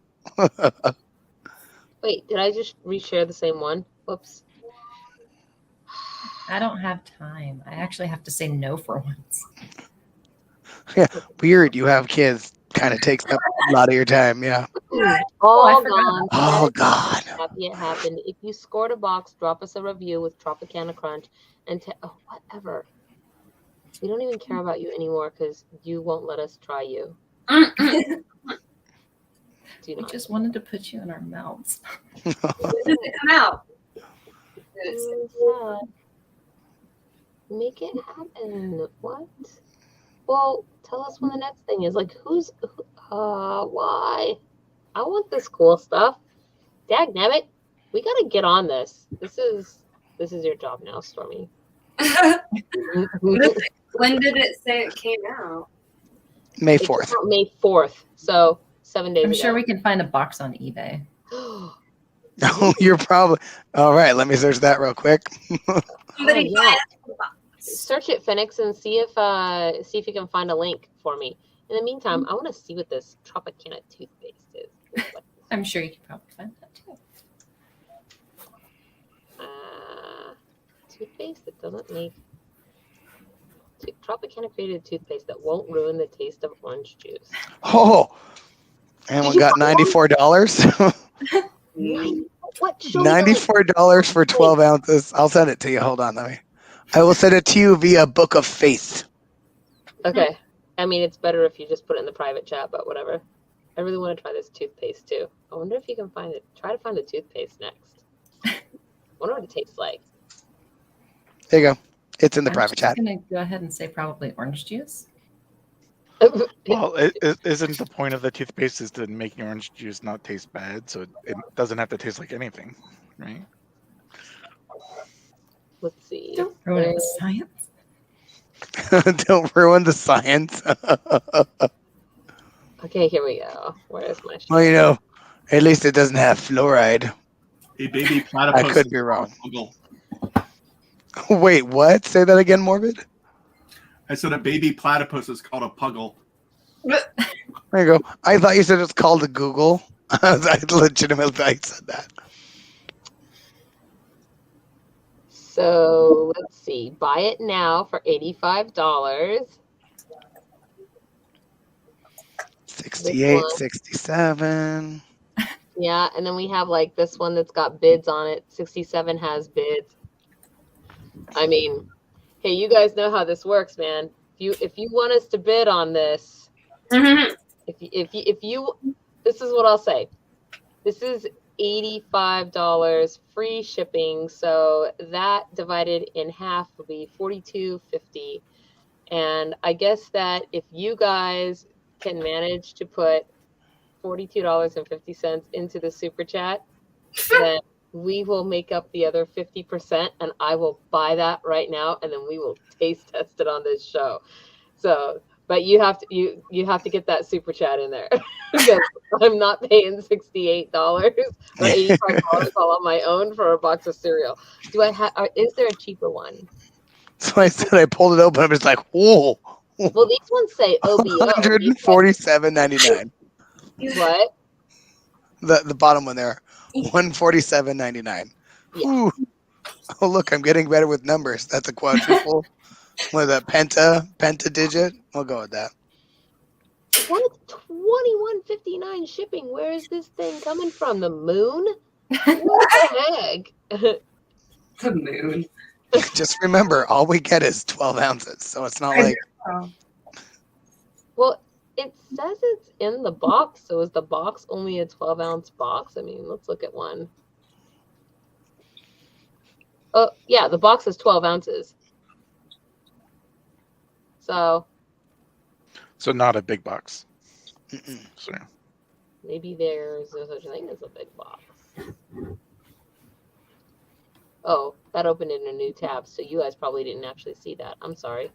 [SPEAKER 1] Wait, did I just reshare the same one? Whoops.
[SPEAKER 5] I don't have time. I actually have to say no for once.
[SPEAKER 2] Yeah, weird. You have kids. Kind of takes up a lot of your time. Yeah.
[SPEAKER 1] All
[SPEAKER 5] forgot
[SPEAKER 1] gone.
[SPEAKER 2] Oh, God.
[SPEAKER 1] Happy it happened. If you scored a box, drop us a review with Tropicana Crunch and whatever. We don't even care about you anymore because you won't let us try you.
[SPEAKER 5] We just wanted to put you in our mouths.
[SPEAKER 7] When does it come out?
[SPEAKER 1] Make it happen. What? Well, tell us when the next thing is. Like, why? I want this cool stuff. Dagnabbit, we gotta get on this. This is your job now, Stormy.
[SPEAKER 7] When did it say it came out?
[SPEAKER 2] May 4th.
[SPEAKER 1] May 4th. So 7 days
[SPEAKER 5] I'm
[SPEAKER 1] ago.
[SPEAKER 5] sure we can find a box on eBay.
[SPEAKER 2] Oh, you're probably all right. Let me search that real quick.
[SPEAKER 7] Somebody buy a box.
[SPEAKER 1] Search it, Phoenix, and see if you can find a link for me. In the meantime, I want to see what this Tropicana toothpaste is.
[SPEAKER 5] I'm sure you can probably find that too.
[SPEAKER 1] Toothpaste that doesn't make. Tropicana created a toothpaste that won't ruin the taste of orange juice.
[SPEAKER 2] Oh, and we got $94.
[SPEAKER 1] What?
[SPEAKER 2] $94 for 12 ounces. I'll send it to you. Hold on, I will send it to you via Book of Faith.
[SPEAKER 1] Okay. I mean, it's better if you just put it in the private chat, but whatever. I really want to try this toothpaste too. I wonder if you can find it. Try to find the toothpaste next. I wonder what it tastes like.
[SPEAKER 2] There you go. It's in the
[SPEAKER 5] I'm
[SPEAKER 2] private
[SPEAKER 5] just
[SPEAKER 2] chat.
[SPEAKER 5] gonna go ahead and say probably orange juice.
[SPEAKER 3] Well, isn't the point of the toothpaste is to make your orange juice not taste bad, so it doesn't have to taste like anything, right?
[SPEAKER 1] Let's see.
[SPEAKER 5] Don't ruin the science.
[SPEAKER 2] Don't ruin the science.
[SPEAKER 1] Okay, here we go. Where is my?
[SPEAKER 2] Well, you know, at least it doesn't have fluoride.
[SPEAKER 4] A baby platypus.
[SPEAKER 2] I could be wrong. Wait, what? Say that again, Morbid?
[SPEAKER 4] I said a baby platypus is called a puggle.
[SPEAKER 2] There you go. I thought you said it's called a Google. I legitimately thought you said that.
[SPEAKER 1] So let's see. Buy it now for $85.
[SPEAKER 2] 68, 67.
[SPEAKER 1] Yeah, and then we have like this one that's got bids on it. 67 has bids. I mean, hey, you guys know how this works, man. If you want us to bid on this, if you this is what I'll say. This is $85 free shipping, so that divided in half will be $42.50. And I guess that if you guys can manage to put $42.50 into the super chat, then we will make up the other 50%, and I will buy that right now, and then we will taste test it on this show. So, but you have to get that super chat in there because I'm not paying $68 or $85 all on my own for a box of cereal. Is there a cheaper one?
[SPEAKER 2] So I said I pulled it open. I'm just like, whoa.
[SPEAKER 1] Well, these ones say OBO.
[SPEAKER 2] $147.99.
[SPEAKER 1] What?
[SPEAKER 2] The bottom one there, $147.99.
[SPEAKER 1] Yeah.
[SPEAKER 2] Oh, look, I'm getting better with numbers. That's a quadruple. What is that? Penta digit? We'll go with that.
[SPEAKER 1] What is $21.59 shipping? Where is this thing coming from? The moon? What the heck?
[SPEAKER 7] The moon.
[SPEAKER 2] Just remember, all we get is 12 ounces, so it's not like.
[SPEAKER 1] Well, it says it's in the box, so is the box only a 12-ounce box? I mean, let's look at one. Oh, yeah, the box is 12 ounces. So
[SPEAKER 3] not a big box. So.
[SPEAKER 1] Maybe there's no such thing as a big box. Oh, that opened in a new tab, so you guys probably didn't actually see that. I'm sorry.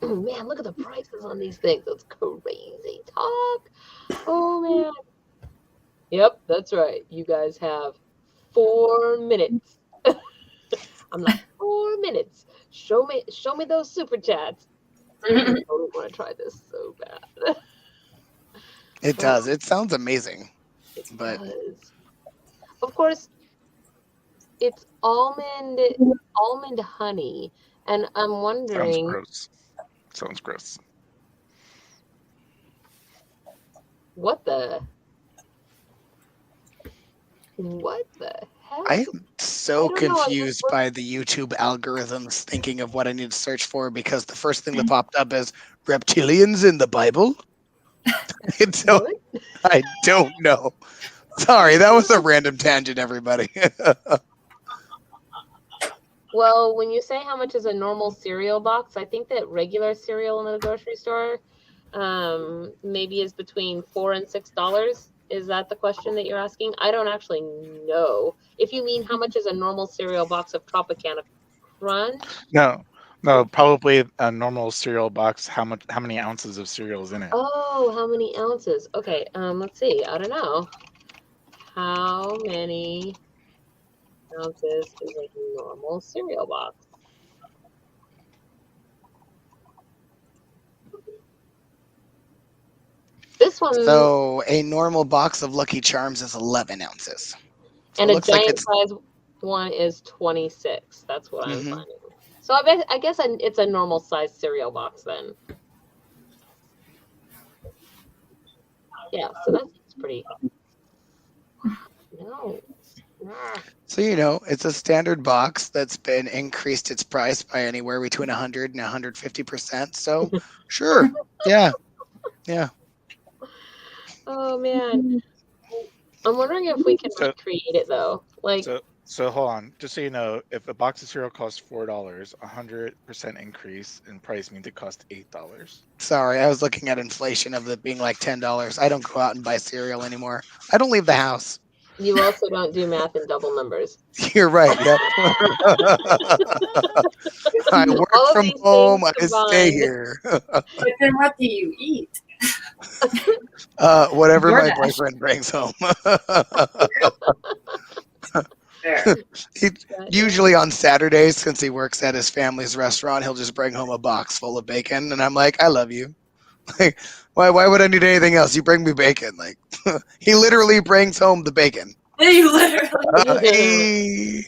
[SPEAKER 1] Man, look at the prices on these things. That's crazy talk. Oh, man. Yep, that's right. You guys have 4 minutes. I'm like, 4 minutes. Show me those super chats. I totally want to try this so bad.
[SPEAKER 2] It does. It sounds amazing. But
[SPEAKER 1] does. Of course, it's almond honey, and I'm wondering.
[SPEAKER 3] Sounds gross.
[SPEAKER 1] What the heck?
[SPEAKER 2] I am so confused by the YouTube algorithms thinking of what I need to search for, because the first thing that popped up is reptilians in the Bible. So I don't know. Sorry, that was a random tangent, everybody.
[SPEAKER 1] Well, when you say how much is a normal cereal box, I think that regular cereal in the grocery store maybe is between $4 and $6. Is that the question that you're asking? I don't actually know. If you mean how much is a normal cereal box of Tropicana Crunch?
[SPEAKER 3] No, probably a normal cereal box. How many ounces of cereal is in it?
[SPEAKER 1] Oh, how many ounces? Okay, let's see. I don't know. How many ounces is a normal cereal box? This one.
[SPEAKER 2] So a normal box of Lucky Charms is 11 ounces. So
[SPEAKER 1] and a giant size one is 26. That's what I'm finding. So I guess it's a normal size cereal box then. Yeah, so that's pretty. No.
[SPEAKER 2] So, it's a standard box that's been increased its price by anywhere between 100 and 150%. So, sure. Yeah.
[SPEAKER 1] Oh, man. I'm wondering if we can recreate it, though.
[SPEAKER 3] So hold on. Just so you know, if a box of cereal costs $4, 100% increase in price means it costs $8.
[SPEAKER 2] Sorry, I was looking at inflation of it being like $10. I don't go out and buy cereal anymore. I don't leave the house.
[SPEAKER 1] You also don't do math in double numbers.
[SPEAKER 2] You're right. Yep. I work from home. I stay here.
[SPEAKER 7] But then what do you eat?
[SPEAKER 2] Whatever my boyfriend brings home. Usually on Saturdays, since he works at his family's restaurant, he'll just bring home a box full of bacon, and I'm like, I love you. Like, why would I need anything else? You bring me bacon. Like, he literally brings home the bacon.
[SPEAKER 7] You literally.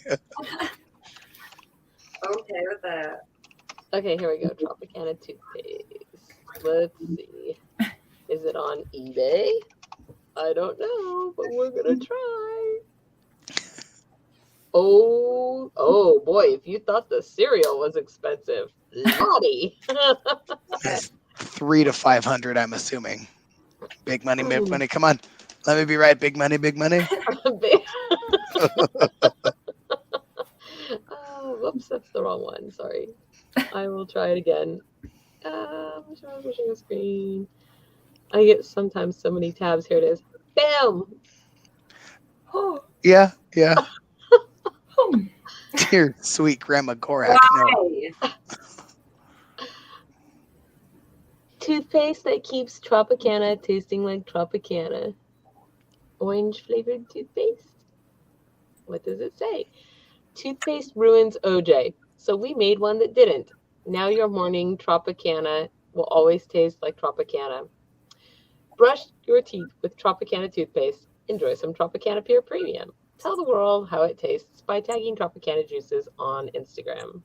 [SPEAKER 1] Okay with that. Okay, here we go. Tropicana toothpaste. Let's see. Is it on eBay? I don't know, but we're gonna try. Oh boy! If you thought the cereal was expensive, lottie.
[SPEAKER 2] $300 to $500, I'm assuming. Big money, big money. Come on, let me be right. Big money, big money.
[SPEAKER 1] Oh, whoops, that's the wrong one. Sorry. I will try it again. Pushing the screen. I get sometimes so many tabs. Here it is. Bam.
[SPEAKER 2] Oh. Yeah. Dear sweet Grandma Gorak. No.
[SPEAKER 1] Toothpaste that keeps Tropicana tasting like Tropicana. Orange flavored toothpaste. What does it say? Toothpaste ruins OJ. So we made one that didn't. Now your morning Tropicana will always taste like Tropicana. Brush your teeth with Tropicana toothpaste. Enjoy some Tropicana Pure Premium. Tell the world how it tastes by tagging Tropicana Juices on Instagram.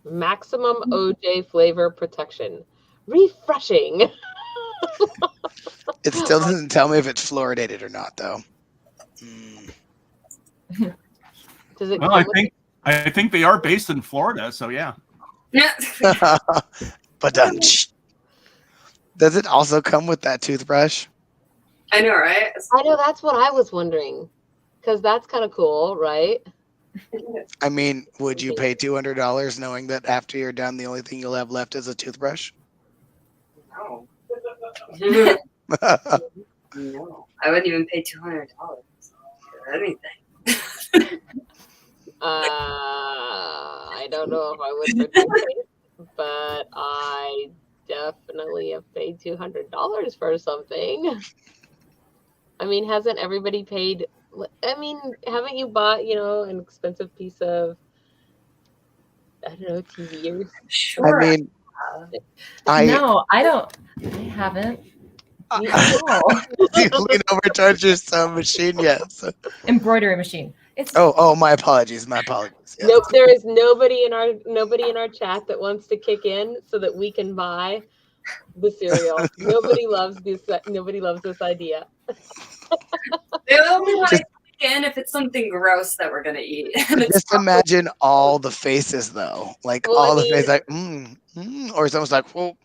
[SPEAKER 1] Maximum OJ flavor protection. Refreshing.
[SPEAKER 2] It still doesn't tell me if it's fluoridated or not, though.
[SPEAKER 1] Does it?
[SPEAKER 4] Well, I think they are based in Florida, so yeah.
[SPEAKER 2] But does it also come with that toothbrush?
[SPEAKER 7] I know, right?
[SPEAKER 1] I know, that's what I was wondering, because that's kind of cool, right?
[SPEAKER 2] I mean, would you pay $200 knowing that after you're done, the only thing you'll have left is a toothbrush?
[SPEAKER 7] No. No, I wouldn't even pay $200 for anything.
[SPEAKER 1] I don't know if I would participate, but I definitely have paid $200 for something. I mean, hasn't everybody paid? I mean, haven't you bought, an expensive piece of, I don't know, TV or
[SPEAKER 5] Sure.
[SPEAKER 2] I mean,
[SPEAKER 5] No, I don't. I haven't.
[SPEAKER 2] You lean over towards your sewing machine, yes.
[SPEAKER 5] Embroidery machine. It's
[SPEAKER 2] Oh, my apologies. Yes.
[SPEAKER 1] Nope, there is nobody in our chat that wants to kick in so that we can buy the cereal. Nobody loves this idea.
[SPEAKER 7] They only want to kick in if it's something gross that we're gonna eat.
[SPEAKER 2] Just imagine all the faces though. Like the faces like or someone's like, well,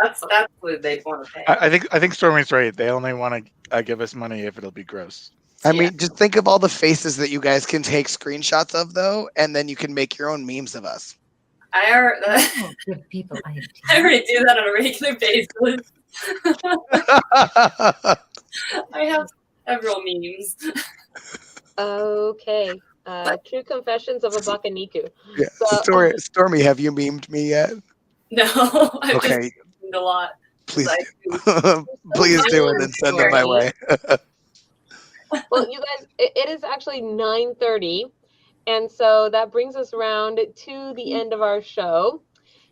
[SPEAKER 7] That's what they'd want to pay.
[SPEAKER 3] I think Stormy's right. They only want to give us money if it'll be gross.
[SPEAKER 2] I mean, just think of all the faces that you guys can take screenshots of, though, and then you can make your own memes of us.
[SPEAKER 7] I already do that on a regular basis. I have several memes.
[SPEAKER 1] Okay. True Confessions of a Bakaniku.
[SPEAKER 2] Yeah. So, Stormy, have you memed me yet?
[SPEAKER 7] No, I've just memed a lot.
[SPEAKER 2] Please please do, and then send them my way.
[SPEAKER 1] Well, you guys, it is actually 9:30, and so that brings us around to the end of our show.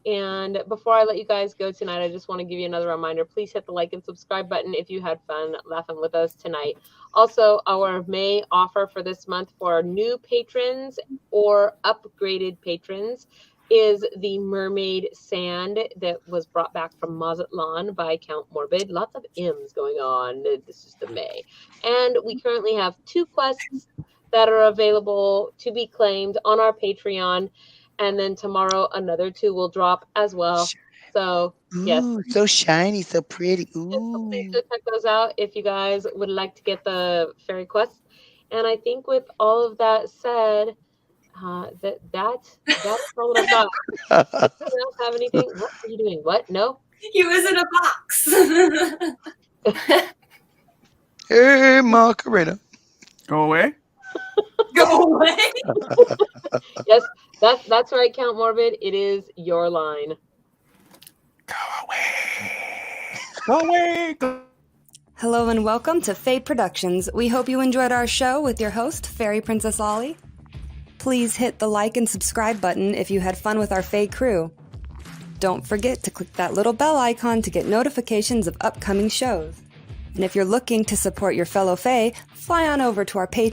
[SPEAKER 1] And before I let you guys go tonight, I just want to give you another reminder. Please hit the like and subscribe button if you had fun laughing with us tonight. Also, our May offer for this month for new patrons or upgraded patrons is the Mermaid sand that was brought back from Mazatlan by Count Morbid. Lots of M's going on. This is the May. And we currently have 2 quests that are available to be claimed on our Patreon. And then tomorrow, another 2 will drop as well. So, yes.
[SPEAKER 2] Ooh, so shiny, so pretty. Ooh.
[SPEAKER 1] So please go check those out if you guys would like to get the fairy quest. And I think with all of that said, that's all I've got. Anyone else have anything? What are you doing? What? No?
[SPEAKER 7] He was in a box.
[SPEAKER 2] Hey, Macarena.
[SPEAKER 4] Go away.
[SPEAKER 7] Go away.
[SPEAKER 1] Yes, that's right, Count Morbid. It is your line.
[SPEAKER 4] Go away.
[SPEAKER 8] Hello and welcome to FAE Productions. We hope you enjoyed our show with your host, Fairy Princess Ollie. Please hit the like and subscribe button if you had fun with our FAE crew. Don't forget to click that little bell icon to get notifications of upcoming shows. And if you're looking to support your fellow FAE, fly on over to our Patreon